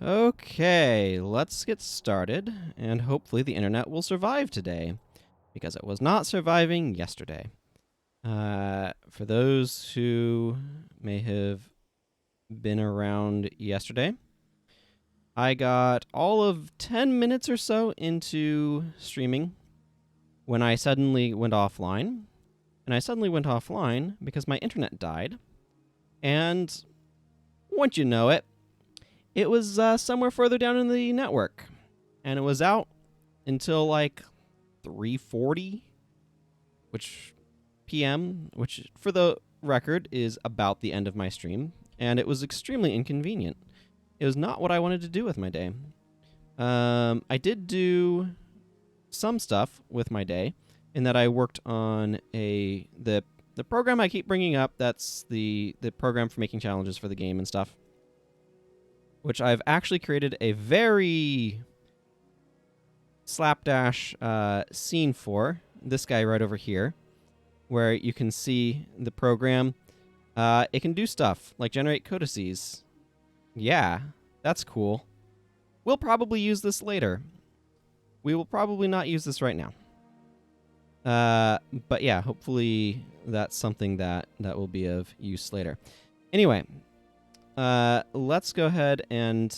Okay, let's get started, and hopefully the internet will survive today, because it was not surviving yesterday. For those who may have been around yesterday, I got all of 10 minutes or so into streaming when I suddenly went offline. And I suddenly went offline because my internet died, and once you know it, it was somewhere further down in the network, and it was out until like 3:40, which p.m., which for the record is about the end of my stream, and it was extremely inconvenient. It was not what I wanted to do with my day. I did do some stuff with my day, in that I worked on the program I keep bringing up. That's the program for making challenges for the game and stuff, which I've actually created a very slapdash scene for. This guy right over here, where you can see the program. It can do stuff like generate codices. Yeah, that's cool. We'll probably use this later. We will probably not use this right now. But yeah, hopefully that's something that will be of use later. Anyway, let's go ahead and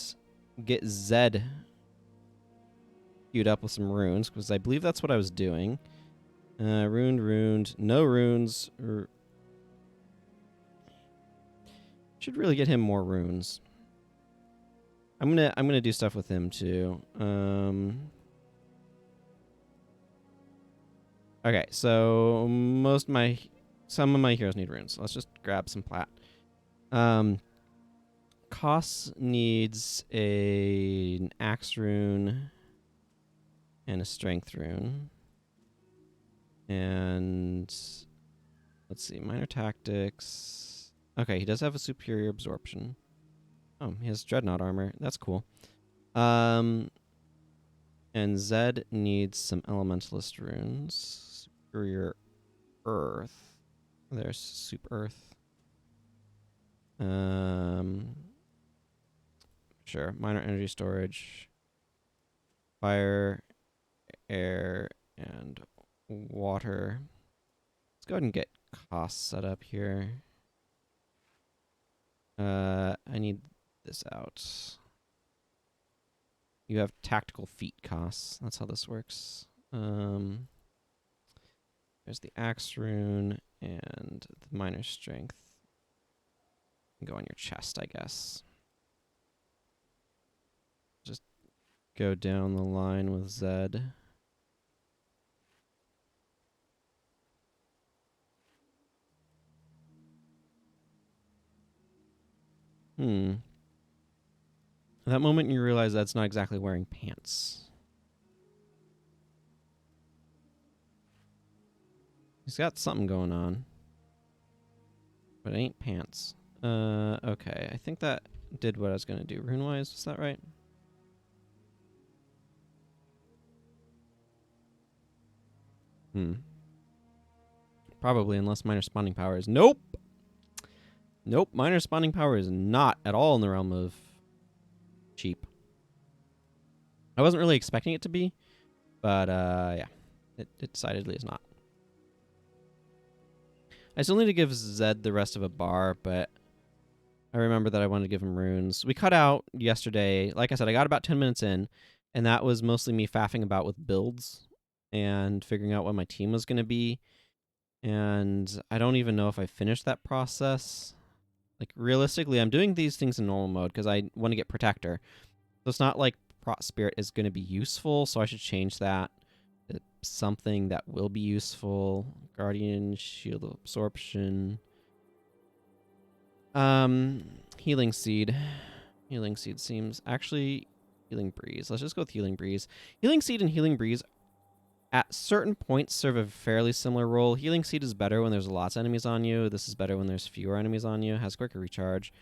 get Zed queued up with some runes, because I believe that's what I was doing. Runed, no runes. Should really get him more runes. I'm gonna do stuff with him too. Okay, so some of my heroes need runes. Let's just grab some plat. Koss needs an axe rune and a strength rune. And let's see, minor tactics. Okay, he does have a superior absorption. Oh, he has dreadnought armor. That's cool. And Zed needs some elementalist runes. Superior earth. There's super earth. Sure. Minor energy storage. Fire, air, and water. Let's go ahead and get costs set up here. I need this out. You have tactical feat costs. That's how this works. There's the axe rune and the minor strength. Go on your chest, I guess. Just go down the line with Zed. That moment you realize that's not exactly wearing pants. He's got something going on, but it ain't pants. Okay. I think that did what I was going to do. Rune-wise, is that right? Probably, unless minor spawning power is... Nope! Nope, minor spawning power is not at all in the realm of cheap. I wasn't really expecting it to be, but yeah. It decidedly is not. I still need to give Zed the rest of a bar, but I remember that I wanted to give him runes. We cut out yesterday. Like I said, I got about 10 minutes in, and that was mostly me faffing about with builds and figuring out what my team was going to be. And I don't even know if I finished that process. Like, realistically, I'm doing these things in normal mode because I want to get Protector. So it's not like Prot Spirit is going to be useful, so I should change that to something that will be useful. Guardian, Shield Absorption. Healing Seed. Healing Seed seems... Actually, Healing Breeze. Let's just go with Healing Breeze. Healing Seed and Healing Breeze at certain points serve a fairly similar role. Healing Seed is better when there's lots of enemies on you. This is better when there's fewer enemies on you. Has quicker recharge.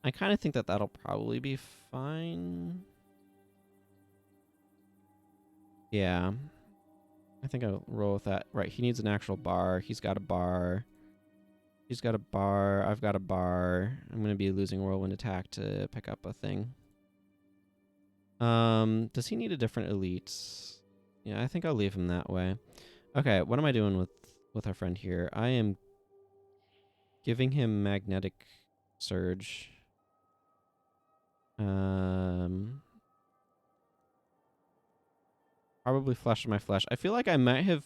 I kind of think that that'll probably be fine. Yeah. I think I'll roll with that. Right, he needs an actual bar. He's got a bar. He's got a bar. I've got a bar. I'm going to be losing Whirlwind Attack to pick up a thing. Does he need a different elite? Yeah, I think I'll leave him that way. Okay, what am I doing with our friend here? I am giving him magnetic surge. Probably flesh of my flesh. I feel like I might have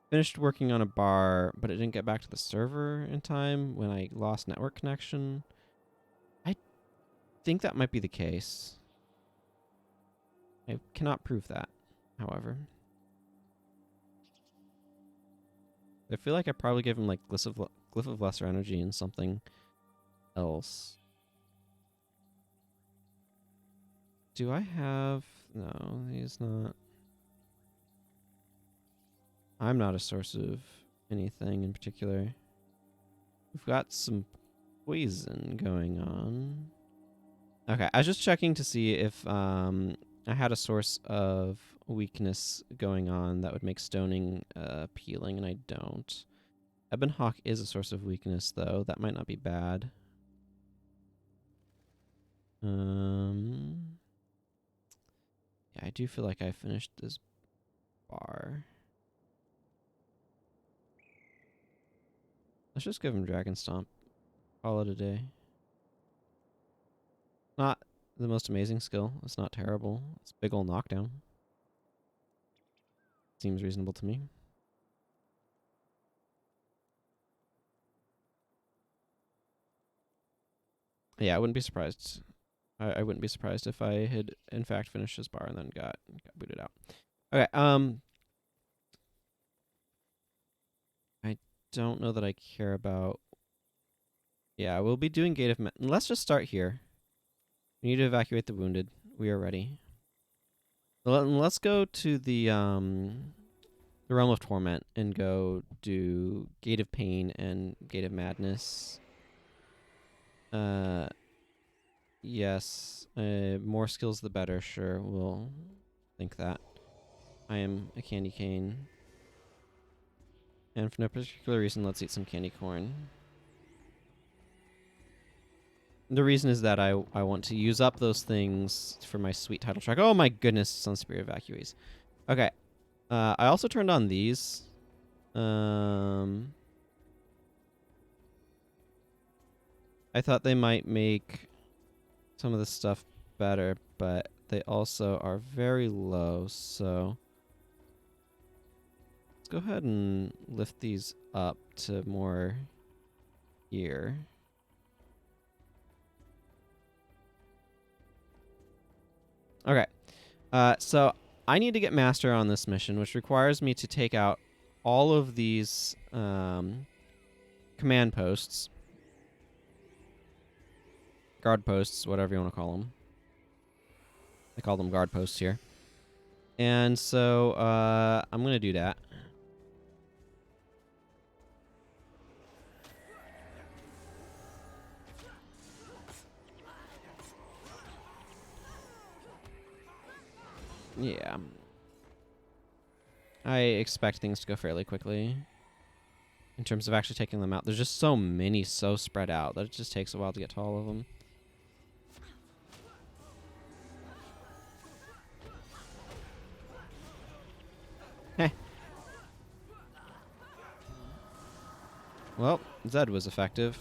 finished working on a bar, but it didn't get back to the server in time when I lost network connection. I think that might be the case. I cannot prove that, however. I feel like I probably gave him like Glyph of Lesser Energy and something else. Do I have... No, he's not. I'm not a source of anything in particular. We've got some poison going on. Okay, I was just checking to see if I had a source of weakness going on that would make stoning appealing, and I don't. Ebon Hawk is a source of weakness, though. That might not be bad. Yeah, I do feel like I finished this bar. Let's just give him Dragon Stomp. Call it a day. Not the most amazing skill. It's not terrible. It's a big ol' knockdown. Seems reasonable to me. Yeah, I wouldn't be surprised. I wouldn't be surprised if I had in fact finished his bar and then got booted out. Okay, I don't know that I care about... Yeah, we'll be doing Gate of... Let's just start here. We need to evacuate the wounded. We are ready. Let's go to the Realm of Torment and go do Gate of Pain and Gate of Madness. Yes. More skills the better, sure. We'll think that. I am a candy cane. And for no particular reason, let's eat some candy corn. The reason is that I want to use up those things for my sweet title track. Oh my goodness, Sun Spirit Evacuees. Okay. I also turned on these. I thought they might make some of the stuff better, but they also are very low, so let's go ahead and lift these up to more here. Okay. So I need to get master on this mission, which requires me to take out all of these command posts. Guard posts, whatever you want to call them. I call them guard posts here. And so I'm going to do that. Yeah. I expect things to go fairly quickly in terms of actually taking them out. There's just so many so spread out that it just takes a while to get to all of them. Heh. Well, Zed was effective.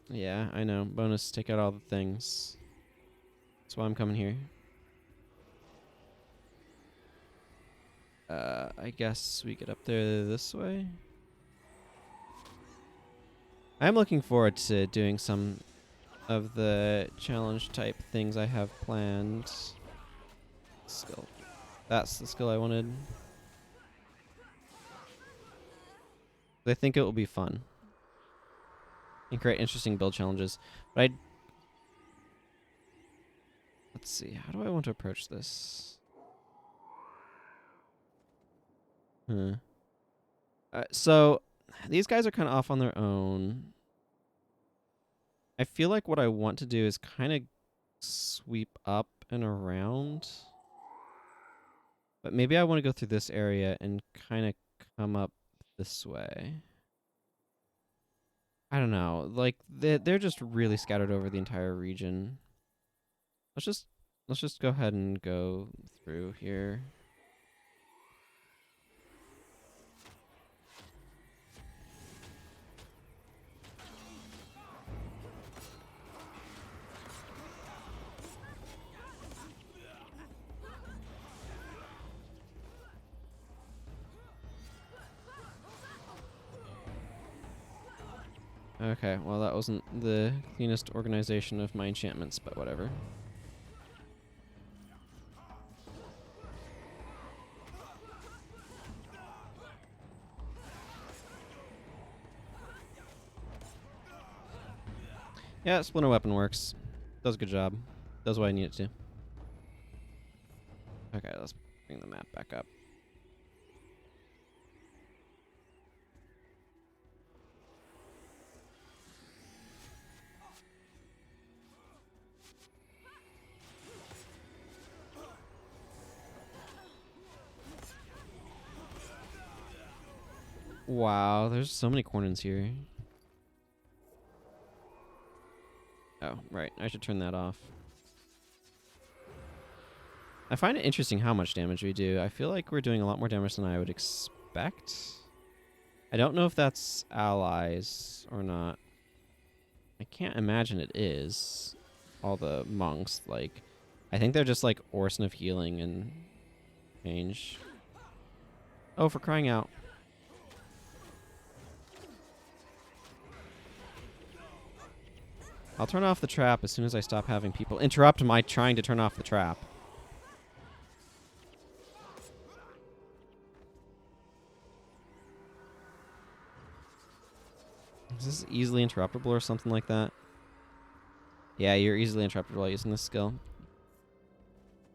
Yeah, I know. Bonus, take out all the things. That's why I'm coming here. I guess we get up there this way. I'm looking forward to doing some of the challenge type things I have planned. Skill. That's the skill I wanted. I think it will be fun and create interesting build challenges. But let's see. How do I want to approach this? So these guys are kind of off on their own. I feel like what I want to do is kind of sweep up and around. But maybe I want to go through this area and kind of come up this way. I don't know. Like they're just really scattered over the entire region. Let's just go ahead and go through here. Okay, well that wasn't the cleanest organization of my enchantments, but whatever. Yeah, Splinter Weapon works. Does a good job. Does what I need it to. Okay, let's bring the map back up. Wow, there's so many corners here. Oh, right. I should turn that off. I find it interesting how much damage we do. I feel like we're doing a lot more damage than I would expect. I don't know if that's allies or not. I can't imagine it is. All the monks, like... I think they're just like Orson of Healing and change. Oh, for crying out. I'll turn off the trap as soon as I stop having people interrupt my trying to turn off the trap. Is this easily interruptible or something like that? Yeah, you're easily interrupted while using this skill.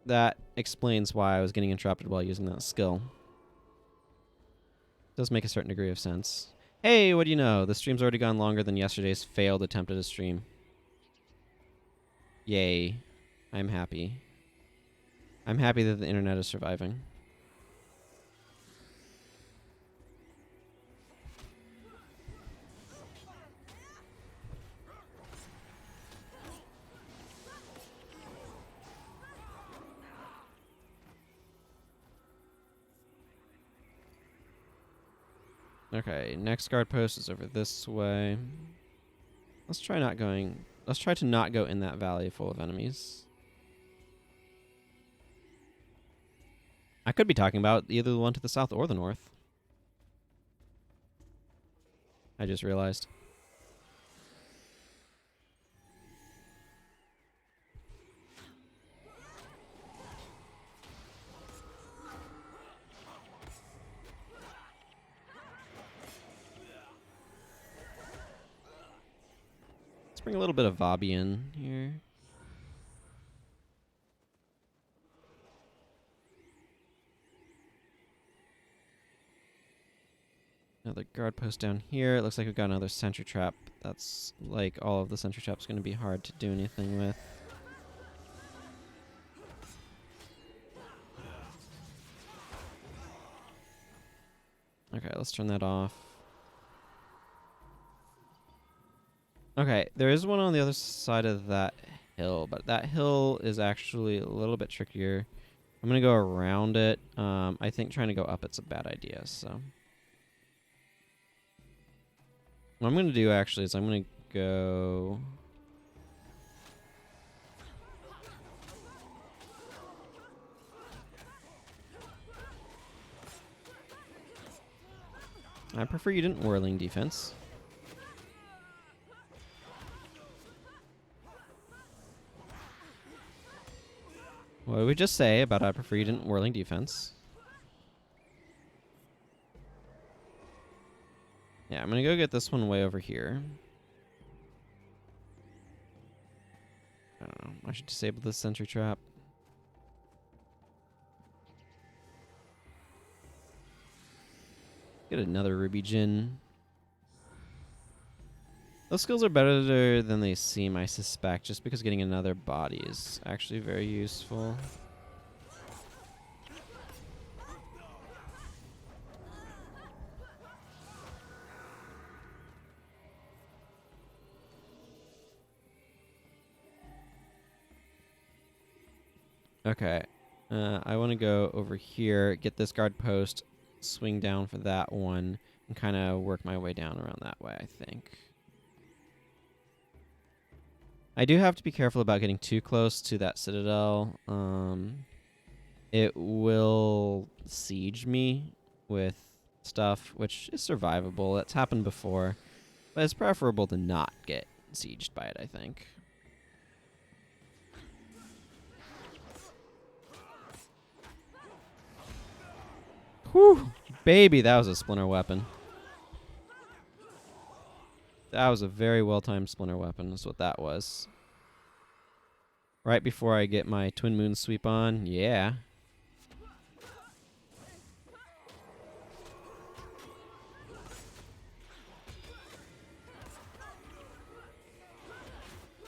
That explains why I was getting interrupted while using that skill. Does make a certain degree of sense. Hey, what do you know? The stream's already gone longer than yesterday's failed attempt at a stream. Yay. I'm happy. I'm happy that the internet is surviving. Okay, next guard post is over this way. Let's try to not go in that valley full of enemies. I could be talking about either the one to the south or the north. I just realized. Let's bring a little bit of Vabi in here. Another guard post down here. It looks like we've got another sentry trap. That's like all of the sentry traps going to be hard to do anything with. Okay, let's turn that off. Okay, there is one on the other side of that hill, but that hill is actually a little bit trickier. I'm going to go around it. I think trying to go up it's a bad idea, so... What I'm going to do, actually, is I'm going to go... I prefer you didn't whirling defense. What did we just say about I prefer you didn't whirling defense? Yeah, I'm going to go get this one way over here. I don't know. I should disable this sentry trap. Get another Ruby Djinn. Those skills are better than they seem, I suspect, just because getting another body is actually very useful. Okay. I want to go over here, get this guard post, swing down for that one, and kind of work my way down around that way, I think. I do have to be careful about getting too close to that citadel. It will siege me with stuff, which is survivable. It's happened before, but it's preferable to not get sieged by it, I think. Whew! Baby, that was a splinter weapon. That was a very well-timed splinter weapon, is what that was. Right before I get my Twin Moon sweep on, yeah.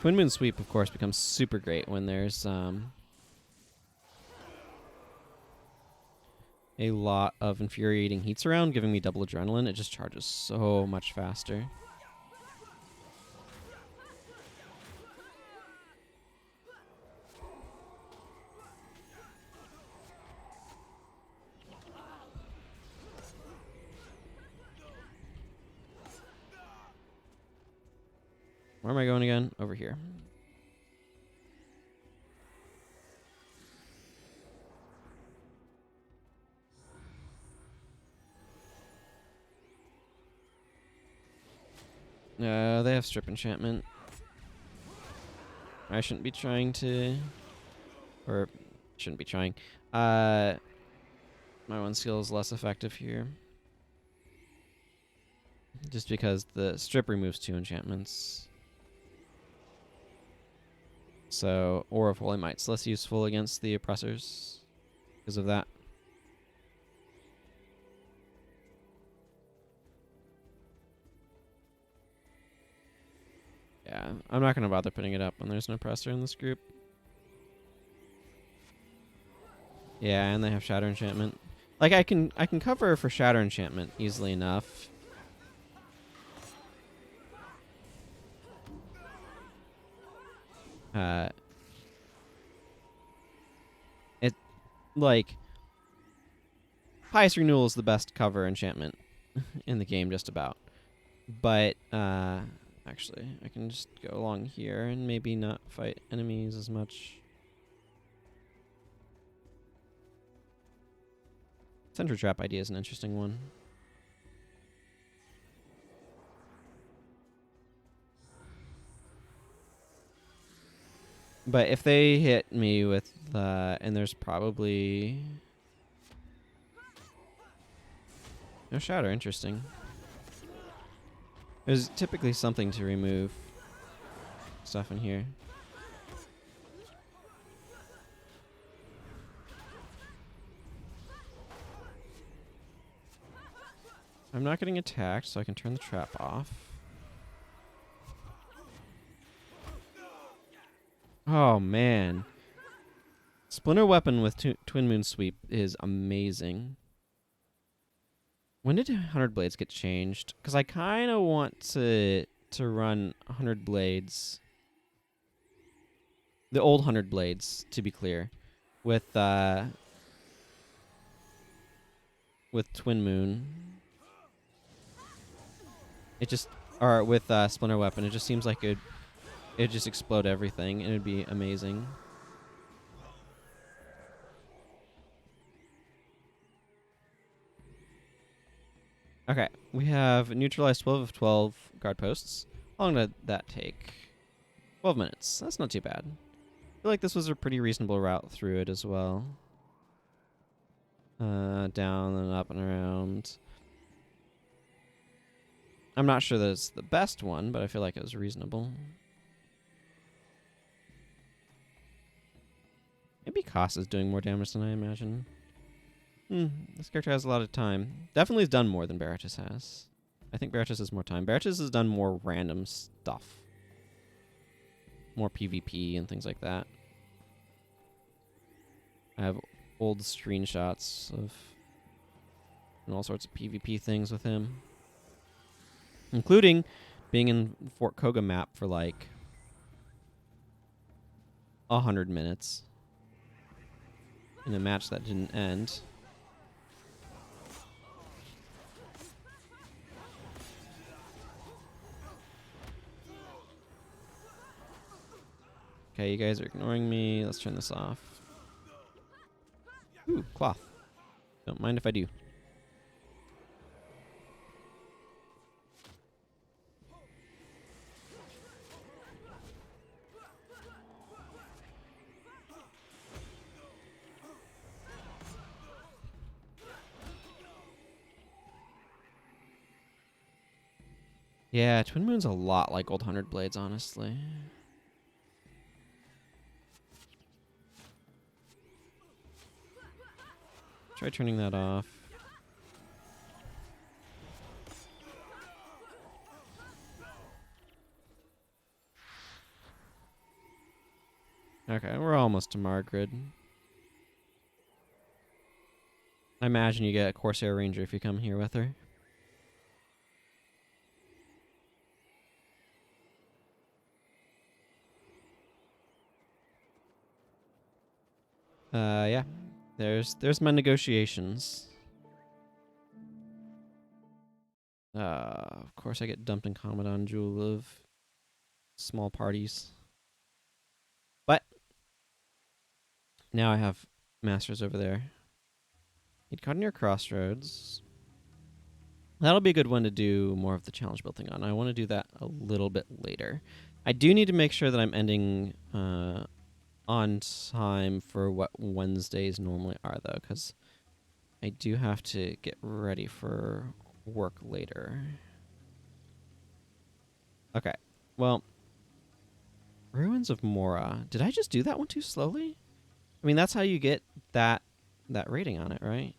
Twin Moon sweep, of course, becomes super great when there's a lot of infuriating heats around, giving me double adrenaline. It just charges so much faster. Where am I going again? Over here. They have strip enchantment. I shouldn't be trying to... Or, shouldn't be trying. My one skill is less effective here. Just because the strip removes 2 enchantments. So, Aura of Holy Might's less useful against the oppressors because of that. Yeah, I'm not going to bother putting it up when there's an oppressor in this group. Yeah, and they have Shatter Enchantment. Like, I can cover for Shatter Enchantment easily enough. It, like, Pious Renewal is the best cover enchantment in the game, just about. But, actually, I can just go along here and maybe not fight enemies as much. Sentry Trap idea is an interesting one. But if they hit me with, and there's probably... No Shatter, interesting. There's typically something to remove stuff in here. I'm not getting attacked, so I can turn the trap off. Oh, man. Splinter Weapon with Twin Moon Sweep is amazing. When did 100 Blades get changed? Because I kind of want to run 100 Blades. The old 100 Blades, to be clear. With Twin Moon. It just... Or with Splinter Weapon. It just seems like it'd just explode everything, and it'd be amazing. Okay, we have neutralized 12 of 12 guard posts. How long did that take? 12 minutes. That's not too bad. I feel like this was a pretty reasonable route through it as well. Down and up and around. I'm not sure that it's the best one, but I feel like it was reasonable. Maybe Koss is doing more damage than I imagine. This character has a lot of time. Definitely has done more than Baratus has. I think Baratus has more time. Baratus has done more random stuff. More PvP and things like that. I have old screenshots of and all sorts of PvP things with him. Including being in Fort Koga map for like 100 minutes. in a match that didn't end. Okay, you guys are ignoring me. Let's turn this off. Ooh, cloth. Don't mind if I do. Yeah, Twin Moon's a lot like old 100 Blades, honestly. Try turning that off. Okay, we're almost to Margaret. I imagine you get a Corsair Ranger if you come here with her. Yeah. There's my negotiations. Of course I get dumped in Commandant Jewel of small parties. But now I have masters over there. Need caught near Crossroads. That'll be a good one to do more of the challenge building on. I want to do that a little bit later. I do need to make sure that I'm ending on time for what Wednesdays normally are, though, because I do have to get ready for work later. Okay, well, Ruins of Mora. Did I just do that one too slowly? I mean, that's how you get that rating on it, right?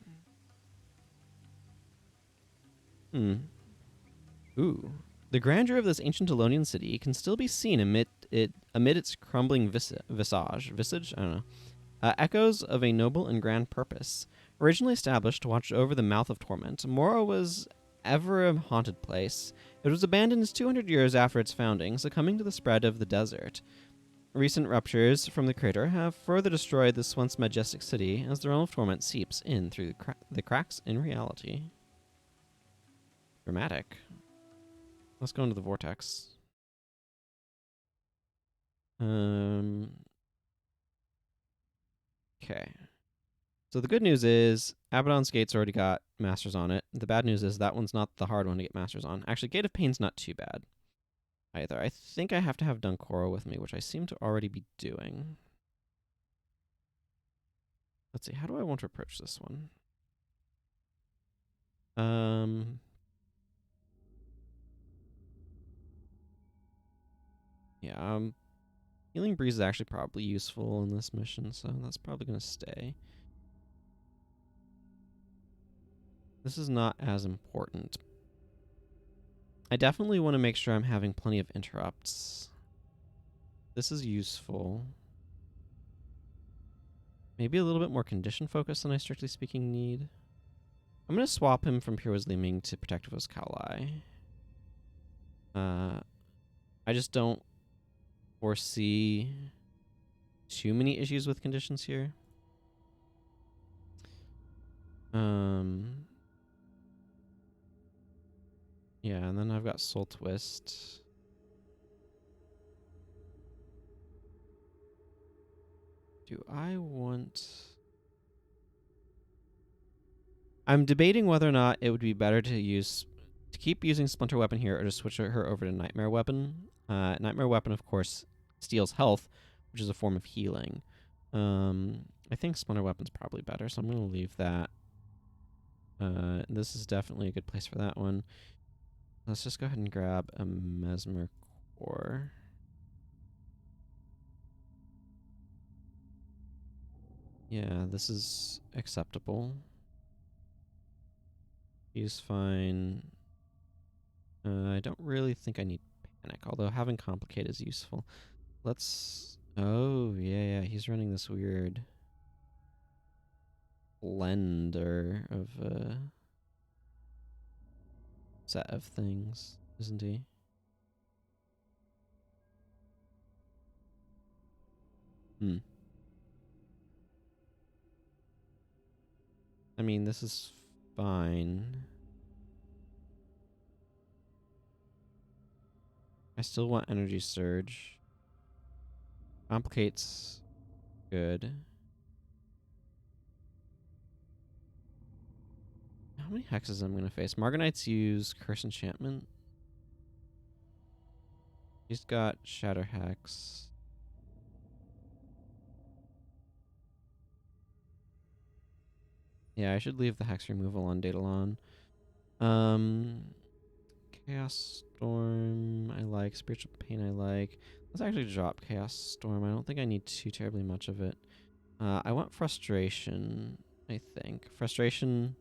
Ooh. The grandeur of this ancient Elonian city can still be seen amid its crumbling visage. I don't know. Echoes of a noble and grand purpose. Originally established to watch over the mouth of torment, Mora was ever a haunted place. It was abandoned 200 years after its founding, succumbing to the spread of the desert. Recent ruptures from the crater have further destroyed this once majestic city as the realm of torment seeps in through the cracks in reality. Dramatic. Let's go into the vortex. Okay. So the good news is Abaddon's Gate's already got masters on it. The bad news is that one's not the hard one to get masters on. Actually, Gate of Pain's not too bad either. I think I have to have Dunkoro with me, which I seem to already be doing. Let's see, how do I want to approach this one? Yeah, Healing Breeze is actually probably useful in this mission, so that's probably going to stay. This is not as important. I definitely want to make sure I'm having plenty of interrupts. This is useful. Maybe a little bit more condition focus than I strictly speaking need. I'm going to swap him from Pure Wisdoming to Protective Kali. I just don't foresee too many issues with conditions here. Yeah, and then I've got Soul Twist. Do I want... I'm debating whether or not it would be better to keep using Splinter Weapon here or to switch her over to Nightmare Weapon. Nightmare Weapon, of course, steals health, which is a form of healing. I think Splinter Weapon's probably better, so I'm going to leave that. This is definitely a good place for that one. Let's just go ahead and grab a Mesmer Core. Yeah, this is acceptable. He's fine. I don't really think I need Panic, although having Complicate is useful. Let's... Oh, yeah, he's running this weird blender of a set of things, isn't he? I mean, this is fine. I still want energy surge. Complicates good. How many hexes am I going to face? Margonites use Curse Enchantment. He's got Shatter Hex. Yeah, I should leave the Hex removal on Daedalon. Chaos Storm I like. Spiritual Pain I like. Let's actually drop Chaos Storm. I don't think I need too terribly much of it. I want Frustration, I think. Frustration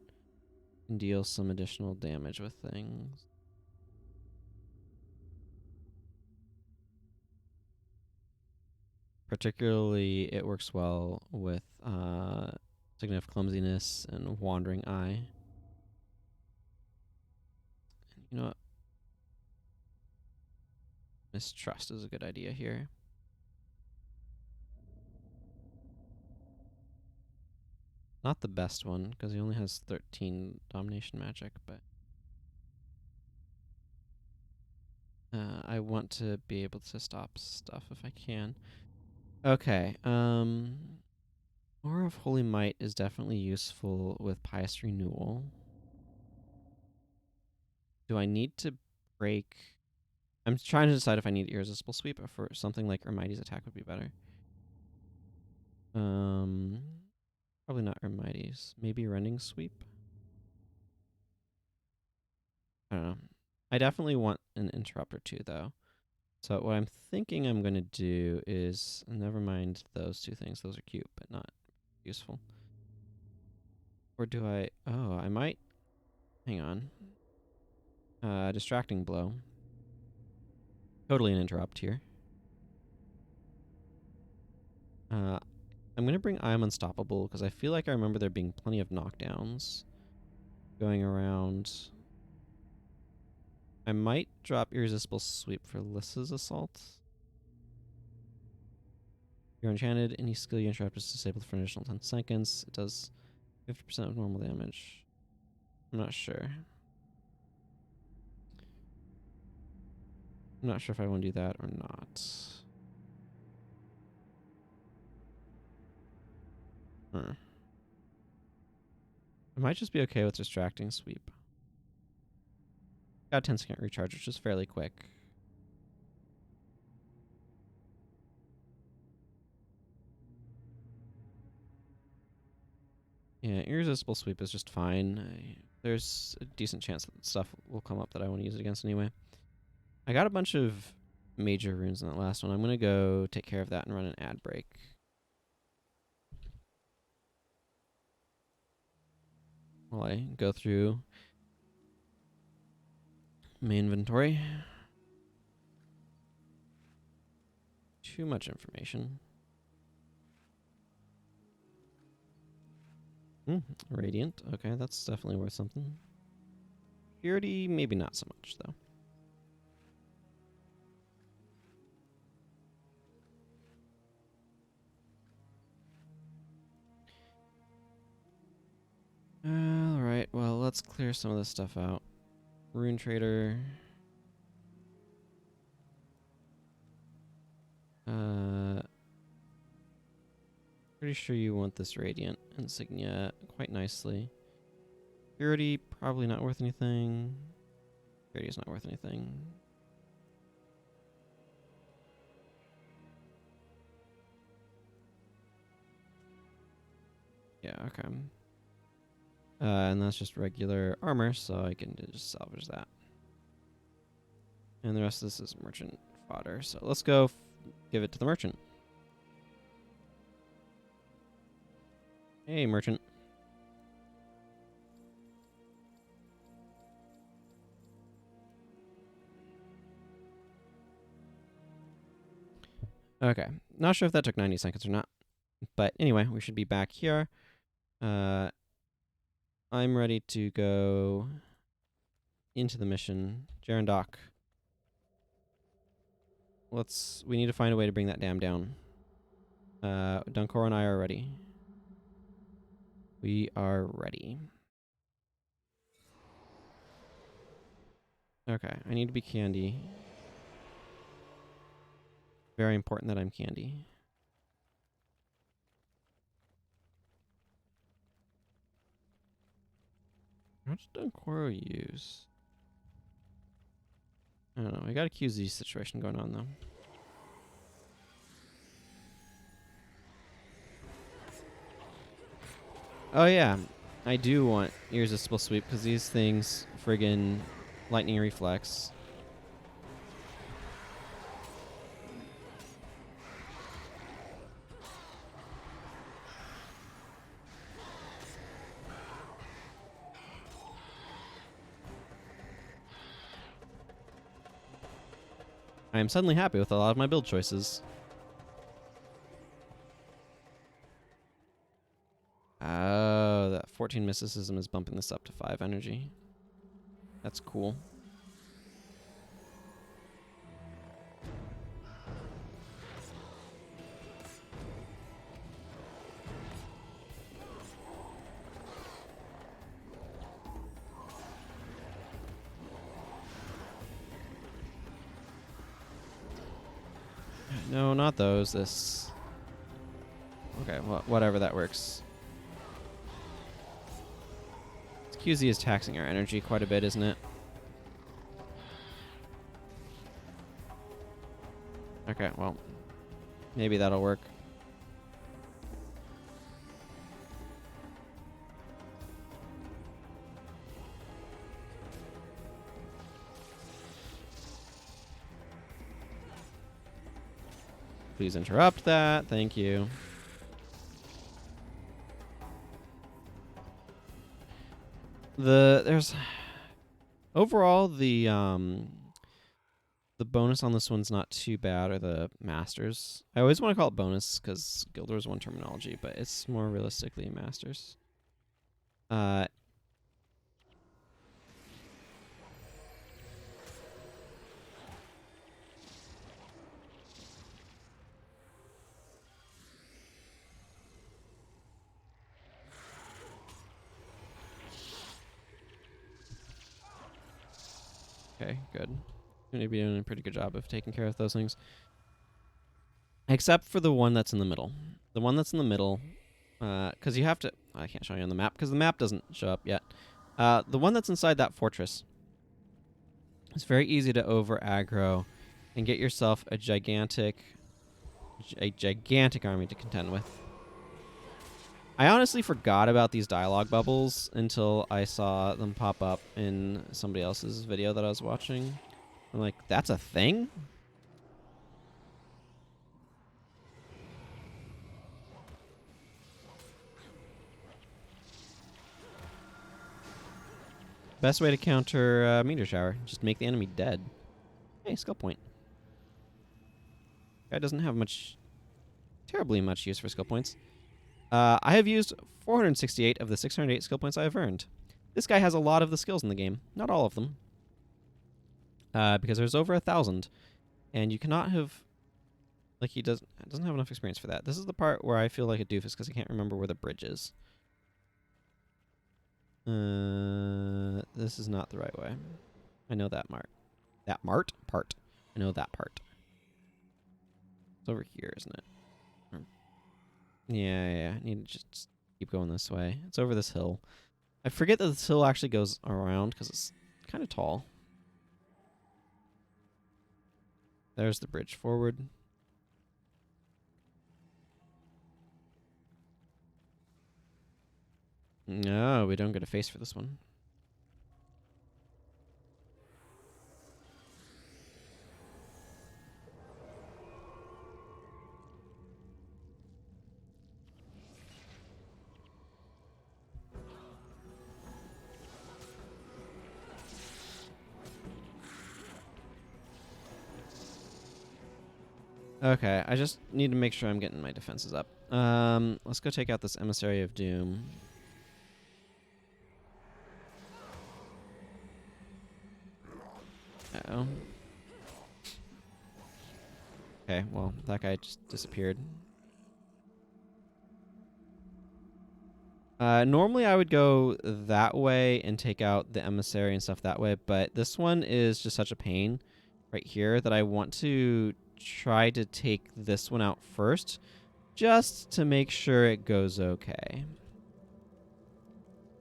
can deal some additional damage with things. Particularly, it works well with Signet of Clumsiness and Wandering Eye. You know what? Mistrust is a good idea here. Not the best one, because he only has 13 Domination Magic, but I want to be able to stop stuff if I can. Okay, Aura of Holy Might is definitely useful with Pious Renewal. Do I need to break... I'm trying to decide if I need Irresistible Sweep or for something like Ermite's attack would be better. Probably not Ermite's. Maybe Rending Sweep? I don't know. I definitely want an Interrupter too, though. So what I'm thinking I'm going to do is... Never mind those two things. Those are cute, but not useful. Or do I... Oh, I might... Hang on. Distracting Blow. Totally an interrupt here. I'm going to bring I Am Unstoppable because I feel like I remember there being plenty of knockdowns going around. I might drop Irresistible Sweep for Lyssa's Assault. You're enchanted. Any skill you interrupt is disabled for an additional 10 seconds. It does 50% of normal damage. I'm not sure. I'm not sure if I want to do that or not. I might just be okay with Distracting Sweep. Got a 10-second recharge, which is fairly quick. Yeah, Irresistible Sweep is just fine. There's a decent chance that stuff will come up that I want to use it against anyway. I got a bunch of major runes in that last one. I'm going to go take care of that and run an ad break. While I go through my inventory. Too much information. Radiant. Okay, that's definitely worth something. Purity, maybe not so much, though. Alright, well, let's clear some of this stuff out. Rune Trader. Pretty sure you want this Radiant insignia quite nicely. Purity, probably not worth anything. Purity is not worth anything. Yeah, okay. And that's just regular armor, so I can just salvage that. And the rest of this is merchant fodder. So let's go give it to the merchant. Hey, merchant. Okay. Not sure if that took 90 seconds or not. But anyway, we should be back here. I'm ready to go into the mission. Jarendok. We need to find a way to bring that dam down. Dunkor and I are ready. We are ready. Okay, I need to be Candy. Very important that I'm Candy. How much Dunkoro use? I don't know. We got a QZ situation going on, though. Oh, yeah. I do want Irresistible Sweep because these things friggin' lightning reflex. I am suddenly happy with a lot of my build choices. Oh, that 14 mysticism is bumping this up to 5 energy. That's cool. No, not those. This. Okay, whatever, that works. QZ is taxing our energy quite a bit, isn't it? Okay, well, maybe that'll work. Please interrupt that. Thank you. There's overall the bonus on this one's not too bad, or the masters. I always want to call it bonus because Guild Wars 1 terminology, but it's more realistically masters. Okay, good. Going to be doing a pretty good job of taking care of those things. Except for the one that's in the middle. The one that's in the middle, because you have to... I can't show you on the map because the map doesn't show up yet. The one that's inside that fortress. It's very easy to over aggro and get yourself a gigantic army to contend with. I honestly forgot about these dialogue bubbles until I saw them pop up in somebody else's video that I was watching. I'm like, that's a thing? Best way to counter meteor shower, just make the enemy dead. Hey, skill point. Guy doesn't have terribly much use for skill points. I have used 468 of the 608 skill points I have earned. This guy has a lot of the skills in the game. Not all of them. Because there's over 1,000. And you cannot have... Like, he doesn't have enough experience for that. This is the part where I feel like a doofus because I can't remember where the bridge is. This is not the right way. I know that part. I know that part. It's over here, isn't it? Yeah. I need to just keep going this way. It's over this hill. I forget that this hill actually goes around because it's kind of tall. There's the bridge forward. No, we don't get a face for this one. Okay, I just need to make sure I'm getting my defenses up. Let's go take out this Emissary of Doom. Uh-oh. Okay, well, that guy just disappeared. Normally I would go that way and take out the emissary and stuff that way, but this one is just such a pain right here that I want to try to take this one out first, just to make sure it goes okay.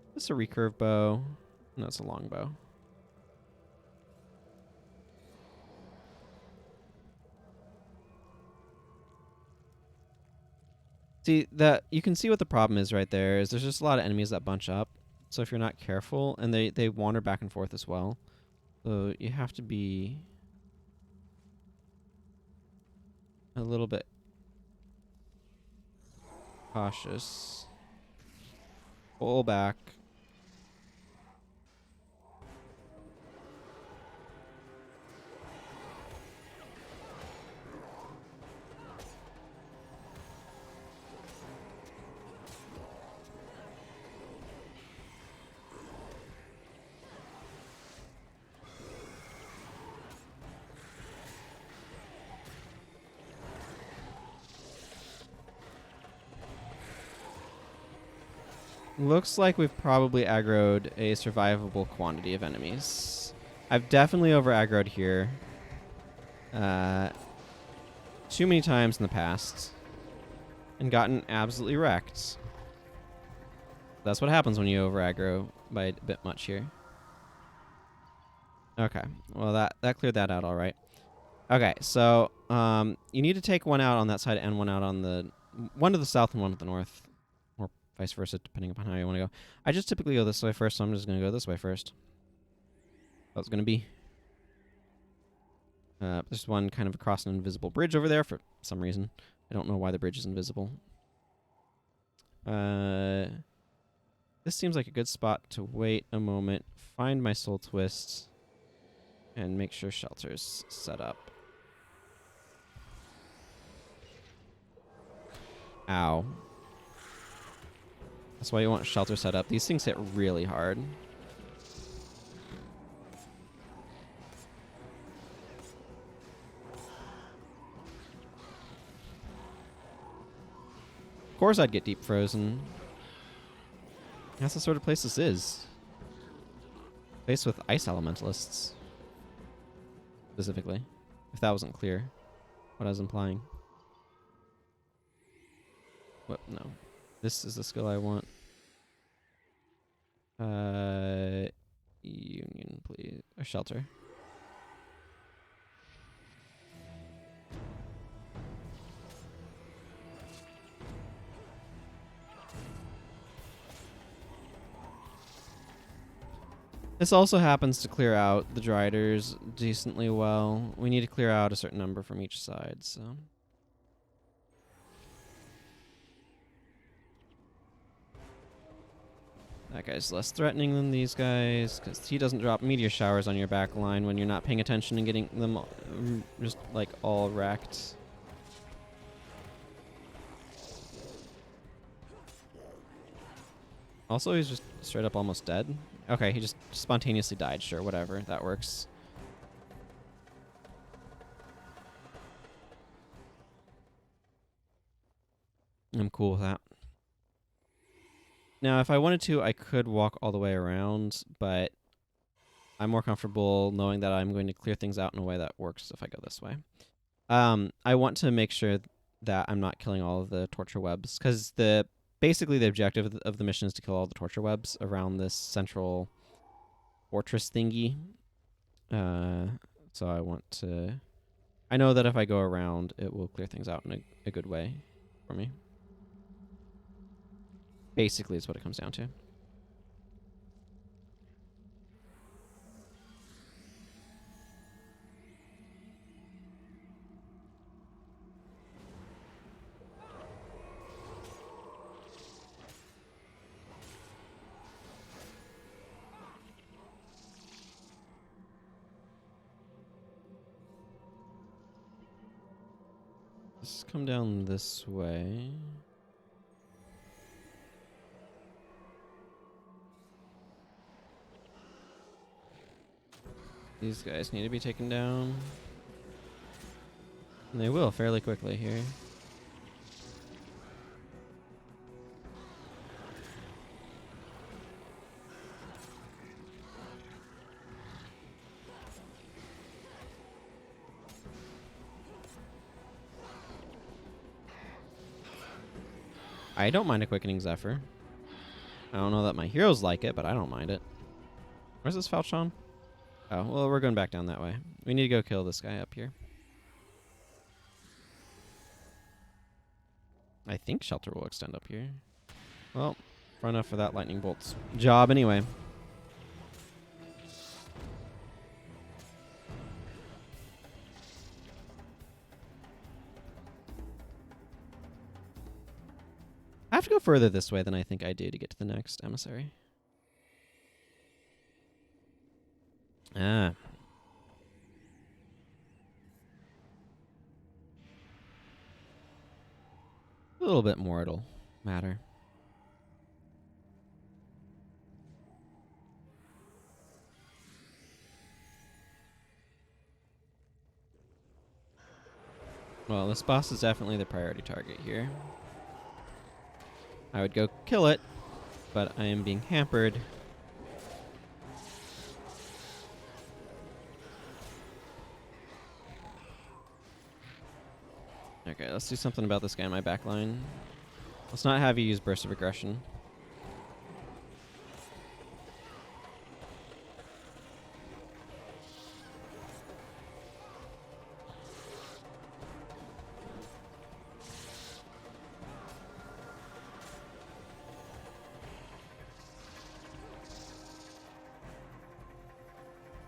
Is this a recurve bow? No, it's a long bow. See, that you can see what the problem is right there, is there's just a lot of enemies that bunch up. So if you're not careful, and they wander back and forth as well. So you have to be a little bit cautious. Pull back. Looks like we've probably aggroed a survivable quantity of enemies. I've definitely over-aggroed here. Too many times in the past. And gotten absolutely wrecked. That's what happens when you over-aggro by a bit much here. Okay, well that cleared that out all right. Okay, so you need to take one out on that side and one out on the... one to the south and one to the north. Or vice versa, depending upon how you want to go. I just typically go this way first, so I'm just going to go this way first. That's going to be... there's one kind of across an invisible bridge over there for some reason. I don't know why the bridge is invisible. This seems like a good spot to wait a moment, find my soul twist, and make sure shelter's set up. Ow. That's why you want shelter set up. These things hit really hard. Of course I'd get deep frozen. That's the sort of place this is. Place with ice elementalists. Specifically. If that wasn't clear. What I was implying. What? No. This is the skill I want. Union, please. Or shelter. This also happens to clear out the Driders decently well. We need to clear out a certain number from each side, so... That guy's less threatening than these guys, because he doesn't drop meteor showers on your back line when you're not paying attention and getting them just, like, all wrecked. Also, he's just straight up almost dead. Okay, he just spontaneously died. Sure, whatever. That works. I'm cool with that. Now, if I wanted to, I could walk all the way around, but I'm more comfortable knowing that I'm going to clear things out in a way that works if I go this way. I want to make sure that I'm not killing all of the torture webs, because basically the objective of the mission is to kill all the torture webs around this central fortress thingy. So I want to... I know that if I go around, it will clear things out in a good way for me. Basically is what it comes down to. Let's come down this way. These guys need to be taken down. And they will fairly quickly here. I don't mind a Quickening Zephyr. I don't know that my heroes like it, but I don't mind it. Where's this Falchion? Oh, well, we're going back down that way. We need to go kill this guy up here. I think Shelter will extend up here. Well, far enough for that Lightning Bolt's job anyway. I have to go further this way than I think I do to get to the next emissary. Ah. A little bit more it'll matter. Well, this boss is definitely the priority target here. I would go kill it, but I am being hampered. Okay, let's do something about this guy in my backline. Let's not have you use Burst of Aggression.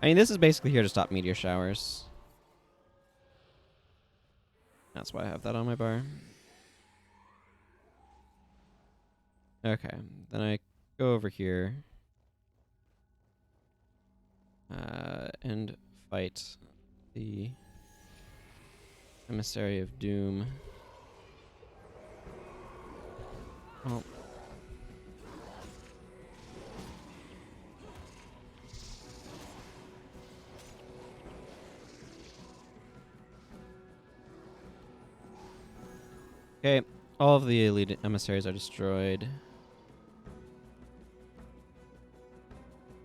I mean, this is basically here to stop meteor showers. That's why I have that on my bar. Okay, then I go over here and fight the Emissary of Doom. Oh. Okay, all of the elite emissaries are destroyed.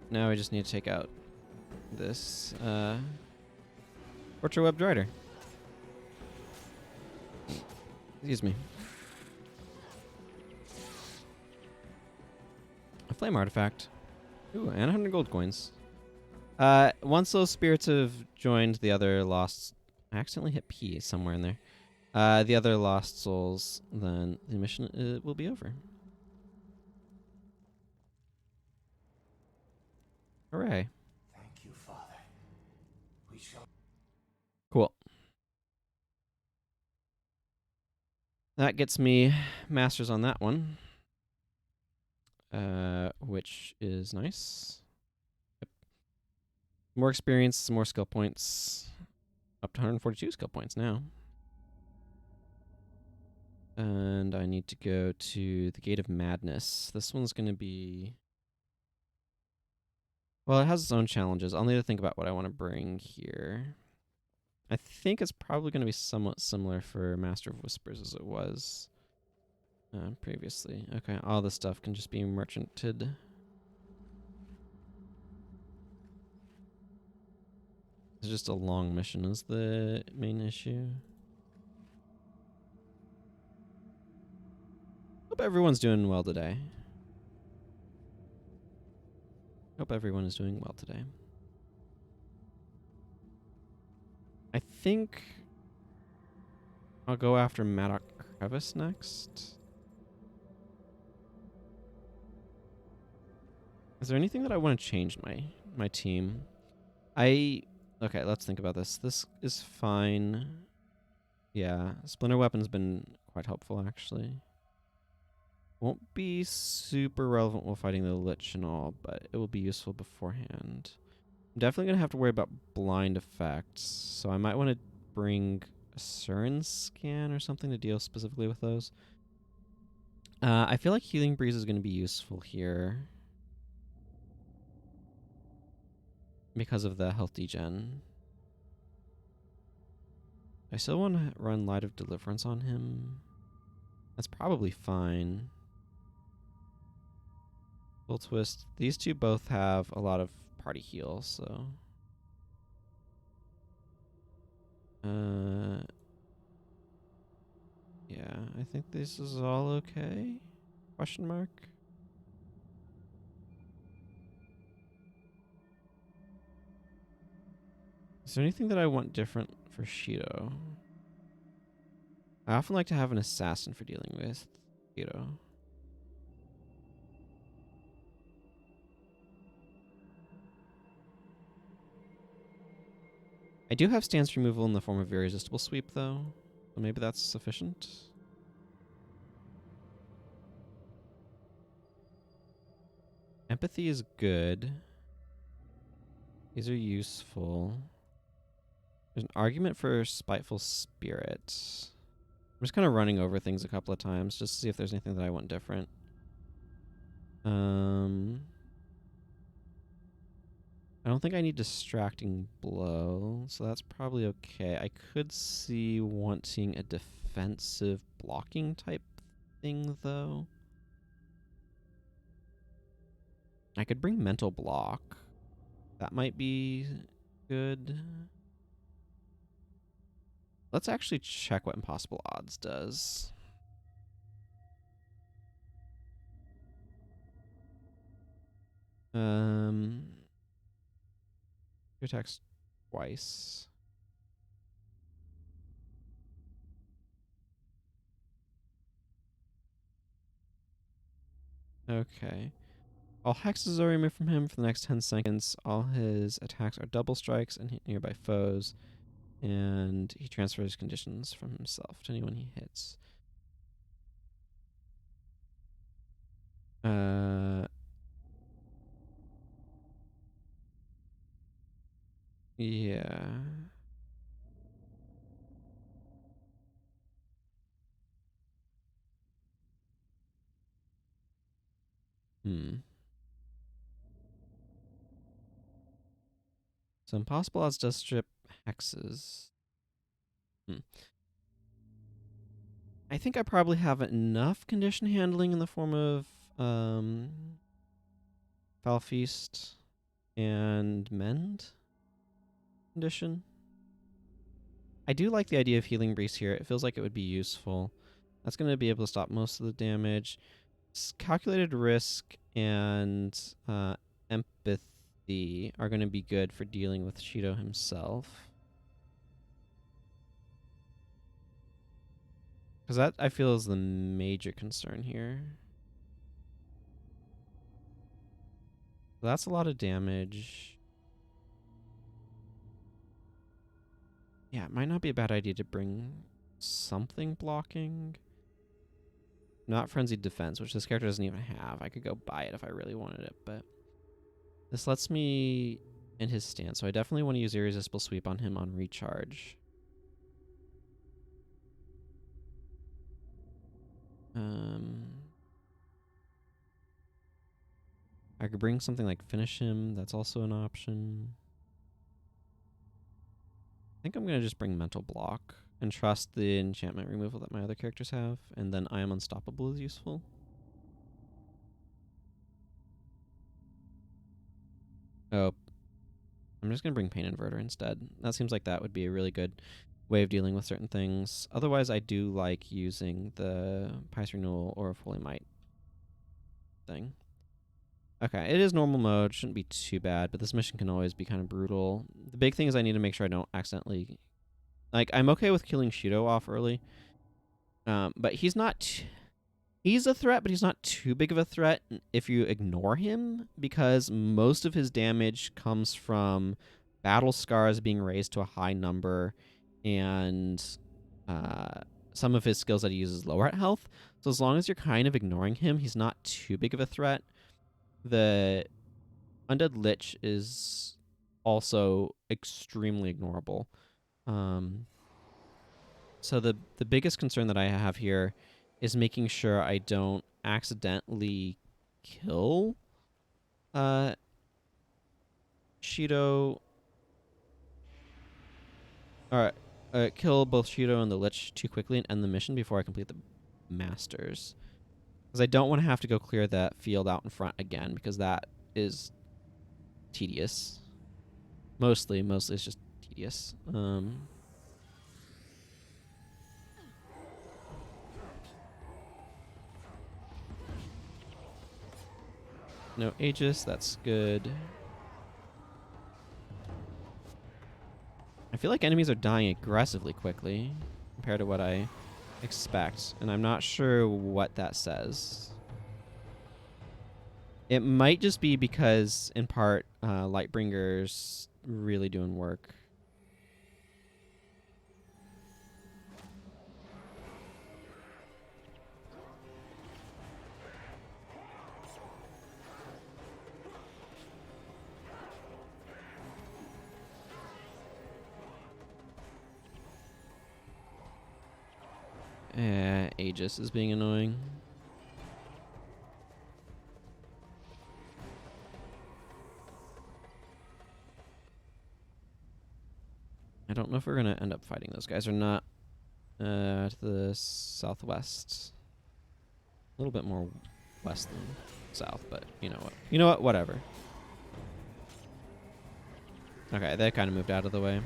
Now we just need to take out this Torture Webbed Rider. Excuse me. A flame artifact. Ooh, and 100 gold coins. Once those spirits have joined the other lost... I accidentally hit P somewhere in there. The other lost souls, then the mission will be over. Hooray. Thank you, Father. We shall... Cool. That gets me masters on that one. Which is nice. Yep. More experience, some more skill points. Up to 142 skill points now. And I need to go to the Gate of Madness. This one's going to be... Well, it has its own challenges. I'll need to think about what I want to bring here. I think it's probably going to be somewhat similar for Master of Whispers as it was previously. Okay, all this stuff can just be merchanted. It's just a long mission is the main issue. Hope everyone's doing well today. Hope everyone is doing well today. I think I'll go after Maddox Crevice next. Is there anything that I want to change in my team? Okay, let's think about this. This is fine. Yeah, Splinter Weapon's been quite helpful actually. Won't be super relevant while fighting the Lich and all, but it will be useful beforehand. I'm definitely going to have to worry about blind effects, so I might want to bring a Surin Scan or something to deal specifically with those. I feel like Healing Breeze is going to be useful here because of the health degen. I still want to run Light of Deliverance on him. That's probably fine. Full Twist. These two both have a lot of party heal, so... Yeah, I think this is all okay? Question mark? Is there anything that I want different for Shido? I often like to have an assassin for dealing with Shido. I do have stance removal in the form of irresistible sweep, though, so maybe that's sufficient. Empathy is good. These are useful. There's an argument for Spiteful Spirit. I'm just kind of running over things a couple of times just to see if there's anything that I want different. I don't think I need Distracting Blow, so that's probably okay. I could see wanting a defensive blocking type thing, though. I could bring Mental Block. That might be good. Let's actually check what Impossible Odds does. Two attacks twice. Okay. All hexes are removed from him for the next 10 seconds. All his attacks are double strikes and hit nearby foes. And he transfers conditions from himself to anyone he hits. Yeah. So Impossible Odds does strip hexes. I think I probably have enough condition handling in the form of Foul Feast and Mend condition. I do like the idea of Healing Breeze here. It feels like it would be useful. That's going to be able to stop most of the damage. Calculated Risk and Empathy are going to be good for dealing with Shido himself. Because that, I feel, is the major concern here. That's a lot of damage. Yeah, it might not be a bad idea to bring something blocking. Not Frenzied Defense, which this character doesn't even have. I could go buy it if I really wanted it, but this lets me end his stance, so I definitely want to use Irresistible Sweep on him on recharge. I could bring something like Finish Him. That's also an option. I think I'm going to just bring Mental Block and trust the enchantment removal that my other characters have, and then I Am Unstoppable is useful. Oh, I'm just going to bring Pain Inverter instead. That seems like that would be a really good way of dealing with certain things. Otherwise, I do like using the Pious Renewal or Holy Might thing. Okay, it is normal mode. Shouldn't be too bad, but this mission can always be kind of brutal. The big thing is I need to make sure I don't accidentally... Like, I'm okay with killing Shido off early. But he's not... He's a threat, but he's not too big of a threat if you ignore him, because most of his damage comes from battle scars being raised to a high number, and some of his skills that he uses lower at health. So as long as you're kind of ignoring him, he's not too big of a threat. The Undead Lich is also extremely ignorable. So the biggest concern that I have here is making sure I don't accidentally kill Shido, or kill both Shido and the Lich too quickly and end the mission before I complete the Masters. Because I don't want to have to go clear that field out in front again, because that is tedious. Mostly it's just tedious. no Aegis. That's good. I feel like enemies are dying aggressively quickly compared to what I expect, and I'm not sure what that says. It might just be because, in part, Lightbringer's really doing work. Aegis is being annoying. I don't know if we're going to end up fighting those guys or not. To the southwest. A little bit more west than south, but you know what? You know what? Whatever. Okay, they kind of moved out of the way.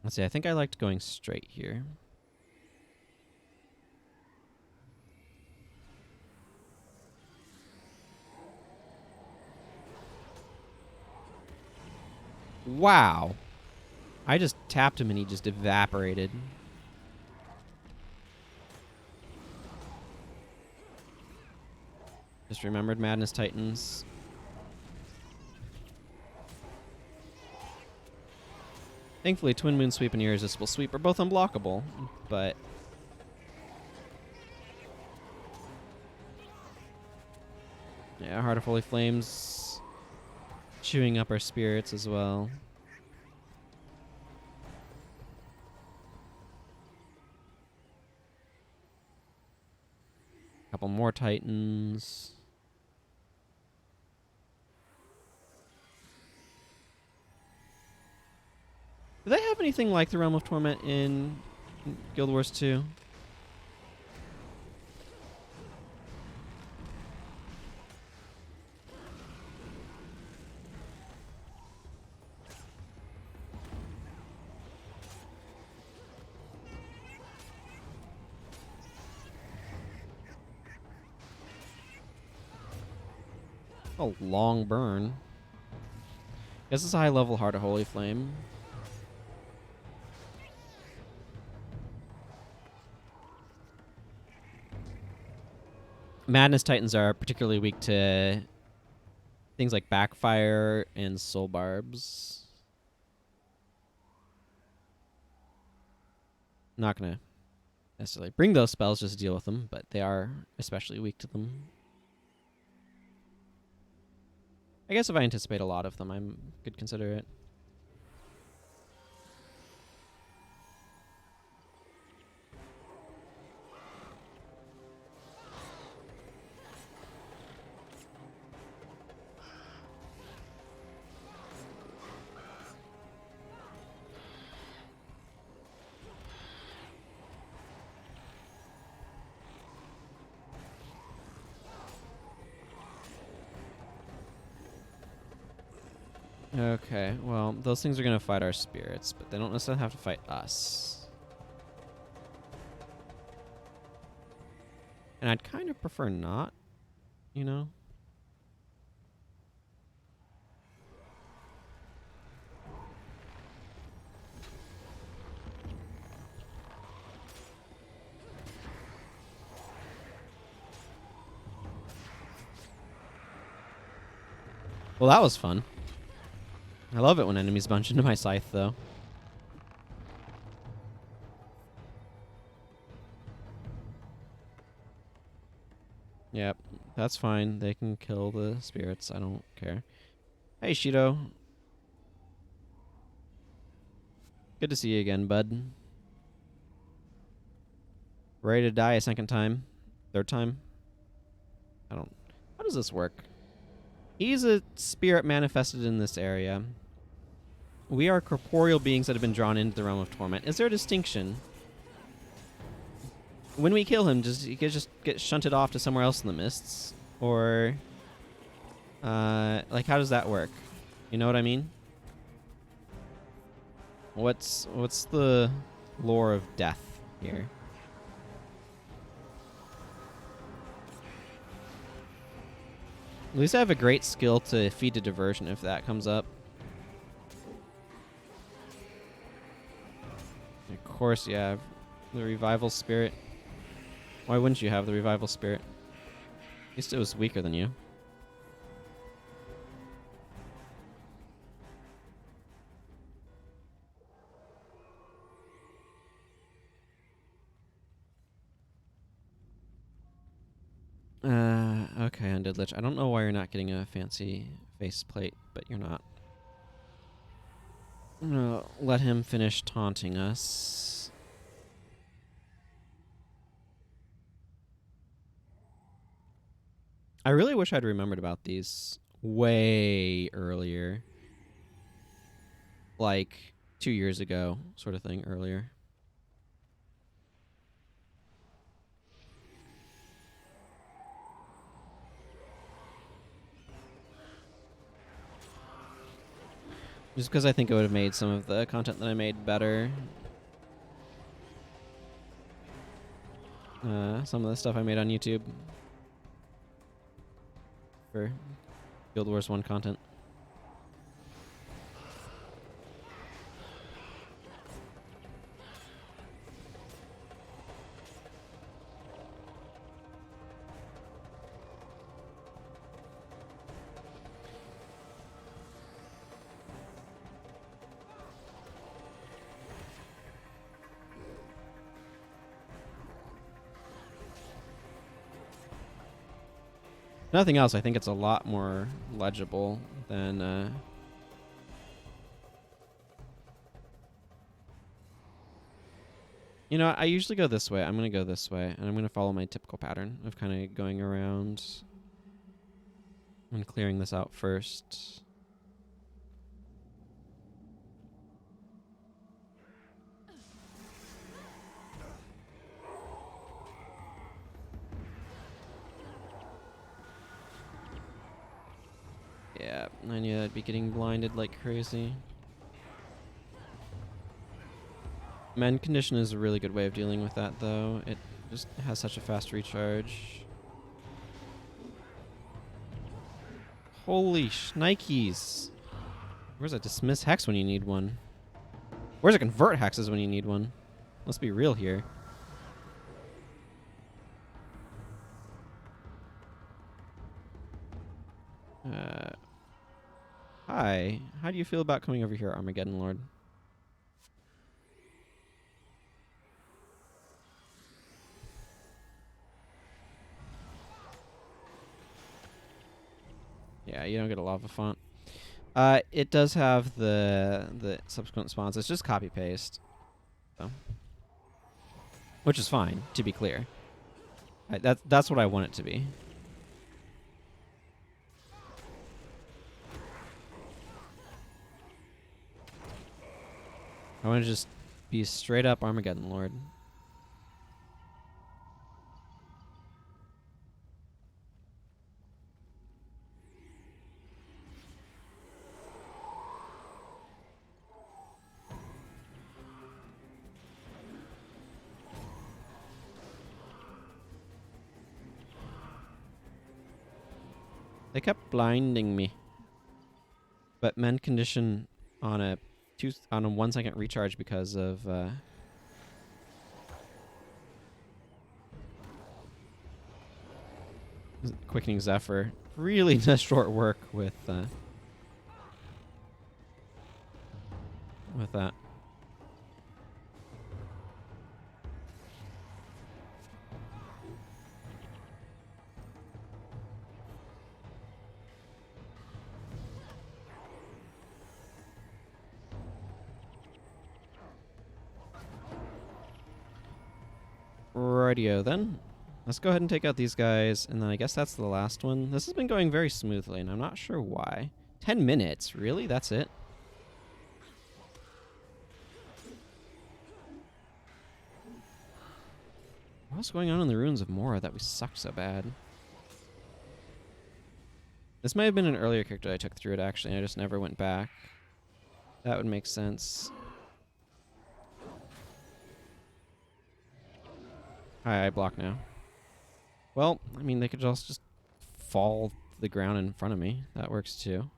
Let's see, I think I liked going straight here. Wow. I just tapped him and he just evaporated. Just remembered Madness Titans. Thankfully, Twin Moon Sweep and Irresistible Sweep are both unblockable, but... yeah, Heart of Holy Flames chewing up our spirits as well. Couple more Titans. Do they have anything like the Realm of Torment in Guild Wars 2? A long burn. Guess it's a high level Heart of Holy Flame. Madness Titans are particularly weak to things like Backfire and Soul Barbs. Not going to necessarily bring those spells, just deal with them, but they are especially weak to them. I guess if I anticipate a lot of them, I could consider it. Okay, well, those things are going to fight our spirits, but they don't necessarily have to fight us. And I'd kind of prefer not, you know? Well, that was fun. I love it when enemies bunch into my scythe, though. Yep, that's fine. They can kill the spirits. I don't care. Hey, Shido. Good to see you again, bud. Ready to die a second time? Third time? I don't... How does this work? He's a spirit manifested in this area. We are corporeal beings that have been drawn into the Realm of Torment. Is there a distinction? When we kill him, does he just get shunted off to somewhere else in the mists? Or, like, how does that work? You know what I mean? What's the lore of death here? At least I have a great skill to feed to diversion if that comes up. Of course, you have the revival spirit. Why wouldn't you have the revival spirit? At least it was weaker than you. Okay, Undead Lich. I don't know why you're not getting a fancy faceplate, but you're not. I'm gonna let him finish taunting us. I really wish I'd remembered about these way earlier. Like 2 years ago, sort of thing, earlier. Just because I think it would have made some of the content that I made better. Some of the stuff I made on YouTube for Guild Wars 1 content. Nothing else, I think it's a lot more legible than you know, I usually go this way. I'm going to go this way, and I'm going to follow my typical pattern of kind of going around and clearing this out first. Yeah, I knew I'd be getting blinded like crazy. Mend Condition is a really good way of dealing with that, though. It just has such a fast recharge. Holy shnikes. Where's a Dismiss Hex when you need one? Where's a Convert Hexes when you need one? Let's be real here. Hi. How do you feel about coming over here, Armageddon Lord? Yeah, you don't get a lava font. It does have the subsequent spawns. It's just copy paste, so. Which is fine, to be clear. That's what I want it to be. I want to just be straight up Armageddon Lord. They kept blinding me. But Mend Condition on a 1 second recharge because of Quickening Zephyr really does short work with that. Rightio then. Let's go ahead and take out these guys, and then I guess that's the last one. This has been going very smoothly, and I'm not sure why. 10 minutes? Really? That's it? What's going on in the Ruins of Mora that we sucked so bad? This might have been an earlier character I took through it, actually. I just never went back. That would make sense. Hi, I block now. Well, I mean, they could just fall to the ground in front of me. That works too.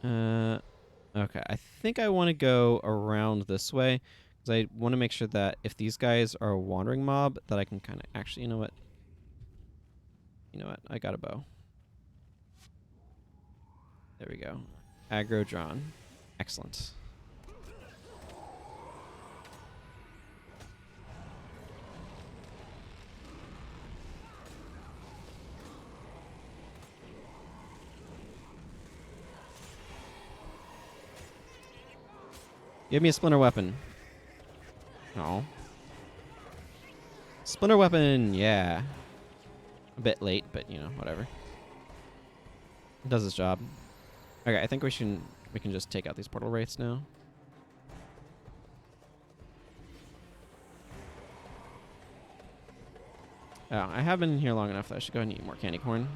Okay, I think I want to go around this way because I want to make sure that if these guys are a wandering mob, that I can kind of actually, you know what? You know what? I got a bow. There we go. Aggro drawn. Excellent. Give me a splinter weapon. Oh. Splinter weapon, yeah. A bit late, but you know, whatever. It does its job. Okay, I think we can just take out these portal wraiths now. Oh, I have been here long enough that I should go ahead and eat more candy corn.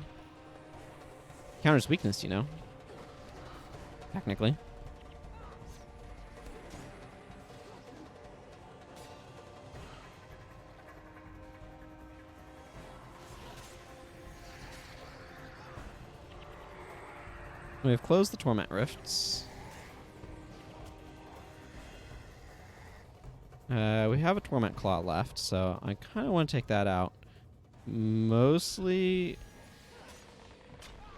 Counters weakness, you know. Technically. We've closed the Torment Rifts. We have a Torment Claw left, so I kind of want to take that out. Mostly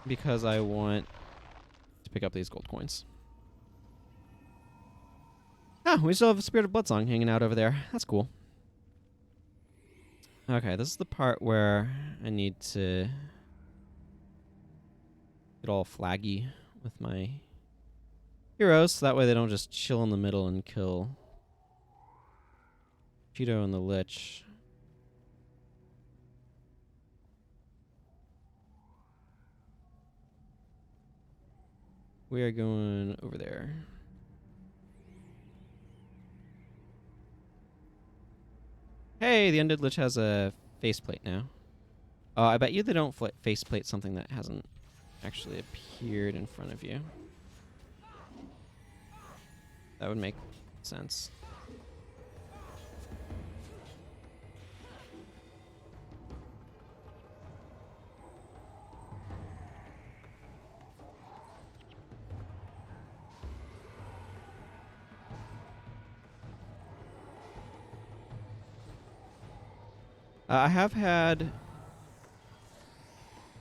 because I want to pick up these gold coins. Ah, we still have a Spirit of Bloodsong hanging out over there. That's cool. Okay, this is the part where I need to get all flaggy with my heroes, so that way they don't just chill in the middle and kill Cheeto and the Lich. We are going over there. Hey, the Undead Lich has a faceplate now. Oh, I bet you they don't faceplate something that hasn't actually appeared in front of you. That would make sense. I have had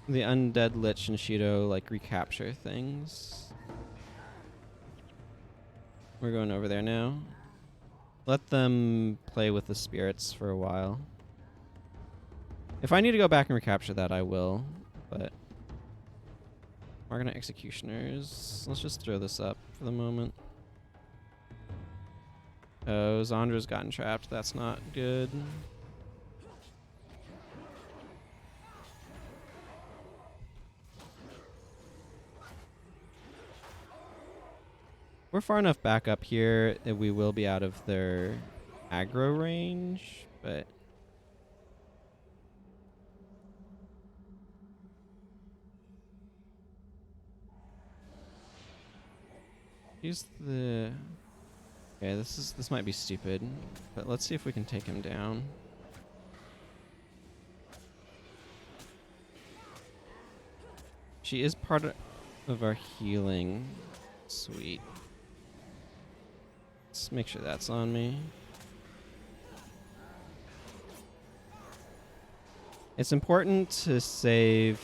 the Undead Lich and Shido like recapture things. We're going over there now. Let them play with the spirits for a while. If I need to go back and recapture that, I will. But Argonite Executioners. Let's just throw this up for the moment. Oh, Zondra's gotten trapped. That's not good. We're far enough back up here that we will be out of their aggro range, but use the... Okay, this might be stupid, but let's see if we can take him down. She is part of our healing. Sweet. Let's make sure that's on me. It's important to save...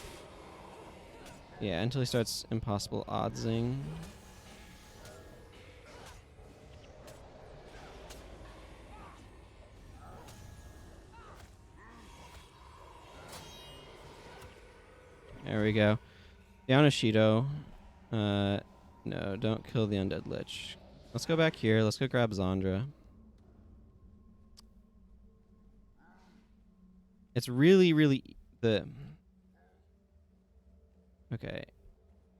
Yeah, until he starts impossible oddsing. There we go. Down a Shido. No, don't kill the Undead Lich. Let's go back here. Let's go grab Zondra. It's really, really... the... Okay.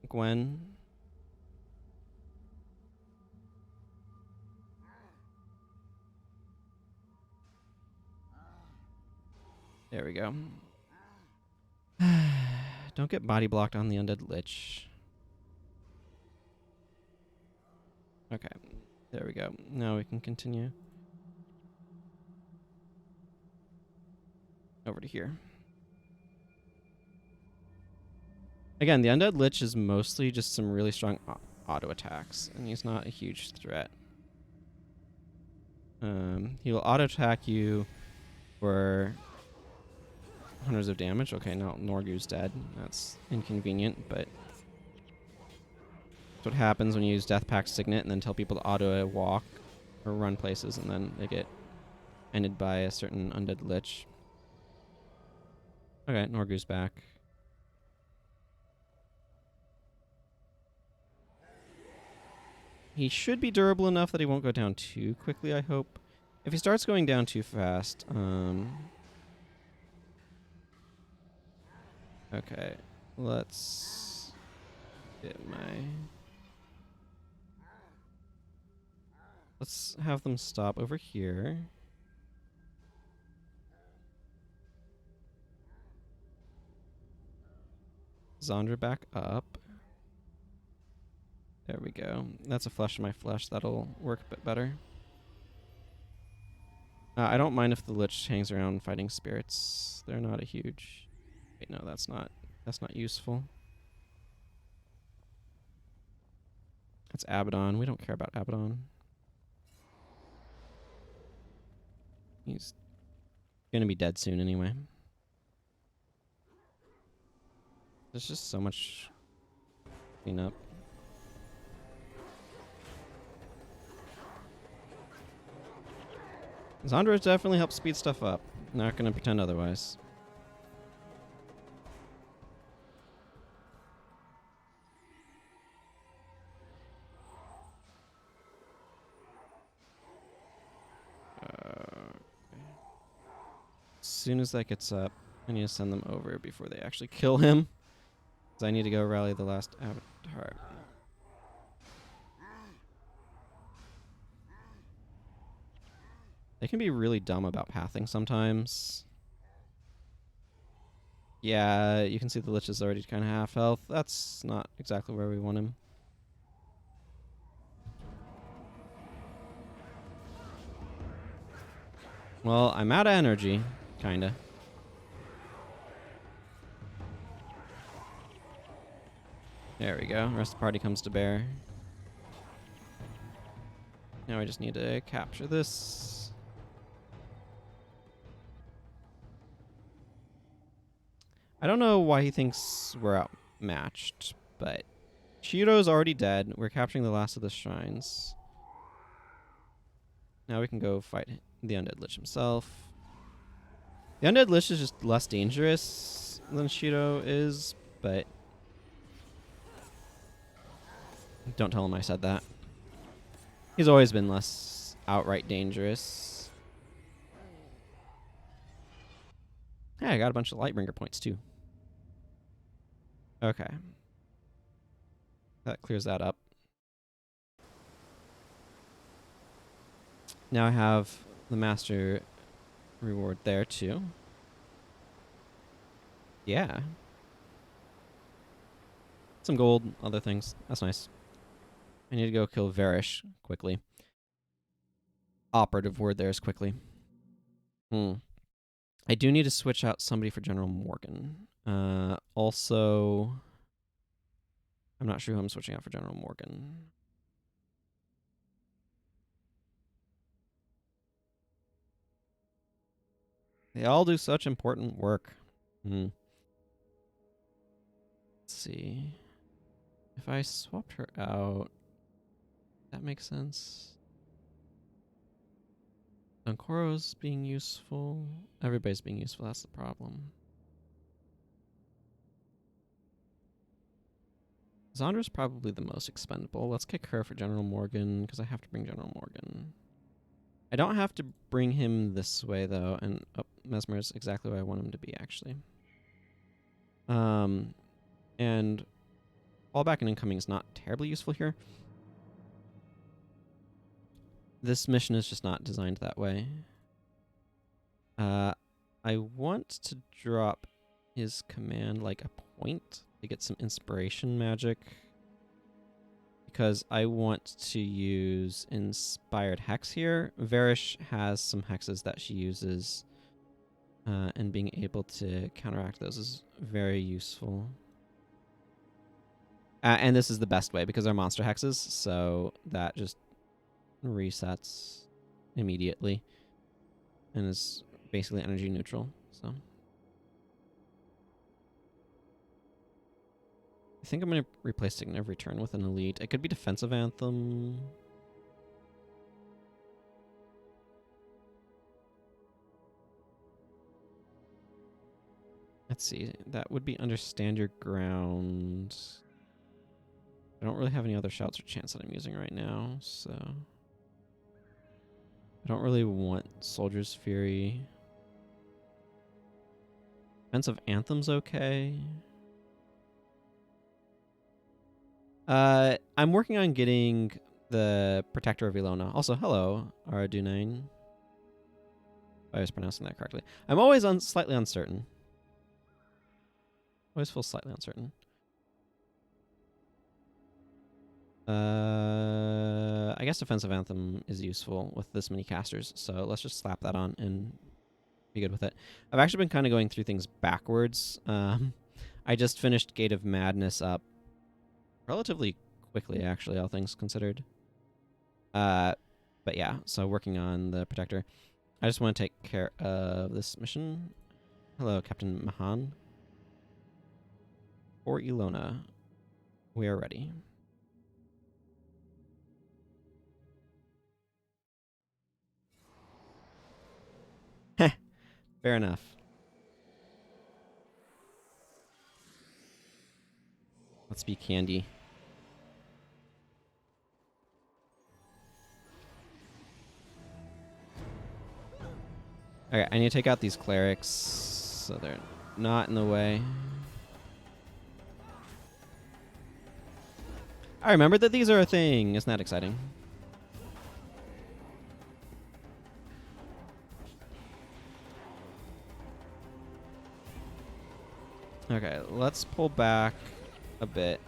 Gwen. There we go. Don't get body blocked on the Undead Lich. Okay, there we go. Now we can continue. Over to here. Again, the Undead Lich is mostly just some really strong auto attacks, and he's not a huge threat. He'll auto attack you for hundreds of damage. Okay, now Norgu's dead. That's inconvenient, but that's what happens when you use Death Pact Signet and then tell people to auto walk or run places, and then they get ended by a certain Undead Lich. Okay, Norgu's back. He should be durable enough that he won't go down too quickly, I hope. If he starts going down too fast, okay, let's get let's have them stop over here. Zandra back up. There we go. That's a flesh of my flesh. That'll work a bit better. I don't mind if the Lich hangs around fighting spirits. They're not a huge... Wait, no, that's not useful. That's Abaddon. We don't care about Abaddon. He's gonna be dead soon anyway. There's just so much clean up. Zandra definitely helps speed stuff up. Not gonna pretend otherwise. As soon as that gets up, I need to send them over before they actually kill him. Because I need to go rally the last avatar. They can be really dumb about pathing sometimes. Yeah, you can see the Lich is already kind of half health. That's not exactly where we want him. Well, I'm out of energy, kinda. There we go. Rest of the party comes to bear. Now I just need to capture this. I don't know why he thinks we're outmatched, but Shiro's already dead. We're capturing the last of the shrines. Now we can go fight the Undead Lich himself. The Undead Lich is just less dangerous than Shiro is, but don't tell him I said that. He's always been less outright dangerous. Yeah, I got a bunch of Lightbringer points too. Okay. That clears that up. Now I have the master reward there too. Yeah. Some gold, other things. That's nice. I need to go kill Dervish quickly. Operative word there is quickly. I do need to switch out somebody for General Morgan. Also, I'm not sure who I'm switching out for General Morgan. They all do such important work. Let's see. If I swapped her out, that makes sense. Donkoro's being useful. Everybody's being useful, that's the problem. Zandra's probably the most expendable. Let's kick her for General Morgan, because I have to bring General Morgan. I don't have to bring him this way, though, and Mesmer's exactly where I want him to be, actually. And fallback and incoming is not terribly useful here. This mission is just not designed that way. I want to drop his command like a point to get some inspiration magic. Because I want to use Inspired Hex here. Varish has some hexes that she uses. And being able to counteract those is very useful. And this is the best way because they're monster hexes, so that just resets immediately and is basically energy neutral. So I think I'm going to replace Signet of Return with an elite. It could be Defensive Anthem. Let's see. That would be Understand Your Ground. I don't really have any other shouts or chants that I'm using right now, so I don't really want Soldier's Fury. Defensive Anthem's okay. I'm working on getting the Protector of Elona. Also, hello, Arduine. If I was pronouncing that correctly. I'm always slightly uncertain. Always feel slightly uncertain. I guess Defensive Anthem is useful with this many casters, so let's just slap that on and be good with it. I've actually been kind of going through things backwards. I just finished Gate of Madness up relatively quickly, actually, all things considered. But yeah, so working on the Protector. I just want to take care of this mission. Hello, Captain Mahan. For Elona, we are ready. Heh, fair enough. Let's be Candy. Okay, I need to take out these clerics so they're not in the way. I remember that these are a thing. Isn't that exciting? Okay, let's pull back a bit.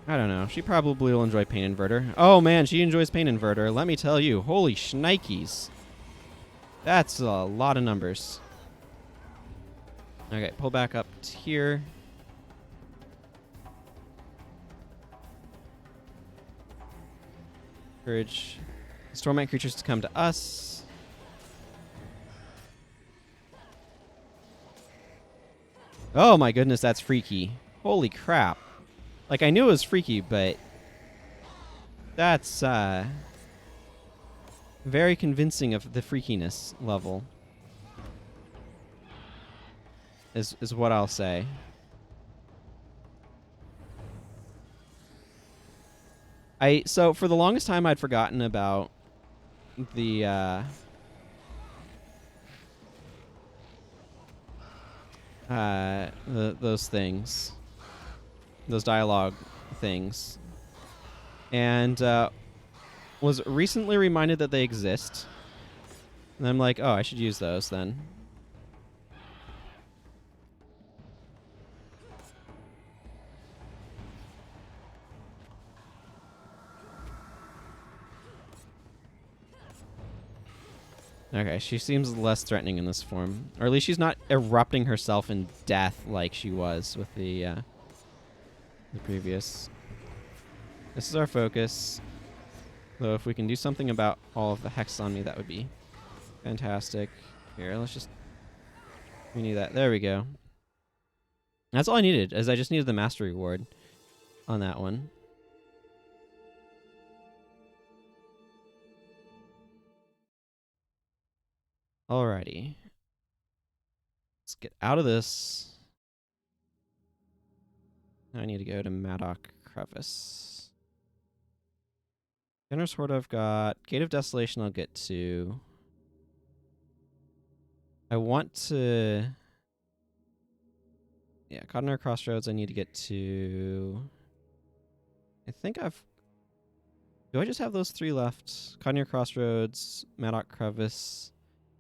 I don't know. She probably will enjoy Pain Inverter. Oh man, she enjoys Pain Inverter. Let me tell you. Holy shnikes. That's a lot of numbers. Okay, pull back up here. Encourage Stormlight creatures to come to us. Oh my goodness, that's freaky. Holy crap. Like, I knew it was freaky, but that's very convincing of the freakiness level. Is what I'll say. So for the longest time I'd forgotten about the those things. Those dialogue things. And was recently reminded that they exist. And I'm like, oh, I should use those then. Okay, she seems less threatening in this form. Or at least she's not erupting herself in death like she was with the previous. This is our focus. Though if we can do something about all of the hex on me, that would be fantastic. Here, let's just... We need that. There we go. That's all I needed, is I just needed the mastery ward on that one. Alrighty. Let's get out of this. Now I need to go to Maddock Crevice. Generous Horde I've got. Gate of Desolation I'll get to. I want to Yeah, Cottonare Crossroads I need to get to... I think I've... Do I just have those 3 left? Cottonare Crossroads, Maddock Crevice,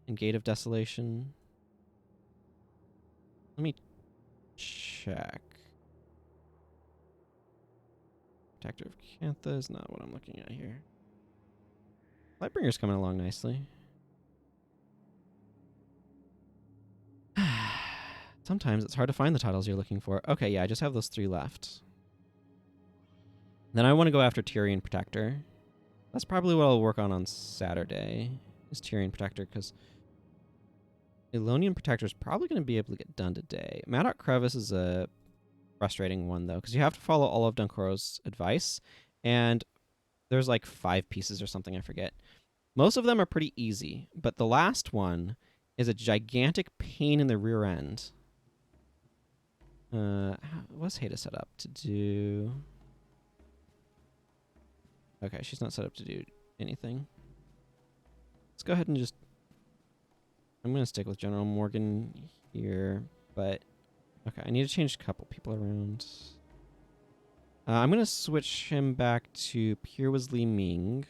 and Gate of Desolation. Let me check. Protector of Cantha is not what I'm looking at here. Lightbringer's coming along nicely. Sometimes it's hard to find the titles you're looking for. Okay, yeah, I just have those 3 left. Then I want to go after Tyrion Protector. That's probably what I'll work on Saturday, is Tyrion Protector, because Elonian Protector is probably going to be able to get done today. Maddock Crevice is a frustrating one, though, because you have to follow all of Dunkoro's advice, and there's like 5 pieces or something, I forget. Most of them are pretty easy, but the last one is a gigantic pain in the rear end. What's Hada set up to do? Okay, she's not set up to do anything. Let's go ahead and just... I'm going to stick with General Morgan here, but... Okay, I need to change a couple people around. I'm going to switch him back to Pirwas Li Ming.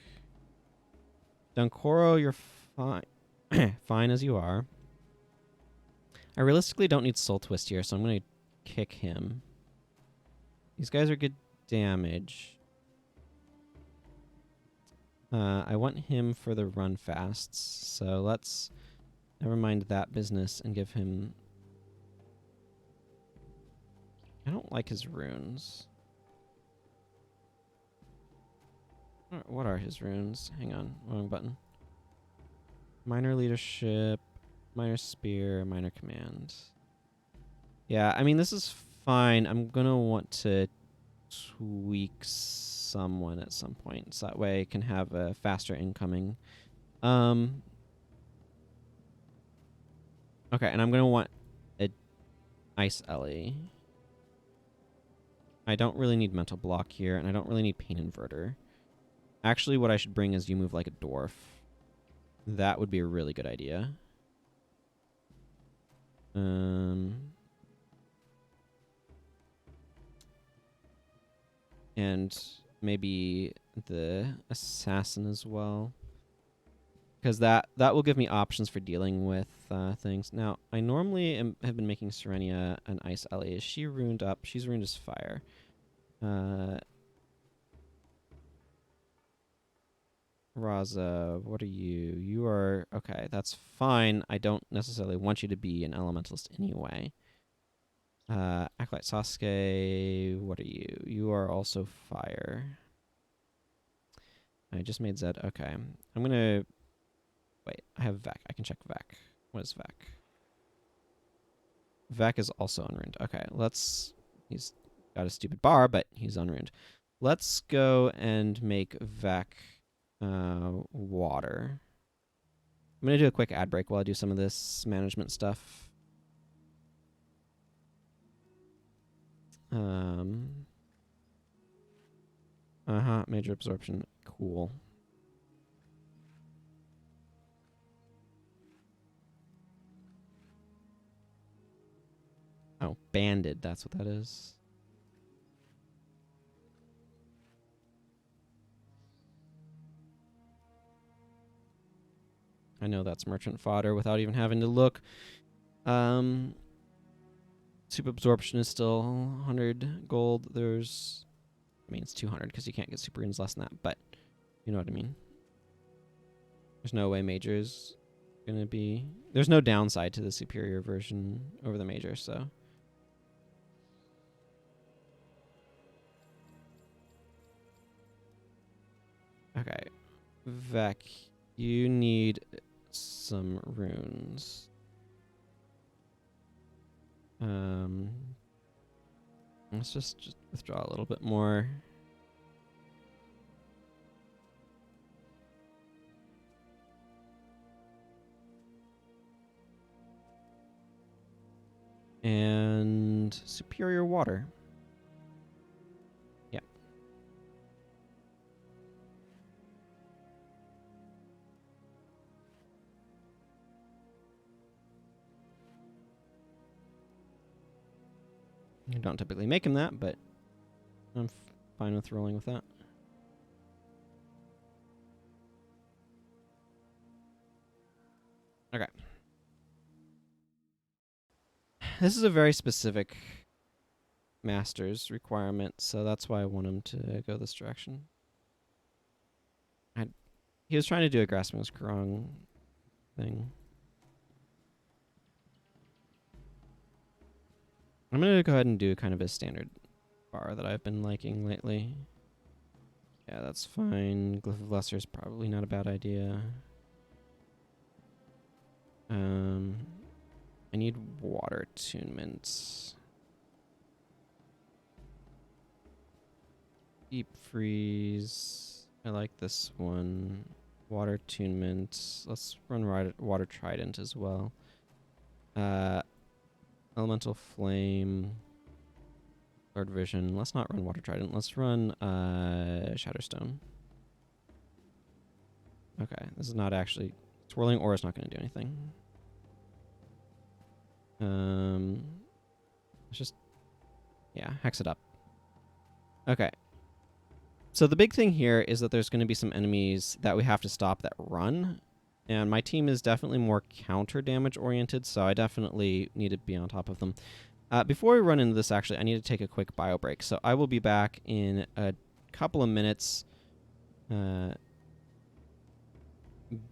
Dunkoro, you're fine. Fine as you are. I realistically don't need Soul Twist here, so I'm going to kick him. These guys are good damage. I want him for the run fasts, so let's never mind that business and give him... I don't like his runes. What are his runes? Hang on, wrong button. Minor leadership, minor spear, minor command. Yeah, I mean, this is fine. I'm going to want to tweak someone at some point, so that way I can have a faster incoming. Okay, and I'm going to want a Ice Ellie. I don't really need Mental Block here, and I don't really need Pain Inverter. Actually, what I should bring is You Move Like a Dwarf. That would be a really good idea. And maybe the Assassin as well. Because that will give me options for dealing with things. Now, I normally have been making Serenia an Ice Ellie. Is she runed up? She's runed as fire. Raza, what are you? You are... Okay, that's fine. I don't necessarily want you to be an Elementalist anyway. Acolyte Sasuke, what are you? You are also fire. I just made Zed. Okay. I'm going to... Wait, I have Vec. I can check Vec. What is Vec? Vec is also unruined. Okay, let's... He's got a stupid bar, but he's unruined. Let's go and make Vec water. I'm going to do a quick ad break while I do some of this management stuff. Major absorption. Cool. Oh, banded. That's what that is. I know that's merchant fodder without even having to look. Super absorption is still 100 gold. There's... I mean, it's 200 because you can't get super runes less than that, but you know what I mean. There's no way major's going to be... There's no downside to the superior version over the major, so... Okay. Vec, you need some runes. Let's just withdraw a little bit more. And superior water. Yeah. I don't typically make him that, but I'm fine with rolling with that. Okay. This is a very specific master's requirement, so that's why I want him to go this direction. He was trying to do a grasping strong thing. I'm going to go ahead and do kind of a standard bar that I've been liking lately. Yeah, that's fine. Glyph of Lesser is probably not a bad idea. I need water attunements. Deep freeze. I like this one. Water attunement. Let's run water trident as well. Elemental flame. Lord vision. Let's not run water trident. Let's run Shatterstone. Okay, this is not actually swirling aura is not going to do anything. Let's just hex it up. Okay. So the big thing here is that there's going to be some enemies that we have to stop that run. And my team is definitely more counter damage oriented, so I definitely need to be on top of them. Before we run into this, actually, I need to take a quick bio break. So I will be back in a couple of minutes.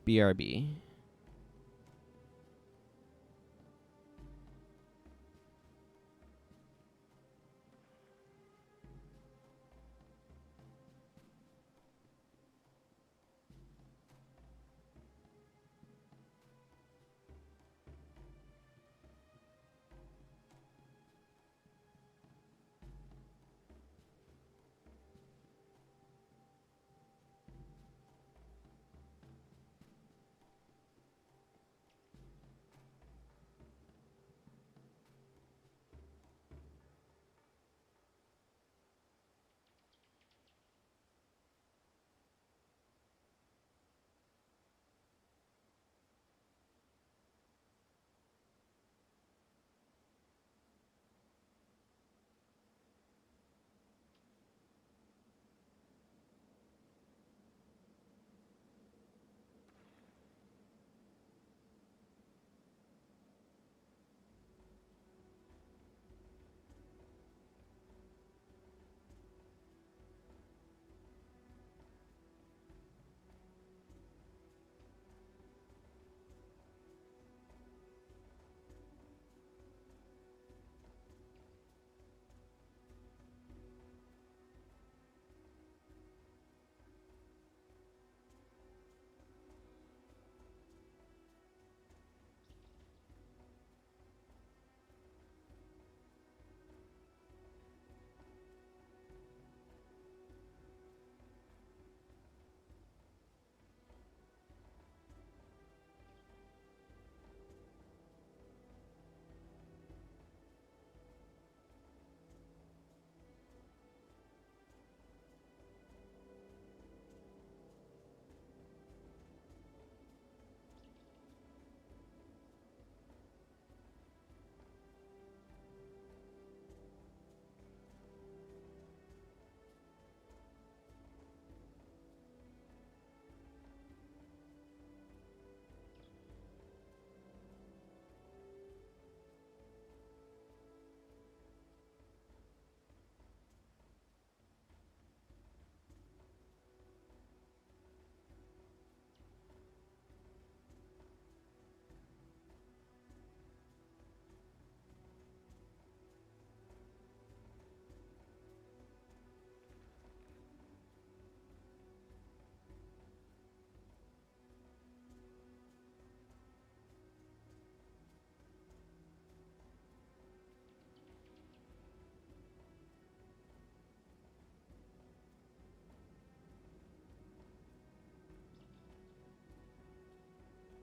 BRB.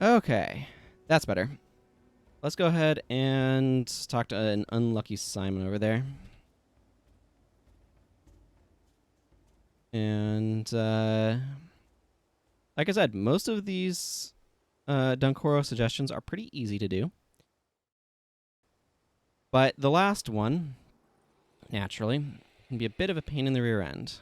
Okay, that's better. Let's go ahead and talk to an unlucky Simon over there. And like I said, most of these Dunkoro suggestions are pretty easy to do. But the last one Naturally, can be a bit of a pain in the rear end.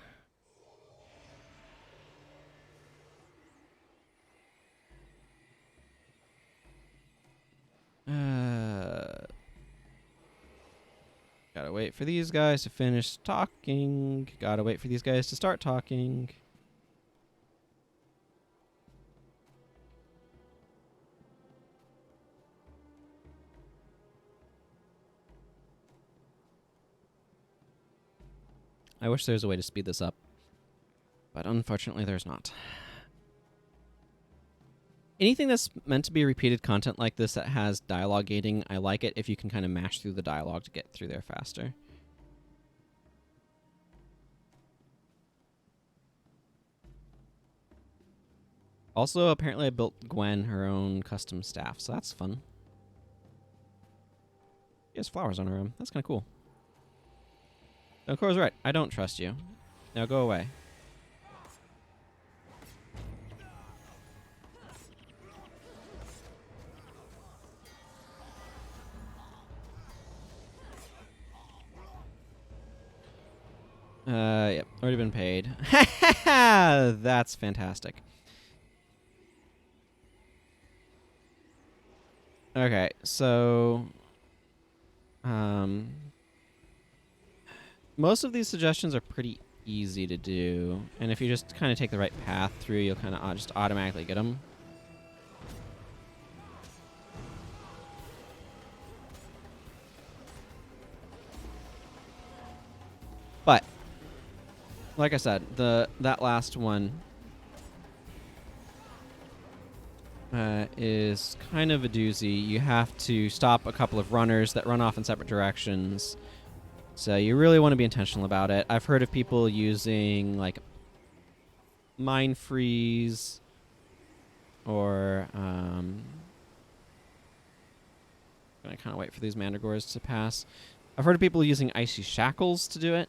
Gotta wait for these guys to finish talking. Gotta wait for these guys to start talking. I wish there was a way to speed this up, but unfortunately there's not. Anything that's meant to be repeated content like this that has dialogue gating, I like it if you can kind of mash through the dialogue to get through there faster. Also, apparently I built Gwen her own custom staff, so that's fun. She has flowers on her arm. That's kind of cool. Cora's right. I don't trust you. Now go away. Yep. Already been paid. That's fantastic. Okay, so... most of these suggestions are pretty easy to do, and if you just kind of take the right path through, you'll kind of just automatically get them. But like I said, that last one is kind of a doozy. You have to stop a couple of runners that run off in separate directions. So you really want to be intentional about it. I've heard of people using like Mind Freeze or I'm gonna kind of wait for these mandragores to pass. I've heard of people using Icy Shackles to do it.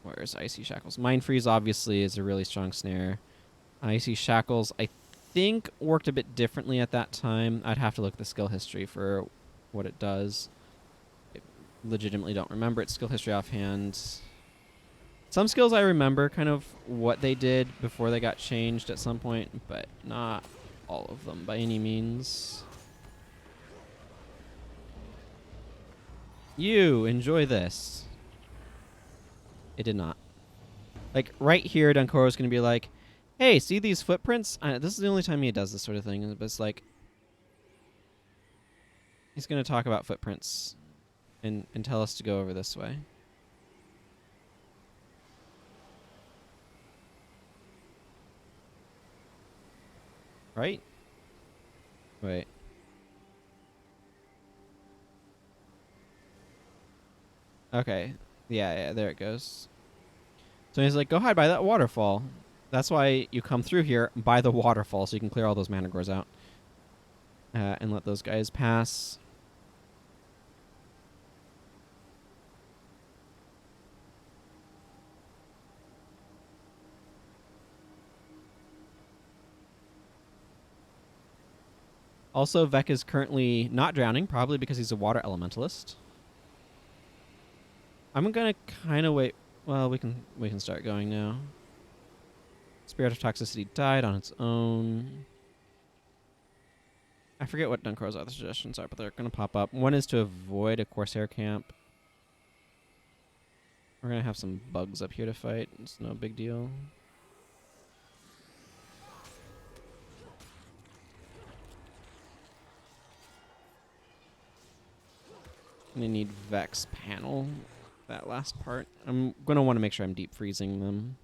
Where's Icy Shackles? Mind Freeze obviously is a really strong snare. Icy Shackles I think worked a bit differently at that time. I'd have to look at the skill history for what it does. I legitimately don't remember its skill history offhand. Some skills I remember kind of what they did before they got changed at some point, but not all of them by any means. You enjoy this. It did not. Like right here, Dunkoro's going to be like, hey, see these footprints? This is the only time he does this sort of thing. But it's like, he's going to talk about footprints and tell us to go over this way. Right? Wait. Okay. Yeah, there it goes. So he's like, go hide by that waterfall. That's why you come through here by the waterfall, so you can clear all those mandragores out. And let those guys pass. Also, Vec is currently not drowning, probably because he's a water elementalist. I'm gonna kind of wait. Well, we can start going now. Spirit of Toxicity died on its own. I forget what Dunkoro's other suggestions are, but they're gonna pop up. One is to avoid a Corsair camp. We're gonna have some bugs up here to fight. It's no big deal. I need Vex panel. That last part. I'm gonna want to make sure I'm deep freezing them.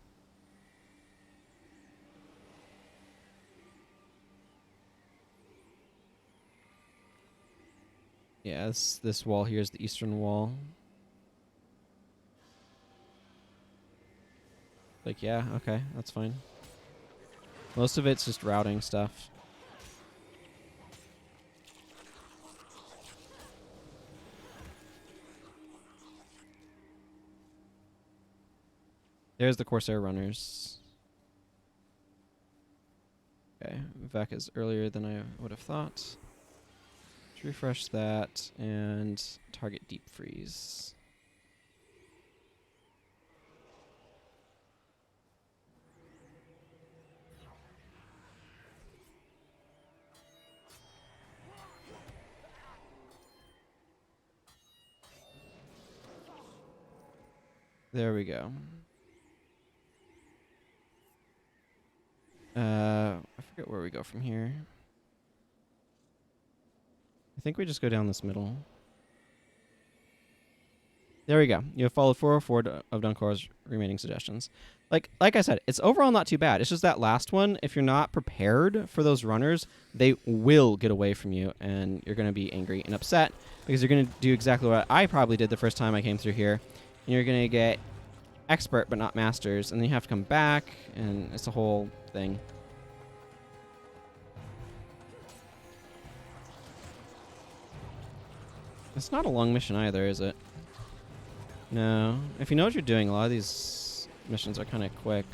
Yeah, this wall here is the eastern wall. Like, yeah, okay, that's fine. Most of it's just routing stuff. There's the Corsair runners. Okay, Vec is earlier than I would have thought. Let's refresh that and target deep freeze. There we go. I forget where we go from here. I think we just go down this middle. There we go. You have followed 404 of Duncor's remaining suggestions. Like I said, it's overall not too bad. It's just that last one, if you're not prepared for those runners, they will get away from you, and you're going to be angry and upset because you're going to do exactly what I probably did the first time I came through here. And you're going to get expert but not masters, and then you have to come back, and it's a whole thing. It's not a long mission either, is it? No. If you know what you're doing, a lot of these missions are kind of quick.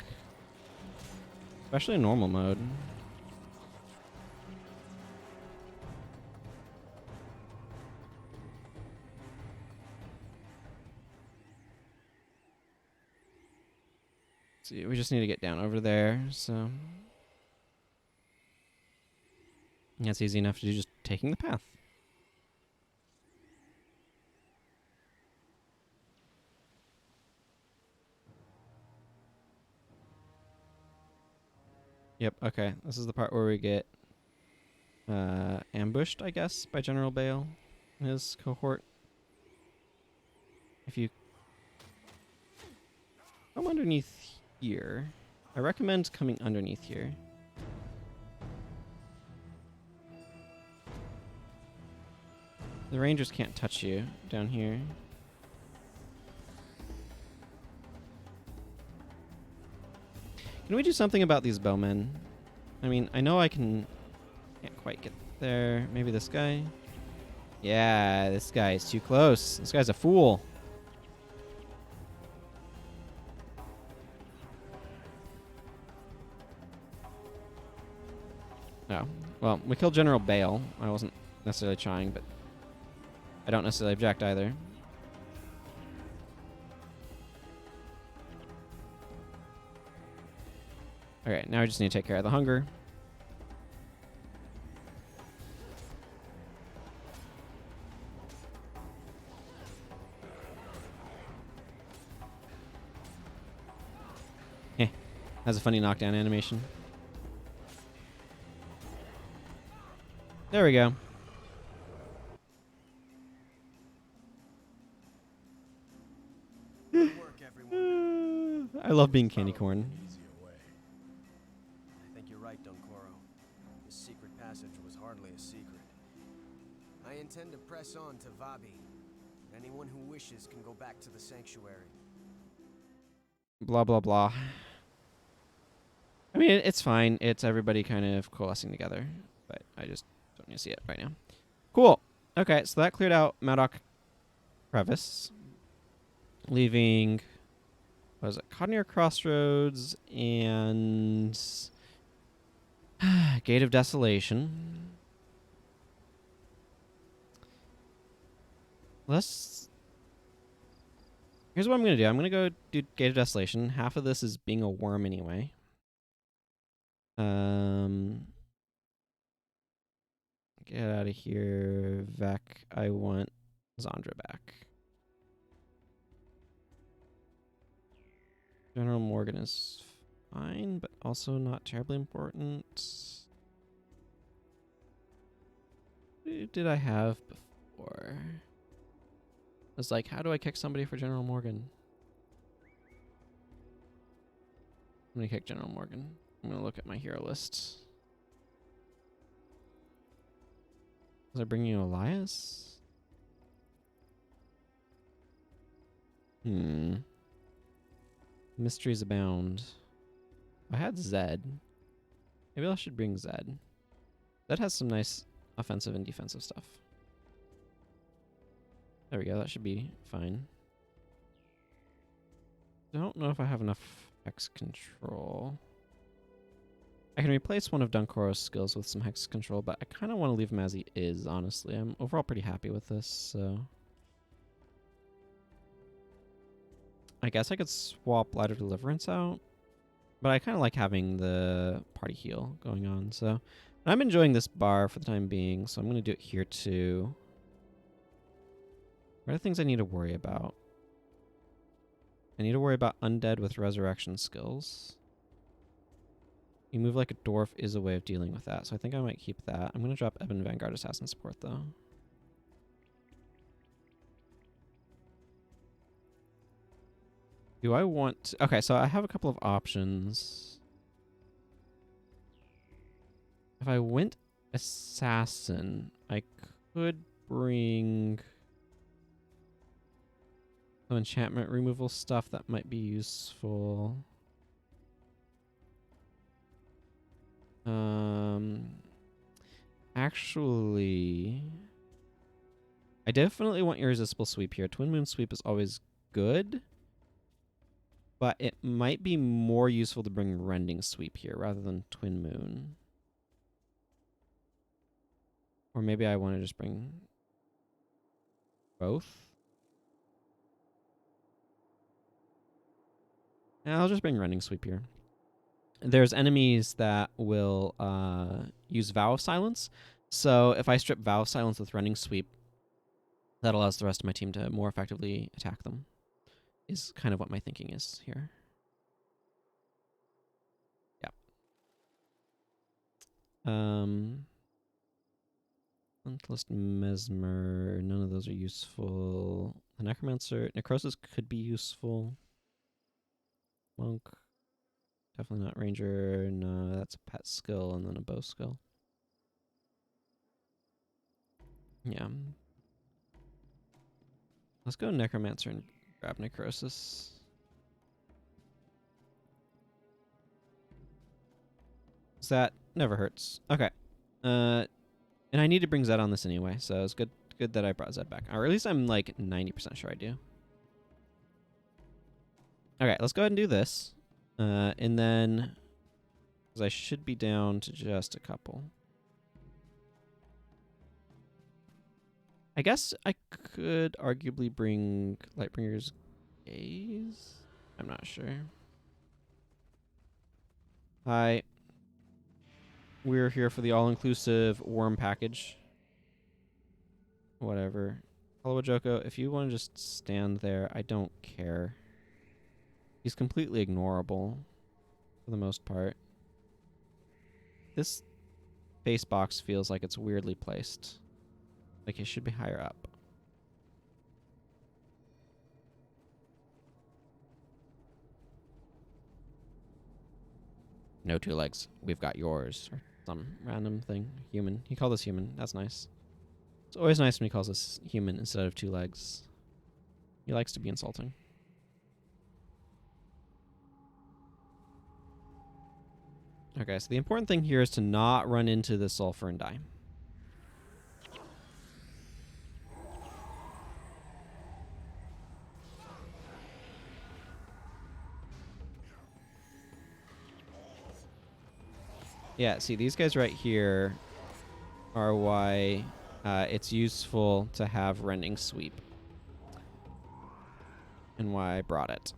Especially in normal mode. See, we just need to get down over there, so... That's easy enough to do, just taking the path. Yep, okay. This is the part where we get ambushed, I guess, by General Bale and his cohort. If you come underneath here, I recommend coming underneath here. The Rangers can't touch you down here. Can we do something about these bowmen? I mean, I know can't quite get there. Maybe this guy? Yeah, this guy is too close. This guy's a fool. Oh, well, we killed General Bale. I wasn't necessarily trying, but I don't necessarily object either. Okay, now we just need to take care of the hunger. Heh, has a funny knockdown animation. There we go. Good work, everyone. I love being candy corn. I think you're right, Duncoro. This secret passage was hardly a secret. I intend to press on to Vabi. Anyone who wishes can go back to the sanctuary. Blah, blah, blah. I mean, it's fine. It's everybody kind of coalescing together. But I just don't need to see it right now. Cool. Okay, so that cleared out Maddock Crevice. Leaving... What is it? Codnir Crossroads and... Gate of Desolation. Here's what I'm going to do. I'm going to go do Gate of Desolation. Half of this is being a worm anyway. Get out of here, Vec. I want Zandra back. General Morgan is fine, but also not terribly important. Who did I have before? I was like, how do I kick somebody for General Morgan? I'm going to kick General Morgan. I'm going to look at my hero list. Was I bringing you Elias? Mysteries abound. I had Zed. Maybe I should bring Zed. Zed has some nice offensive and defensive stuff. There we go. That should be fine. I don't know if I have enough X control. I can replace one of Dunkoro's skills with some hex control, but I kind of want to leave him as he is, honestly. I'm overall pretty happy with this, so... I guess I could swap Light of Deliverance out, but I kind of like having the party heal going on, so... I'm enjoying this bar for the time being, so I'm going to do it here too. What are things I need to worry about? I need to worry about undead with resurrection skills. You move like a dwarf is a way of dealing with that, so I think I might keep that. I'm going to drop Ebon Vanguard Assassin support, though. Do I want to... Okay, so I have a couple of options. If I went Assassin, I could bring some enchantment removal stuff that might be useful. Actually, I definitely want Irresistible Sweep here. Twin Moon Sweep is always good, but it might be more useful to bring Rending Sweep here rather than Twin Moon. Or maybe I want to just bring both. Yeah, I'll just bring Rending Sweep here. There's enemies that will use Vow of Silence. So if I strip Vow of Silence with Rending Sweep, that allows the rest of my team to more effectively attack them, is kind of what my thinking is here. Yeah. Mentalist, Mesmer, none of those are useful. The Necromancer, Necrosis could be useful. Monk, definitely not Ranger. No, that's a pet skill and then a bow skill. Yeah. Let's go Necromancer and grab Necrosis. That never hurts. Okay. And I need to bring Zed on this anyway, so it's good that I brought Zed back. Or at least I'm like 90% sure I do. Okay, let's go ahead and do this. And then, because I should be down to just a couple. I guess I could arguably bring Lightbringer's Gaze. I'm not sure. Hi. We're here for the all-inclusive worm package. Whatever. Hello, Joko. If you want to just stand there, I don't care. He's completely ignorable for the most part. This face box feels like it's weirdly placed. Like it should be higher up. No two legs. We've got yours. Or some random thing. Human. He called us human. That's nice. It's always nice when he calls us human instead of two legs. He likes to be insulting. Okay, so the important thing here is to not run into the sulfur and die. Yeah, see, these guys right here are why it's useful to have Rending Sweep. And why I brought it.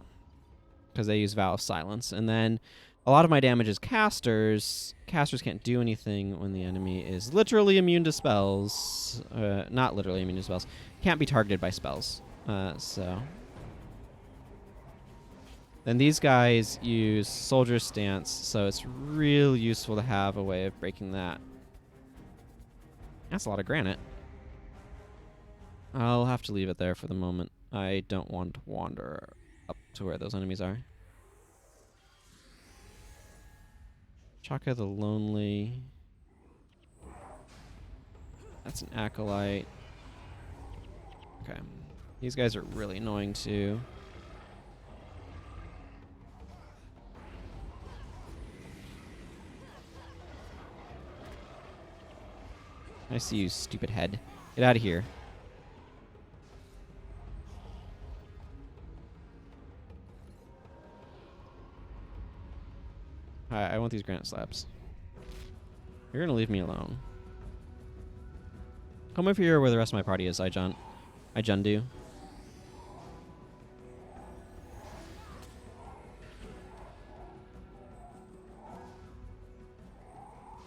Because they use Vow of Silence. And then a lot of my damage is casters. Casters can't do anything when the enemy is literally immune to spells. Not literally immune to spells. Can't be targeted by spells. So... Then these guys use Soldier's Stance, so it's real useful to have a way of breaking that. That's a lot of granite. I'll have to leave it there for the moment. I don't want to wander up to where those enemies are. Chaka the Lonely. That's an Acolyte. Okay. These guys are really annoying too. I see you, stupid head. Get out of here. I want these granite slabs. You're gonna leave me alone. Come over here where the rest of my party is, Jundu.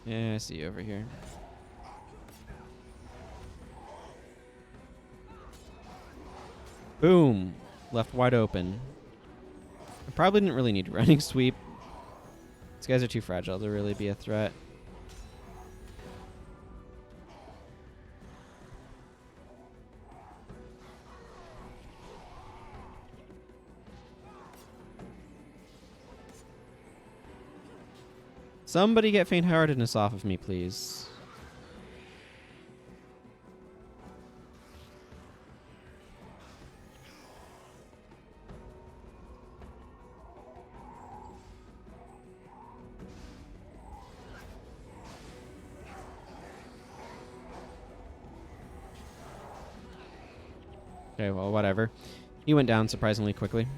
Yeah, I see you over here. Boom! Left wide open. I probably didn't really need running sweep. These guys are too fragile to really be a threat. Somebody get faint-heartedness off of me, please. Okay, well, whatever. He went down surprisingly quickly.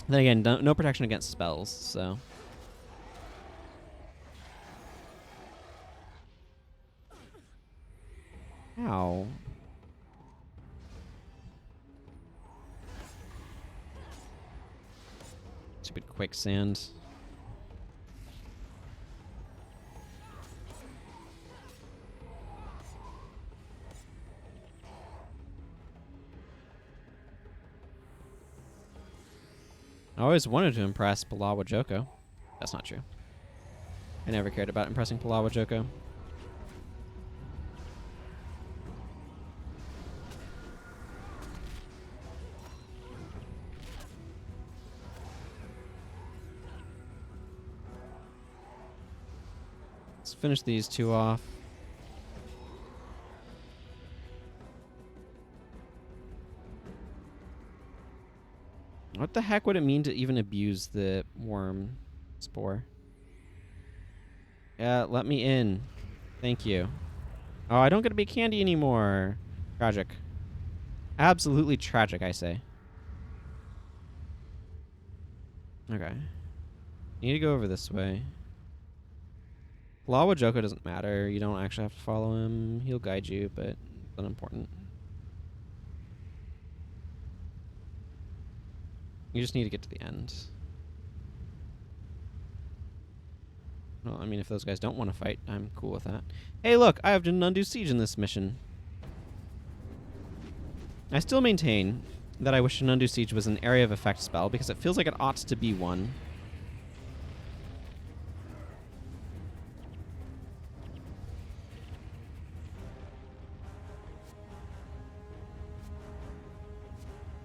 Then again, no protection against spells, so... Ow. Stupid quicksand. I always wanted to impress Palawa Joko. That's not true. I never cared about impressing Palawa Joko. Let's finish these two off. What the heck would it mean to even abuse the worm spore? Yeah, let me in. Thank you. Oh, I don't get to be candy anymore. Tragic. Absolutely tragic, I say. Okay. Need to go over this way. Lawa Joko doesn't matter. You don't actually have to follow him. He'll guide you, but it's unimportant. You just need to get to the end. Well, I mean, if those guys don't want to fight, I'm cool with that. Hey, look! I have an undo siege in this mission. I still maintain that I wish an undo siege was an area of effect spell, because it feels like it ought to be one.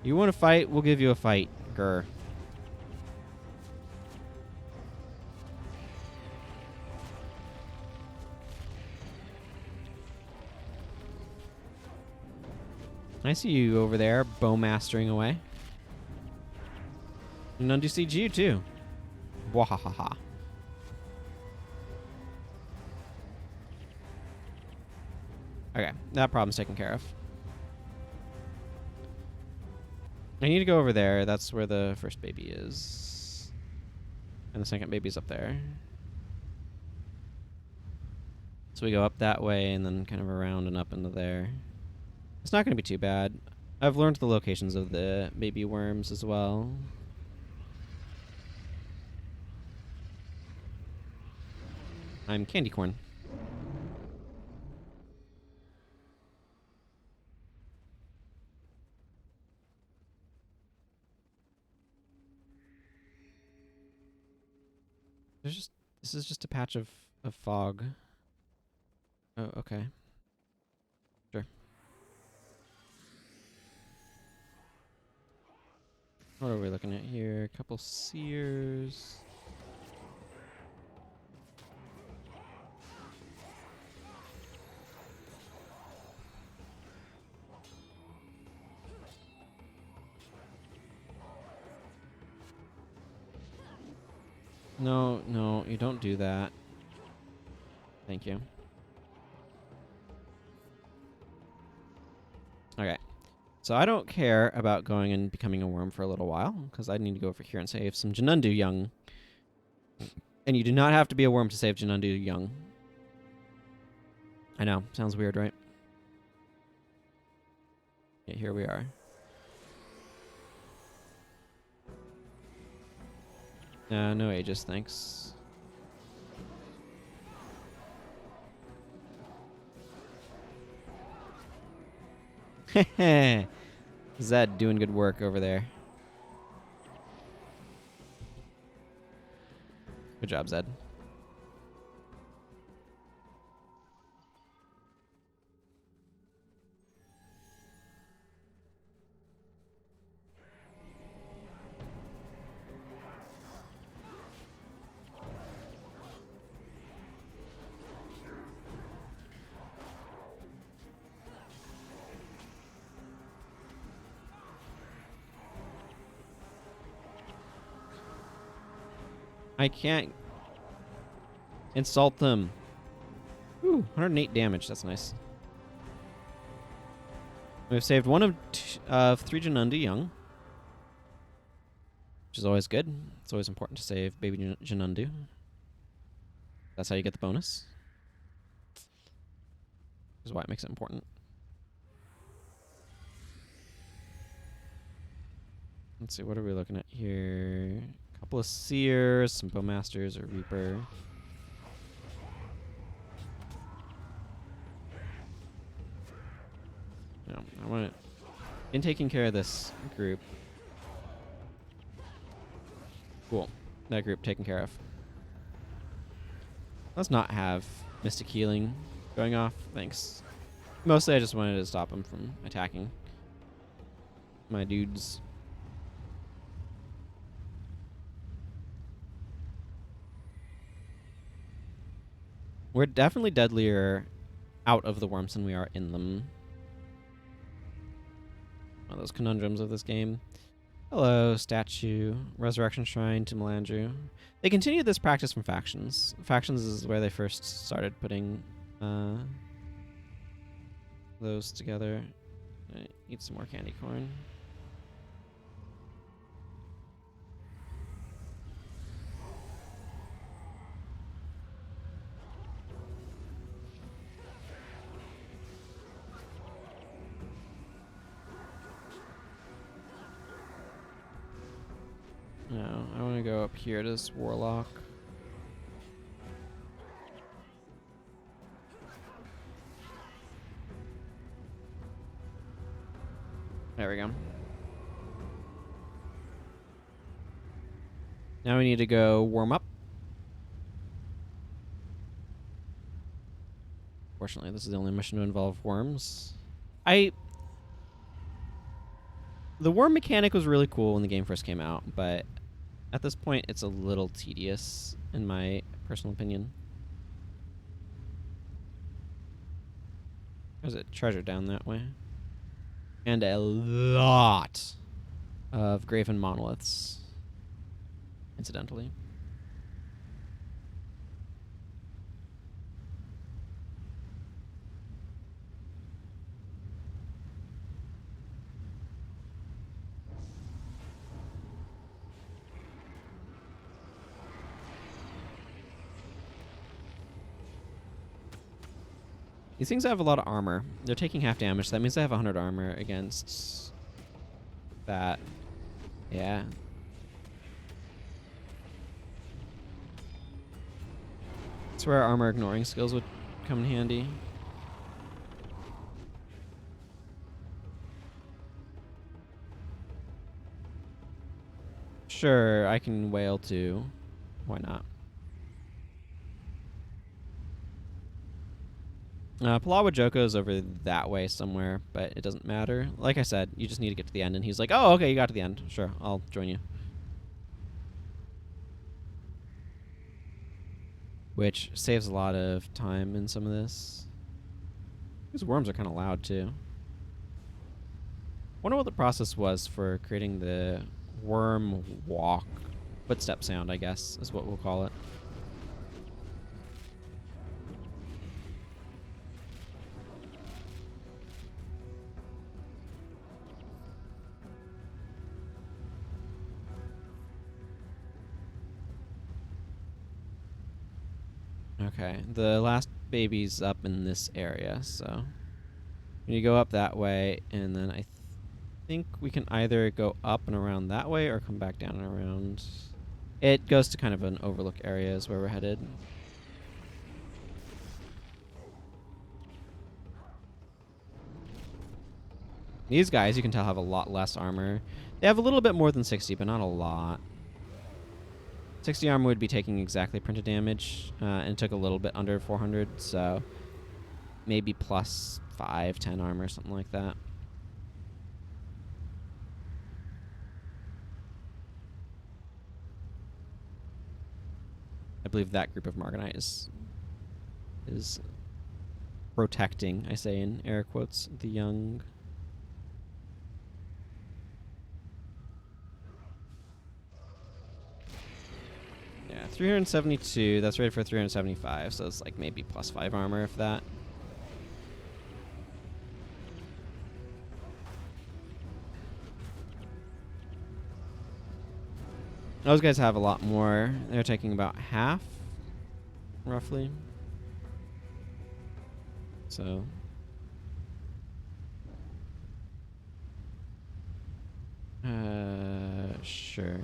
You want to fight? We'll give you a fight. Grr. I see you over there, bow-mastering away. And undo siege you, too. Wahahaha. Okay, that problem's taken care of. I need to go over there. That's where the first baby is. And the second baby's up there. So we go up that way and then kind of around and up into there. It's not going to be too bad. I've learned the locations of the baby worms as well. I'm candy corn. This is just a patch of fog. Oh, okay. Sure. What are we looking at here? A couple seers. No, no, you don't do that. Thank you. Okay. So I don't care about going and becoming a worm for a little while, because I need to go over here and save some Janundu young. And you do not have to be a worm to save Janundu young. I know. Sounds weird, right? Okay, here we are. No Aegis, thanks. Zed doing good work over there. Good job, Zed. I can't insult them. Ooh, 108 damage. That's nice. We've saved one of 3 Janundi young, which is always good. It's always important to save baby Janundu. That's how you get the bonus. Which is why it makes it important. Let's see, what are we looking at here? A couple of Seers, some Bowmasters or Reaper. No, I want to... In taking care of this group. Cool. That group taken care of. Let's not have Mystic Healing going off. Thanks. Mostly I just wanted to stop him from attacking my dudes. We're definitely deadlier out of the worms than we are in them. One of those conundrums of this game. Hello, statue. Resurrection Shrine to Melandru. They continued this practice from Factions. Factions is where they first started putting those together. Eat some more candy corn. No, I want to go up here to this Warlock. There we go. Now we need to go warm up. Fortunately, this is the only mission to involve worms. The worm mechanic was really cool when the game first came out, but at this point, it's a little tedious, in my personal opinion. There's a treasure down that way. And a lot of graven monoliths, incidentally. These things have a lot of armor. They're taking half damage, so that means they have 100 armor against that. Yeah. That's where armor ignoring skills would come in handy. Sure, I can wail too. Why not? Palawa Joko's over that way somewhere, but it doesn't matter. Like I said, you just need to get to the end, and he's like, oh, okay, you got to the end. Sure, I'll join you. Which saves a lot of time in some of this. These worms are kind of loud, too. Wonder what the process was for creating the worm walk. Footstep sound, I guess, is what we'll call it. Okay, the last babies up in this area, so you go up that way, and then I think we can either go up and around that way or come back down and around. It goes to kind of an overlook area is where we're headed. These guys, you can tell, have a lot less armor. They have a little bit more than 60, but not a lot. 60 armor would be taking exactly printed damage, and it took a little bit under 400, so maybe plus 5, 10 armor, something like that. I believe that group of Marganite is protecting, I say in air quotes, the young. Yeah, 372. That's rated for 375, so it's like maybe plus 5 armor, if that. Those guys have a lot more. They're taking about half, roughly. So. Sure.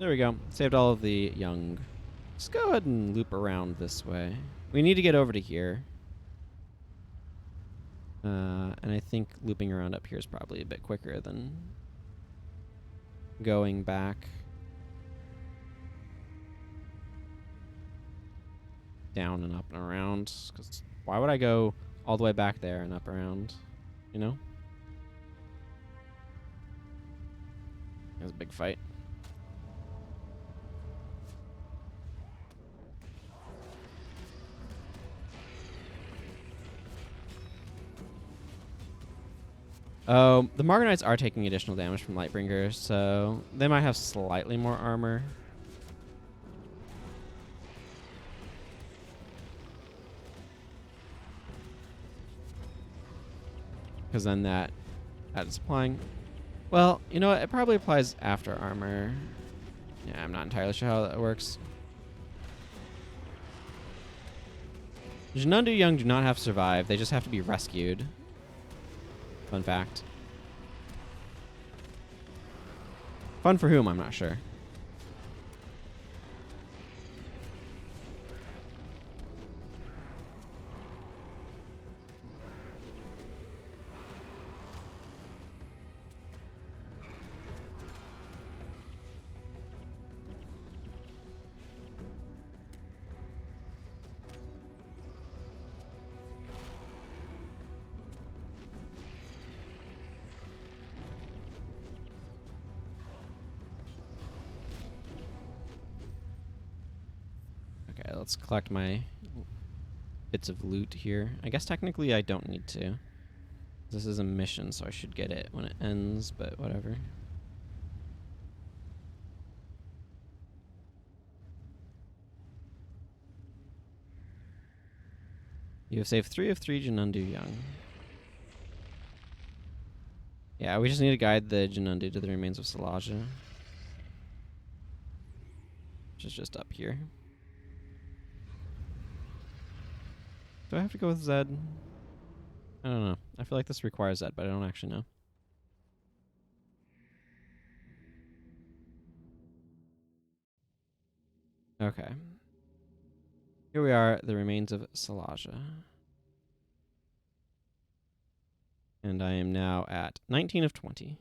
There we go. Saved all of the young. Let's go ahead and loop around this way. We need to get over to here. And I think looping around up here is probably a bit quicker than going back down and up and around. Because why would I go all the way back there and up around? You know? It was a big fight. Oh, the Marganites are taking additional damage from Lightbringer, so they might have slightly more armor. Because then that is applying. Well, you know what? It probably applies after armor. Yeah, I'm not entirely sure how that works. Jinundu Young do not have to survive. They just have to be rescued. Fun fact. Fun for whom, I'm not sure. Okay, let's collect my bits of loot here. I guess technically I don't need to. This is a mission, so I should get it when it ends, but whatever. You have saved 3 of 3 Jinundu Young. Yeah, we just need to guide the Jinundu to the remains of Salaja. Which is just up here. Do I have to go with Zed? I don't know. I feel like this requires Zed, but I don't actually know. Okay. Here we are, the remains of Salaja. And I am now at 19 of 20.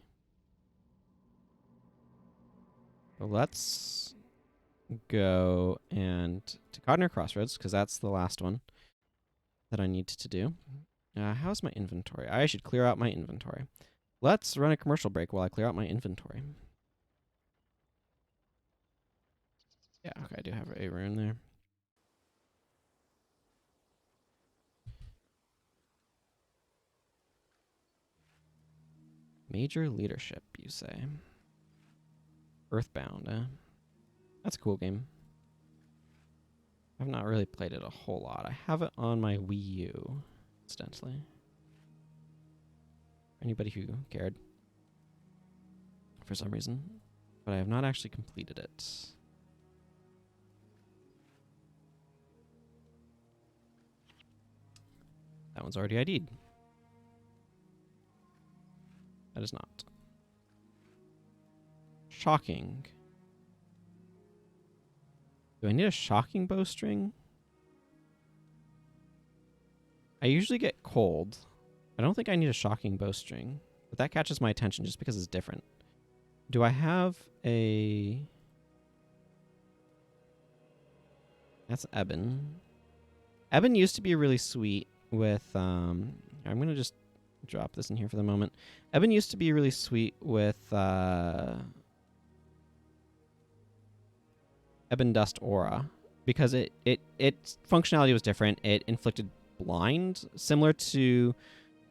So let's go and to Codner Crossroads, because that's the last one that I need to do. How's my inventory? I should clear out my inventory. Let's run a commercial break while I clear out my inventory. Yeah, okay, I do have a rune there. Major leadership, you say? Earthbound. That's a cool game. I've not really played it a whole lot. I have it on my Wii U, incidentally. Anybody who cared for some reason. But I have not actually completed it. That one's already ID'd. That is not. Shocking. Do I need a shocking bowstring? I usually get cold. I don't think I need a shocking bowstring, but that catches my attention just because it's different. Do I have a... That's Ebon. Ebon used to be really sweet with... I'm going to just drop this in here for the moment. Ebon used to be really sweet with... Ebon Dust Aura, because its functionality was different. It inflicted blind, similar to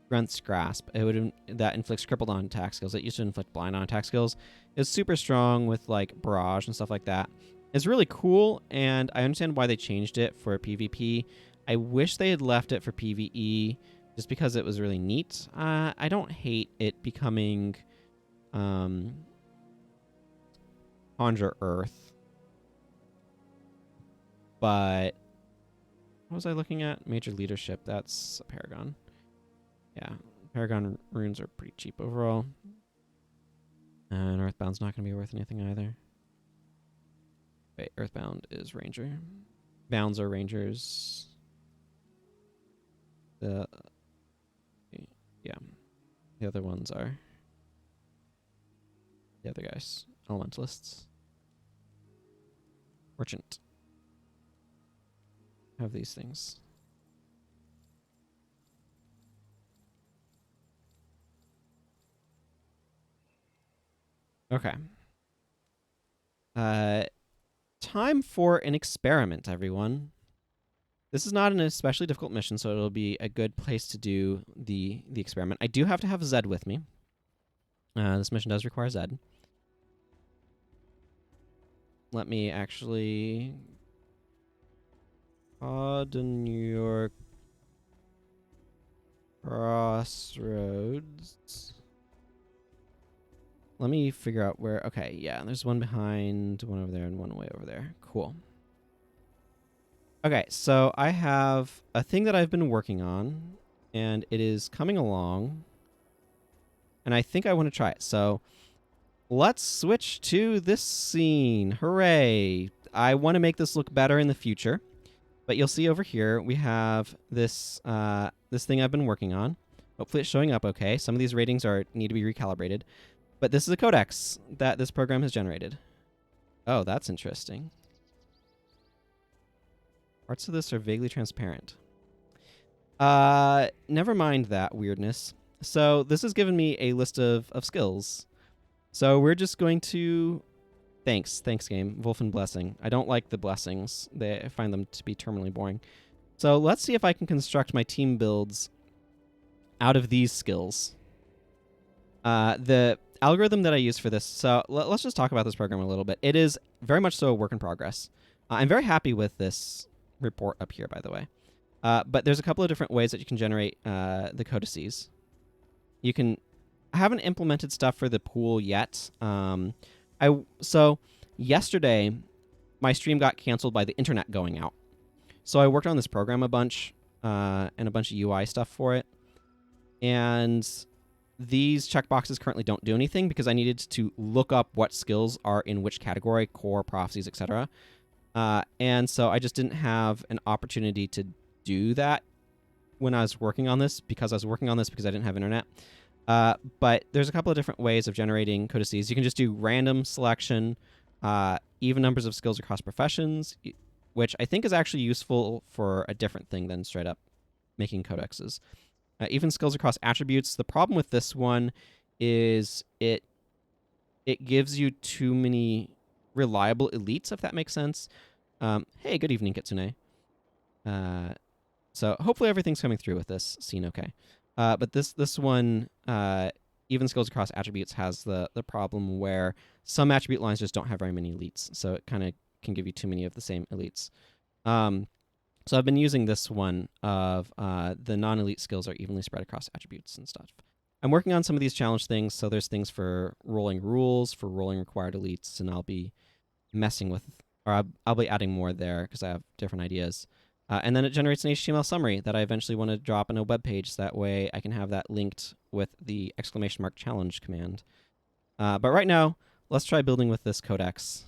Grunt's Grasp. That inflicts crippled on attack skills. It used to inflict blind on attack skills. It's super strong with like barrage and stuff like that. It's really cool, and I understand why they changed it for PvP. I wish they had left it for PvE, just because it was really neat. I don't hate it becoming Conjure Earth. But what was I looking at? Major Leadership. That's a Paragon. Yeah, Paragon runes are pretty cheap overall. And Earthbound's not going to be worth anything either. Wait, Earthbound is Ranger. Bounds are Rangers. Yeah, the other ones are the other guys. Elementalists. Merchant. Have these things. Okay. Time for an experiment, everyone. This is not an especially difficult mission, so it'll be a good place to do the experiment. I do have to have Zed with me. This mission does require Zed. Let me actually... New York Crossroads. Let me figure out where... Okay, yeah, there's one behind, one over there, and one way over there. Cool. Okay, so I have a thing that I've been working on, and it is coming along, and I think I want to try it. So let's switch to this scene. Hooray! I want to make this look better in the future. But you'll see over here, we have this this thing I've been working on. Hopefully it's showing up okay. Some of these ratings need to be recalibrated. But this is a codex that this program has generated. Oh, that's interesting. Parts of this are vaguely transparent. Never mind that weirdness. So this has given me a list of skills. So we're just going to... Thanks game. Wolfen Blessing. I don't like the blessings. I find them to be terminally boring. So let's see if I can construct my team builds out of these skills. The algorithm that I use for this... So let's just talk about this program a little bit. It is very much so a work in progress. I'm very happy with this report up here, by the way. But there's a couple of different ways that you can generate the codices. You can... I haven't implemented stuff for the pool yet. So yesterday, my stream got canceled by the internet going out. So I worked on this program a bunch, and a bunch of UI stuff for it. And these checkboxes currently don't do anything because I needed to look up what skills are in which category, core, prophecies, etc. And so I just didn't have an opportunity to do that when I was working on this because I didn't have internet. But there's a couple of different ways of generating codices. You can just do random selection, even numbers of skills across professions, which I think is actually useful for a different thing than straight up making codexes. Even skills across attributes. The problem with this one is it gives you too many reliable elites, if that makes sense. Hey, good evening, Kitsune. So hopefully everything's coming through with this scene okay. But this one, even skills across attributes has the problem where some attribute lines just don't have very many elites, so it kind of can give you too many of the same elites. So I've been using this one of the non-elite skills are evenly spread across attributes and stuff. I'm working on some of these challenge things, so there's things for rolling rules, for rolling required elites, and I'll be messing with, or I'll be adding more there because I have different ideas. And then it generates an HTML summary that I eventually want to drop in a web page. So that way I can have that linked with the !challenge command. But right now, let's try building with this codex.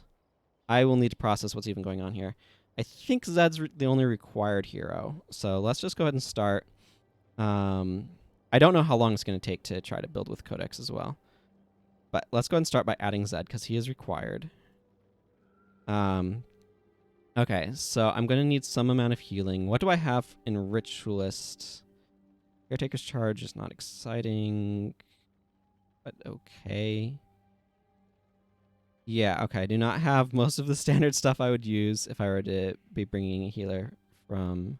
I will need to process what's even going on here. I think Zed's the only required hero. So let's just go ahead and start. I don't know how long it's going to take to try to build with codex as well. But let's go ahead and start by adding Zed because he is required. Okay, so I'm going to need some amount of healing. What do I have in Ritualist? Caretaker's Charge is not exciting, but okay. Yeah, okay. I do not have most of the standard stuff I would use if I were to be bringing a healer from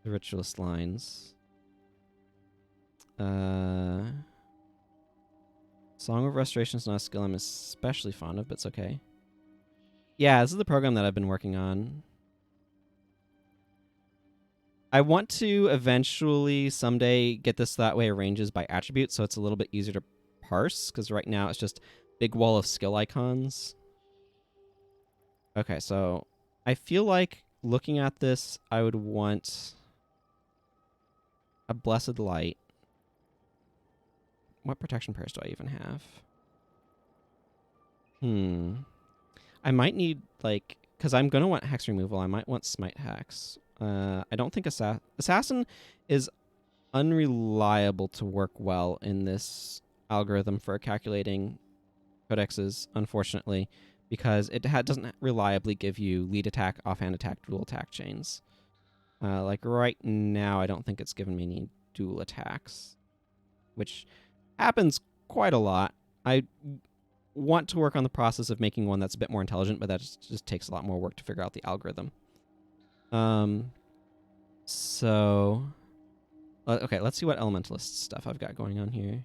the Ritualist lines. Song of Restoration is not a skill I'm especially fond of, but it's okay. Yeah, this is the program that I've been working on. I want to eventually someday get this that way arranges by attribute, so it's a little bit easier to parse, because right now it's just big wall of skill icons. Okay, so I feel like looking at this, I would want a Blessed Light. What protection prayers do I even have? I might need, like, because I'm going to want Hex removal. I might want Smite Hex. I don't think Assassin is unreliable to work well in this algorithm for calculating codexes, unfortunately, because it doesn't reliably give you lead attack, offhand attack, dual attack chains. Like right now, I don't think it's given me any dual attacks, which happens quite a lot. I want to work on the process of making one that's a bit more intelligent, but that just takes a lot more work to figure out the algorithm. So, okay, let's see what elementalist stuff I've got going on here.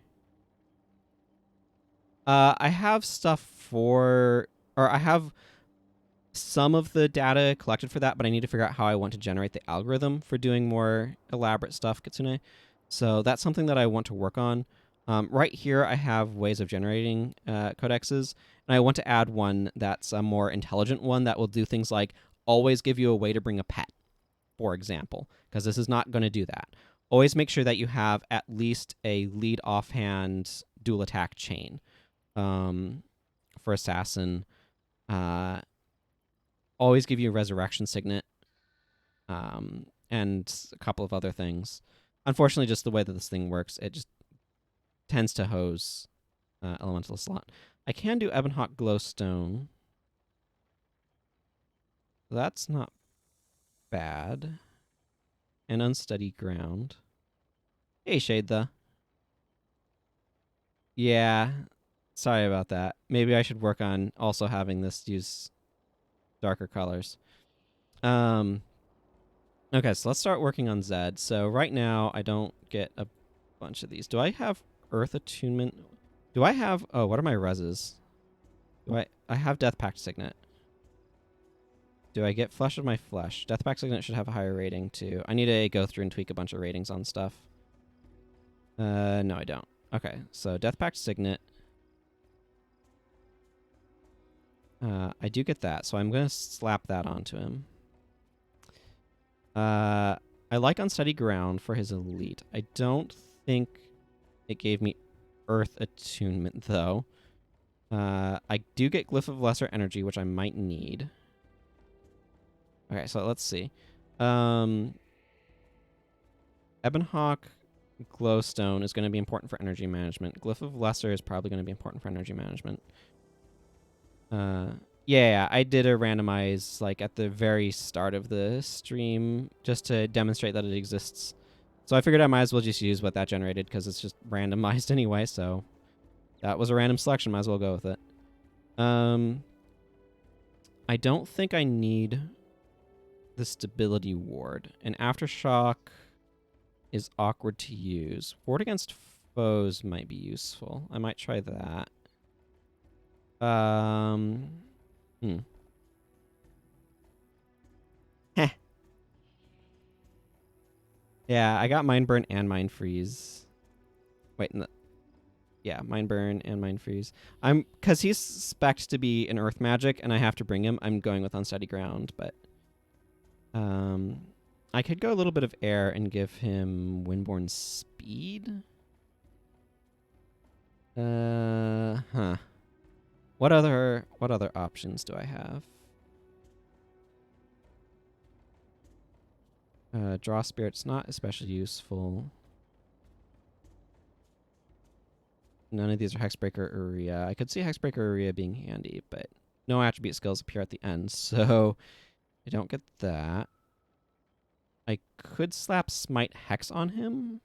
I have stuff for, or I have some of the data collected for that, but I need to figure out how I want to generate the algorithm for doing more elaborate stuff, Kitsune. So that's something that I want to work on. Right here, I have ways of generating codexes, and I want to add one that's a more intelligent one that will do things like always give you a way to bring a pet, for example, because this is not going to do that. Always make sure that you have at least a lead offhand dual attack chain. For Assassin, always give you a Resurrection Signet, and a couple of other things. Unfortunately, just the way that this thing works, it just tends to hose Elemental slot. I can do Ebonhawk Glowstone. That's not bad. And Unsteady Ground. Hey, Shade. Yeah, sorry about that. Maybe I should work on also having this use darker colors. Okay, so let's start working on Zed. So right now, I don't get a bunch of these. Do I have Earth Attunement? Do I have... Oh, what are my reses? I have Death Pact Signet. Do I get Flesh of My Flesh? Death Pact Signet should have a higher rating, too. I need to go through and tweak a bunch of ratings on stuff. No, I don't. Okay, so Death Pact Signet. I do get that, so I'm going to slap that onto him. I like Unsteady Ground for his elite. I don't think it gave me Earth Attunement, though. I do get Glyph of Lesser Energy, which I might need. Okay, so let's see. Ebonhawk Glowstone is going to be important for energy management. Glyph of Lesser is probably going to be important for energy management. Yeah, I did a randomize like at the very start of the stream just to demonstrate that it exists. So I figured I might as well just use what that generated because it's just randomized anyway, so that was a random selection, might as well go with it. I don't think I need the Stability Ward. And Aftershock is awkward to use. Ward against Bows might be useful. I might try that. Hmm. Heh. Yeah, I got Mind Burn and Mind Freeze. Wait, no. Yeah, Mind Burn and Mind Freeze. Because he's spec'd to be an Earth Magic, and I have to bring him. I'm going with Unsteady Ground, but I could go a little bit of air and give him Windborne Speed. Huh. What other options do I have? Draw Spirit's not especially useful. None of these are Hexbreaker or Urea. I could see Hexbreaker or Urea being handy, but no attribute skills appear at the end, so I don't get that. I could slap Smite Hex on him.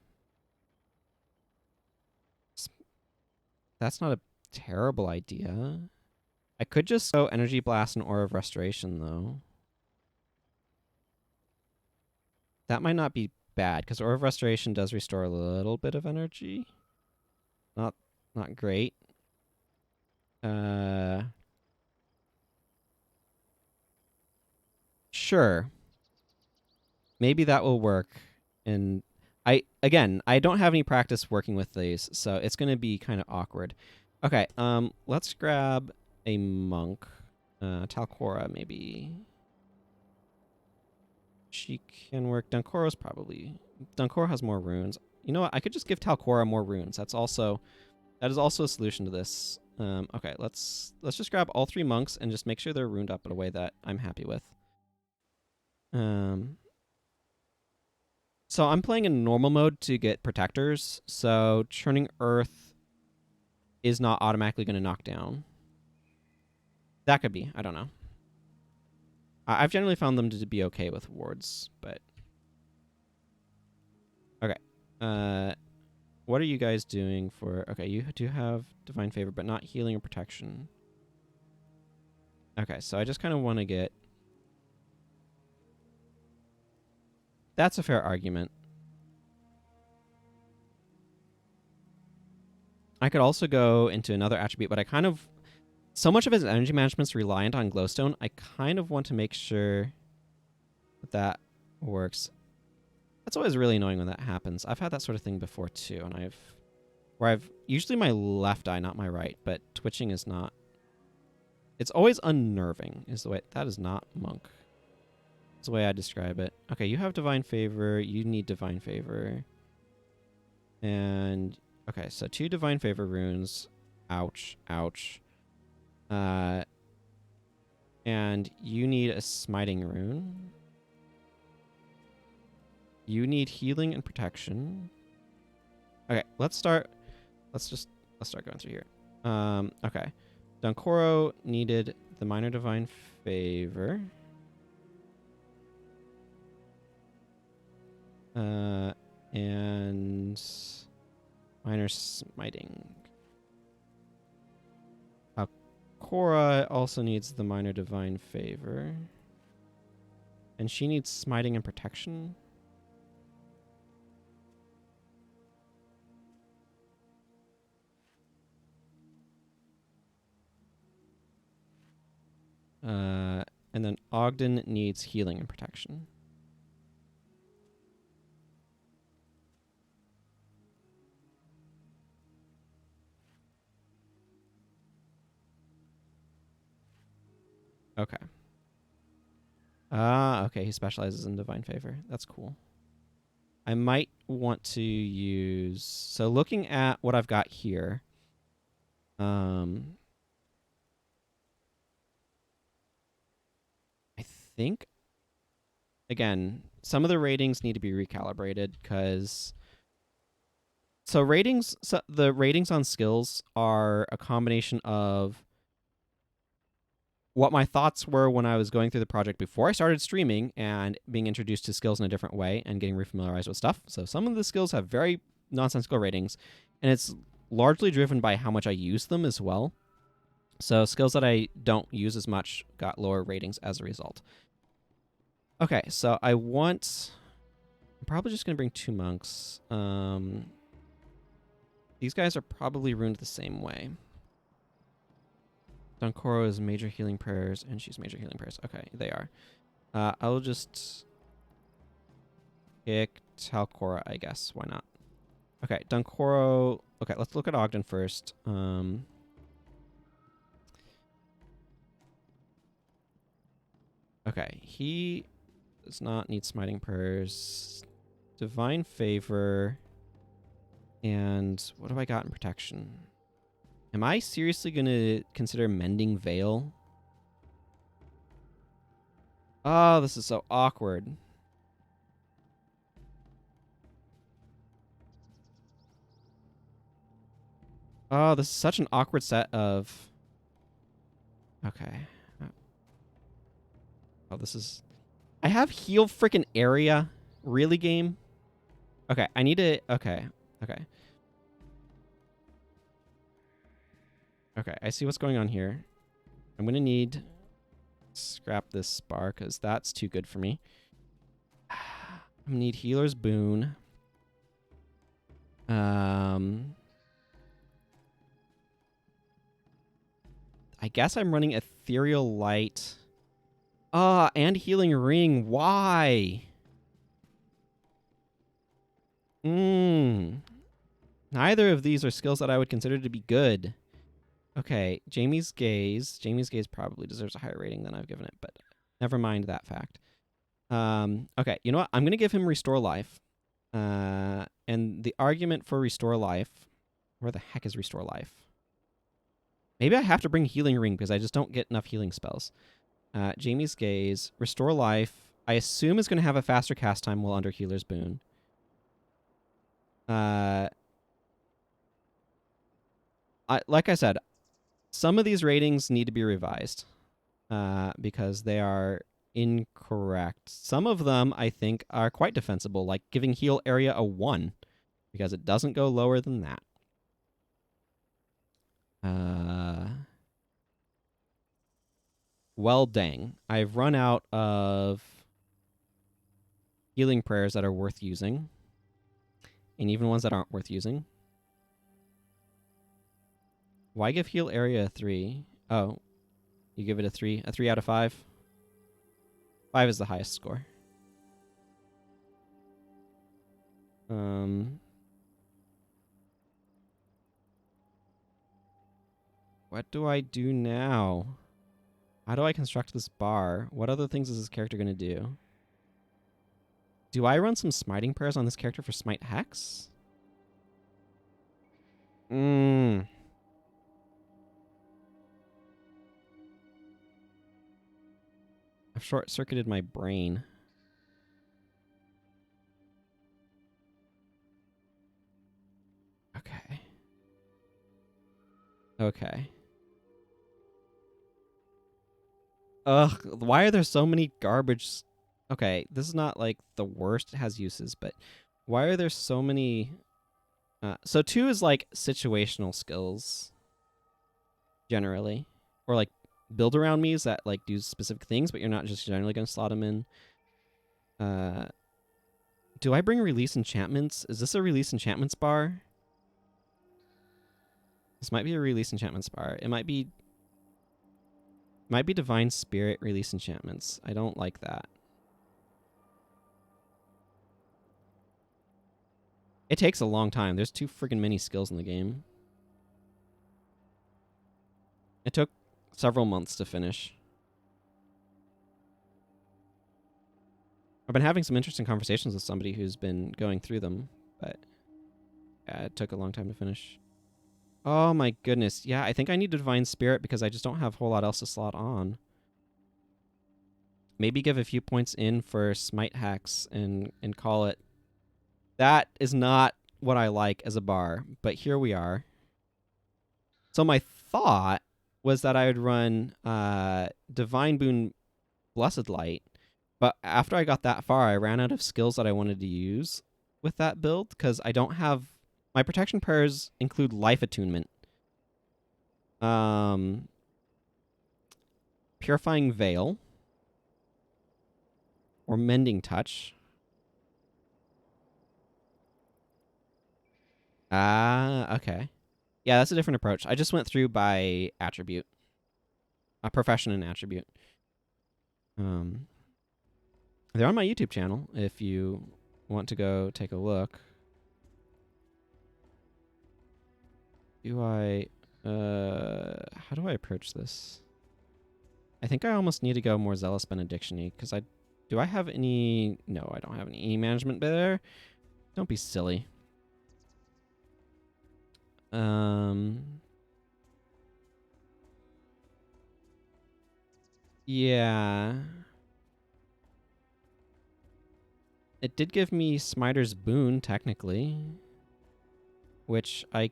That's not a terrible idea. I could just go Energy Blast and Aura of Restoration, though. That might not be bad, because Aura of Restoration does restore a little bit of energy. Not great. Sure. Maybe that will work. And I don't have any practice working with these, so it's going to be kind of awkward. Okay, let's grab a monk. Talcora, maybe. She can work. Dunkoro's probably... Dunkora has more runes. You know what? I could just give Talcora more runes. That is also a solution to this. Okay, let's just grab all 3 monks and just make sure they're runed up in a way that I'm happy with. So I'm playing in normal mode to get protectors, so churning earth is not automatically going to knock down. That could be. I don't know. I've generally found them to be okay with wards, but... Okay. What are you guys doing for... Okay, you do have Divine Favor, but not healing or protection. Okay, so I just kind of want to get... That's a fair argument. I could also go into another attribute, but I kind of... So much of his energy management's reliant on glowstone. I kind of want to make sure that works. That's always really annoying when that happens. I've had that sort of thing before too, and I've usually my left eye, not my right, but twitching is not... It's always unnerving, is the way... That is not monk. That's the way I describe it. Okay, you have Divine Favor. You need Divine Favor. And... Okay, so 2 Divine Favor runes. Ouch. Ouch. And you need a Smiting rune. You need healing and protection. Okay, let's start going through here. Okay. Dunkoro needed the Minor Divine Favor. And Minor Smiting. Cora also needs the Minor Divine Favor. And she needs Smiting and Protection. And then Ogden needs Healing and Protection. Okay. Okay, he specializes in Divine Favor. That's cool. I might want to use... So looking at what I've got here... I think... Again, some of the ratings need to be recalibrated, because... So the ratings on skills are a combination of what my thoughts were when I was going through the project before I started streaming and being introduced to skills in a different way and getting refamiliarized with stuff. So some of the skills have very nonsensical ratings, and it's largely driven by how much I use them as well. So skills that I don't use as much got lower ratings as a result. Okay, so I'm probably just going to bring 2 monks. These guys are probably ruined the same way. Dunkoro is major healing prayers, and she's major healing prayers. Okay, they are. I'll just pick Talcora, I guess. Why not? Okay, Dunkoro. Okay, let's look at Ogden first. Okay, he does not need smiting prayers. Divine favor. And what do I got in protection? Am I seriously going to consider mending veil? Oh, this is so awkward. Oh, this is such an awkward set of... Okay. Oh, this is... I have heal freaking area? Really, game? Okay, I need to... Okay. Okay. Okay, I see what's going on here. I'm going to need... Scrap this spar, because that's too good for me. I'm going to need Healer's Boon. I guess I'm running Ethereal Light. And Healing Ring. Why? Neither of these are skills that I would consider to be good. Okay, Jamie's Gaze. Jamie's Gaze probably deserves a higher rating than I've given it, but never mind that fact. Okay, you know what? I'm going to give him Restore Life. And the argument for Restore Life... Where the heck is Restore Life? Maybe I have to bring Healing Ring because I just don't get enough healing spells. Jamie's Gaze. Restore Life. I assume is going to have a faster cast time while under Healer's Boon. Like I said, some of these ratings need to be revised because they are incorrect. Some of them, I think, are quite defensible, like giving heal area a 1 because it doesn't go lower than that. Well, dang. I've run out of healing prayers that are worth using, and even ones that aren't worth using. Why give heal area a 3? Oh, you give it a 3? A 3 out of 5? 5 is the highest score. What do I do now? How do I construct this bar? What other things is this character going to do? Do I run some smiting prayers on this character for smite hex? I've short-circuited my brain. Okay. Okay. Ugh, why are there so many garbage... Okay, this is not, like, the worst. It has uses, but why are there so many... So 2 is, like, situational skills, generally. Or, like, build around me's that, like, do specific things, but you're not just generally going to slot them in. Do I bring release enchantments? Is this a release enchantments bar? This might be a release enchantments bar. It might be Divine Spirit release enchantments. I don't like that. It takes a long time. There's too freaking many skills in the game. It took several months to finish. I've been having some interesting conversations with somebody who's been going through them, but yeah, it took a long time to finish. Oh my goodness. Yeah, I think I need a Divine Spirit because I just don't have a whole lot else to slot on. Maybe give a few points in for Smite Hex and call it. That is not what I like as a bar, but here we are. So my thought was that I would run Divine Boon Blessed Light, but after I got that far, I ran out of skills that I wanted to use with that build because I don't have... My protection prayers include Life Attunement. Purifying Veil. Or Mending Touch. Ah, okay. Yeah, that's a different approach. I just went through by attribute, a profession and attribute. Um, they're on my YouTube channel if you want to go take a look. Do I, how do I approach this? I think I almost need to go more zealous benediction-y because do I have any? No, I don't have any management there. Don't be silly. Yeah. It did give me Smiter's Boon, technically, which I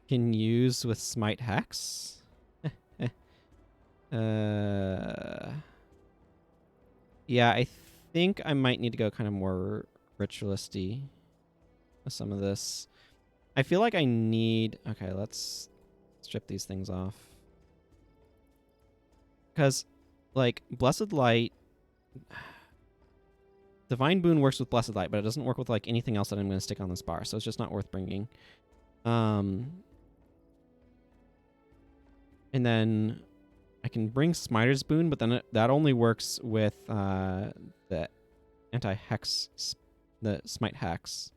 can use with Smite Hex. uh, yeah, I think I might need to go kind of more ritualisty with some of this. I feel like I need... Okay, let's strip these things off. Because, like, Blessed Light... Divine Boon works with Blessed Light, but it doesn't work with, like, anything else that I'm going to stick on this bar, so it's just not worth bringing. And then I can bring Smiter's Boon, but then that only works with the anti-hex, the Smite Hex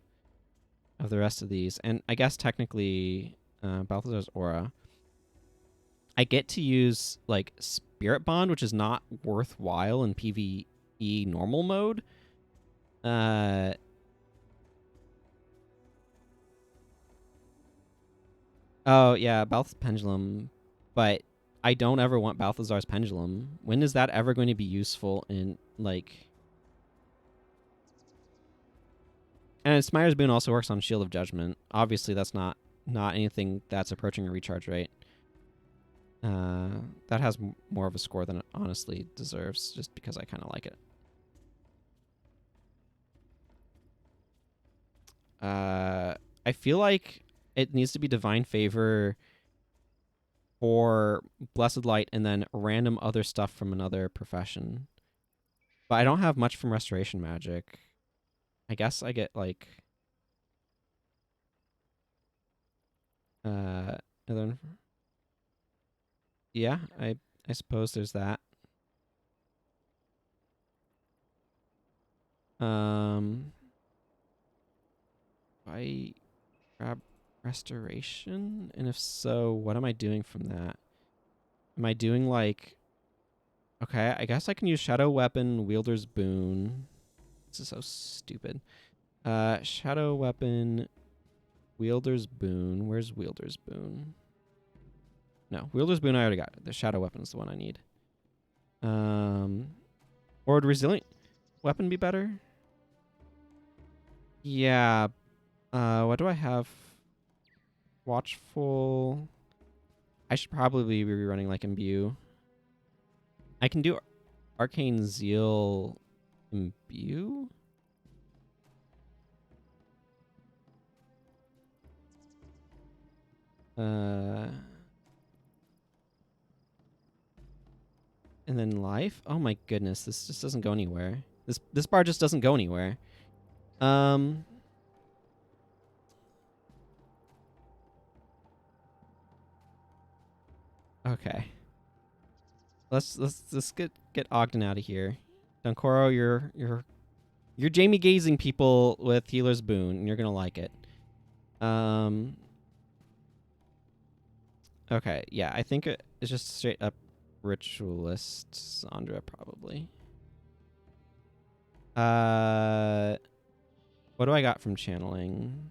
of the rest of these. And I guess technically Balthazar's Aura. I get to use, like, Spirit Bond, which is not worthwhile in PvE normal mode. Oh, yeah, Balth's Pendulum. But I don't ever want Balthazar's Pendulum. When is that ever going to be useful in, like... And Smire's Boon also works on Shield of Judgment. Obviously, that's not anything that's approaching a recharge rate. That has more of a score than it honestly deserves, just because I kind of like it. I feel like it needs to be Divine Favor for Blessed Light and then random other stuff from another profession. But I don't have much from Restoration Magic. I guess I get, like... and then... Yeah, I suppose there's that. I grab Restoration? And if so, what am I doing from that? Am I doing, like... Okay, I guess I can use Shadow Weapon, Wielder's Boon. This is so stupid. Shadow Weapon, Wielder's Boon. Where's Wielder's Boon? No, Wielder's Boon I already got. The Shadow Weapon is the one I need. Or would Resilient Weapon be better? Yeah. What do I have? Watchful. I should probably be running, like, Imbue. I can do Arcane Zeal Imbue? And then Life? Oh my goodness, this just doesn't go anywhere. This bar just doesn't go anywhere. Okay. Let's get Ogden out of here. Dunkoro, you're Jamie gazing people with Healer's Boon, and you're gonna like it. Okay, yeah, I think it's just straight up Ritualist Sandra, probably. What do I got from channeling?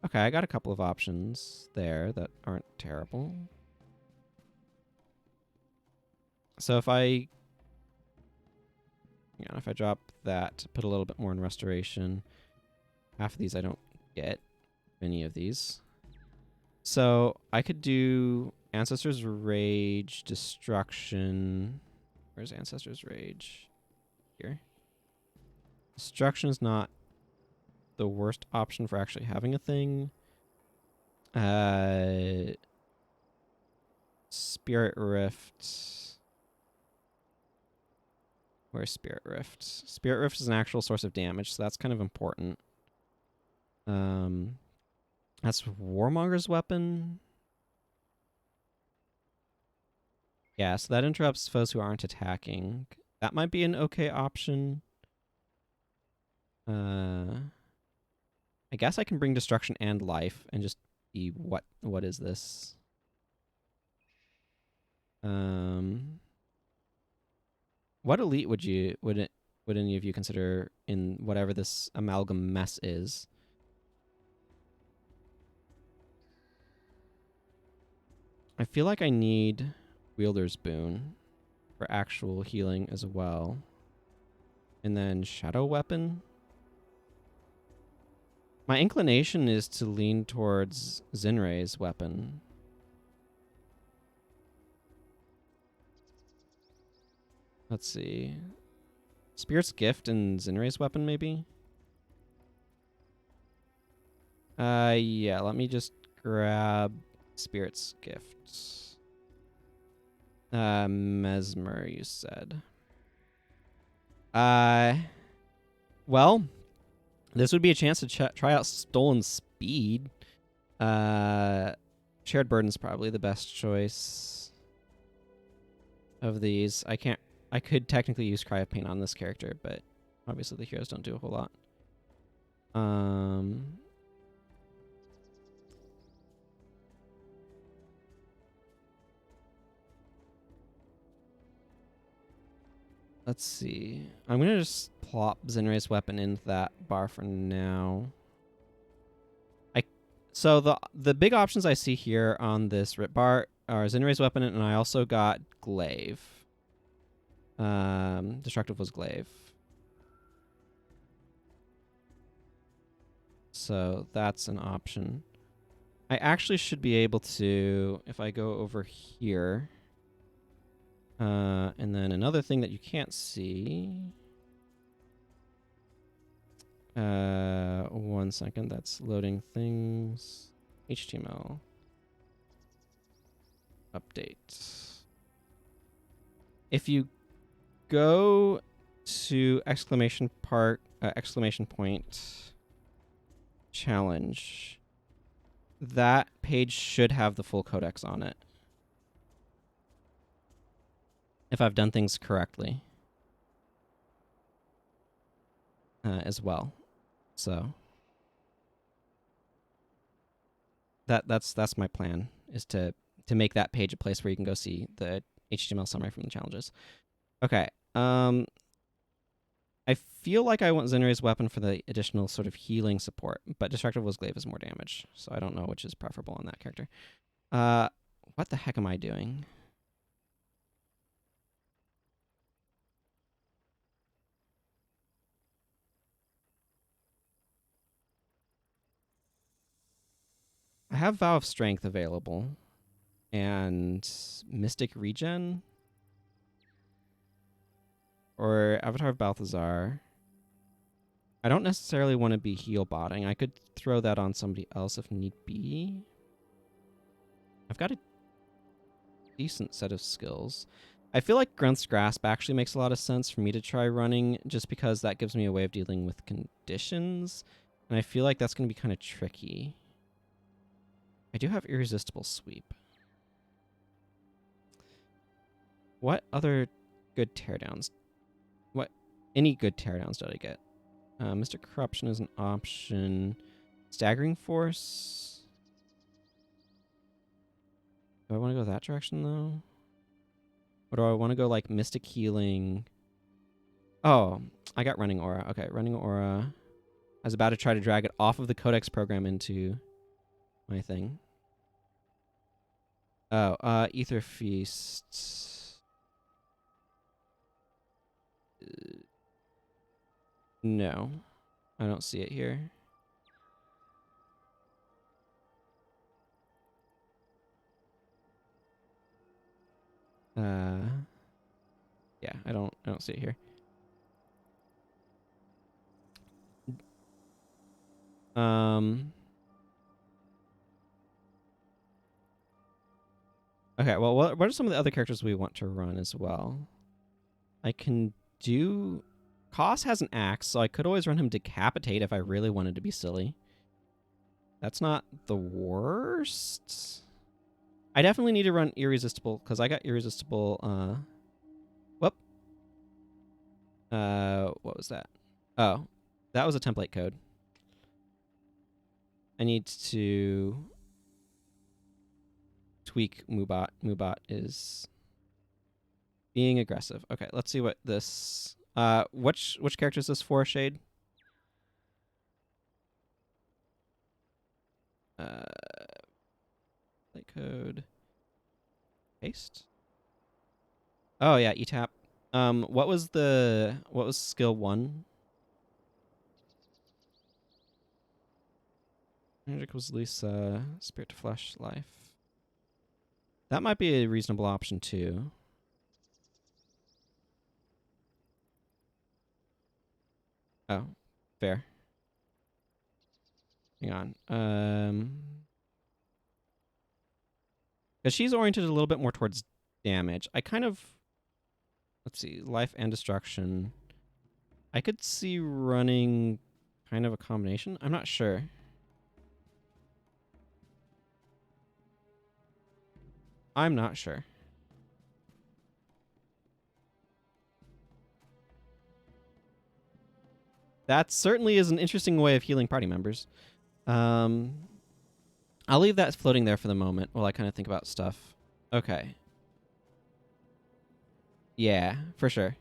Okay, I got a couple of options there that aren't terrible. So if I drop that, put a little bit more in Restoration, half of these I don't get any of these. So I could do Ancestor's Rage, Destruction. Where's Ancestor's Rage? Here. Destruction is not the worst option for actually having a thing. Spirit Rift. Where's Spirit Rift? Spirit Rift is an actual source of damage, so that's kind of important. That's Warmonger's weapon. Yeah, so that interrupts foes who aren't attacking. That might be an okay option. I guess I can bring destruction and life and just be what is this? What elite would any of you consider in whatever this amalgam mess is? I feel like I need Wielder's Boon for actual healing as well. And then Shadow Weapon. My inclination is to lean towards Zinre's weapon. Let's see. Spirit's Gift and Zinre's weapon, maybe? Yeah, let me just grab Spirit's Gift. Mesmer, you said. Well, this would be a chance to try out Stolen Speed. Shared Burden's probably the best choice of these. I could technically use Cry of Pain on this character, but obviously the heroes don't do a whole lot. Let's see. I'm gonna just plop Zinre's weapon into that bar for now. So the big options I see here on this rip bar are Zinre's weapon, and I also got Glaive. Destructive was Glaive. So that's an option. I actually should be able to, if I go over here, and then another thing that you can't see. 1 second, that's loading things. HTML. Update. If you go to exclamation point challenge, that page should have the full codex on it. If I've done things correctly. As well. So that's my plan, is to make that page a place where you can go see the HTML summary from the challenges. Okay. I feel like I want Zinre's weapon for the additional sort of healing support, but Destructive Will's Glaive is more damage, so I don't know which is preferable on that character. What the heck am I doing? I have Vow of Strength available and Mystic Regen or Avatar of Balthazar. I don't necessarily want to be heal botting. I could throw that on somebody else if need be. I've got a decent set of skills. I feel like Grunt's Grasp actually makes a lot of sense for me to try running, just because that gives me a way of dealing with conditions, and I feel like that's going to be kind of tricky. I do have Irresistible Sweep. What other good teardowns? Any good teardowns did I get? Mr. Corruption is an option. Staggering Force. Do I want to go that direction, though? Or do I want to go, like, Mystic Healing? Oh, I got Running Aura. Okay, Running Aura. I was about to try to drag it off of the Codex program into my thing. Oh, Ether Feast. No. I don't see it here. Yeah, I don't see it here. Okay, well, what are some of the other characters we want to run as well? I can do... Koss has an axe, so I could always run him Decapitate if I really wanted to be silly. That's not the worst. I definitely need to run Irresistible, because I got Irresistible, whoop. What was that? Oh, that was a template code. I need to tweak Moobot. Moobot is being aggressive. Okay, let's see what this... which character is this for, Shade? Play code. Paste. Oh yeah, ETAP. What was skill 1? Magic was Lisa. Spirit to Flesh Life. That might be a reasonable option too. Oh, fair. Hang on. Because she's oriented a little bit more towards damage. I kind of... Let's see. Life and Destruction. I could see running kind of a combination. I'm not sure. I'm not sure. That certainly is an interesting way of healing party members. I'll leave that floating there for the moment while I kind of think about stuff. Okay. Yeah, for sure.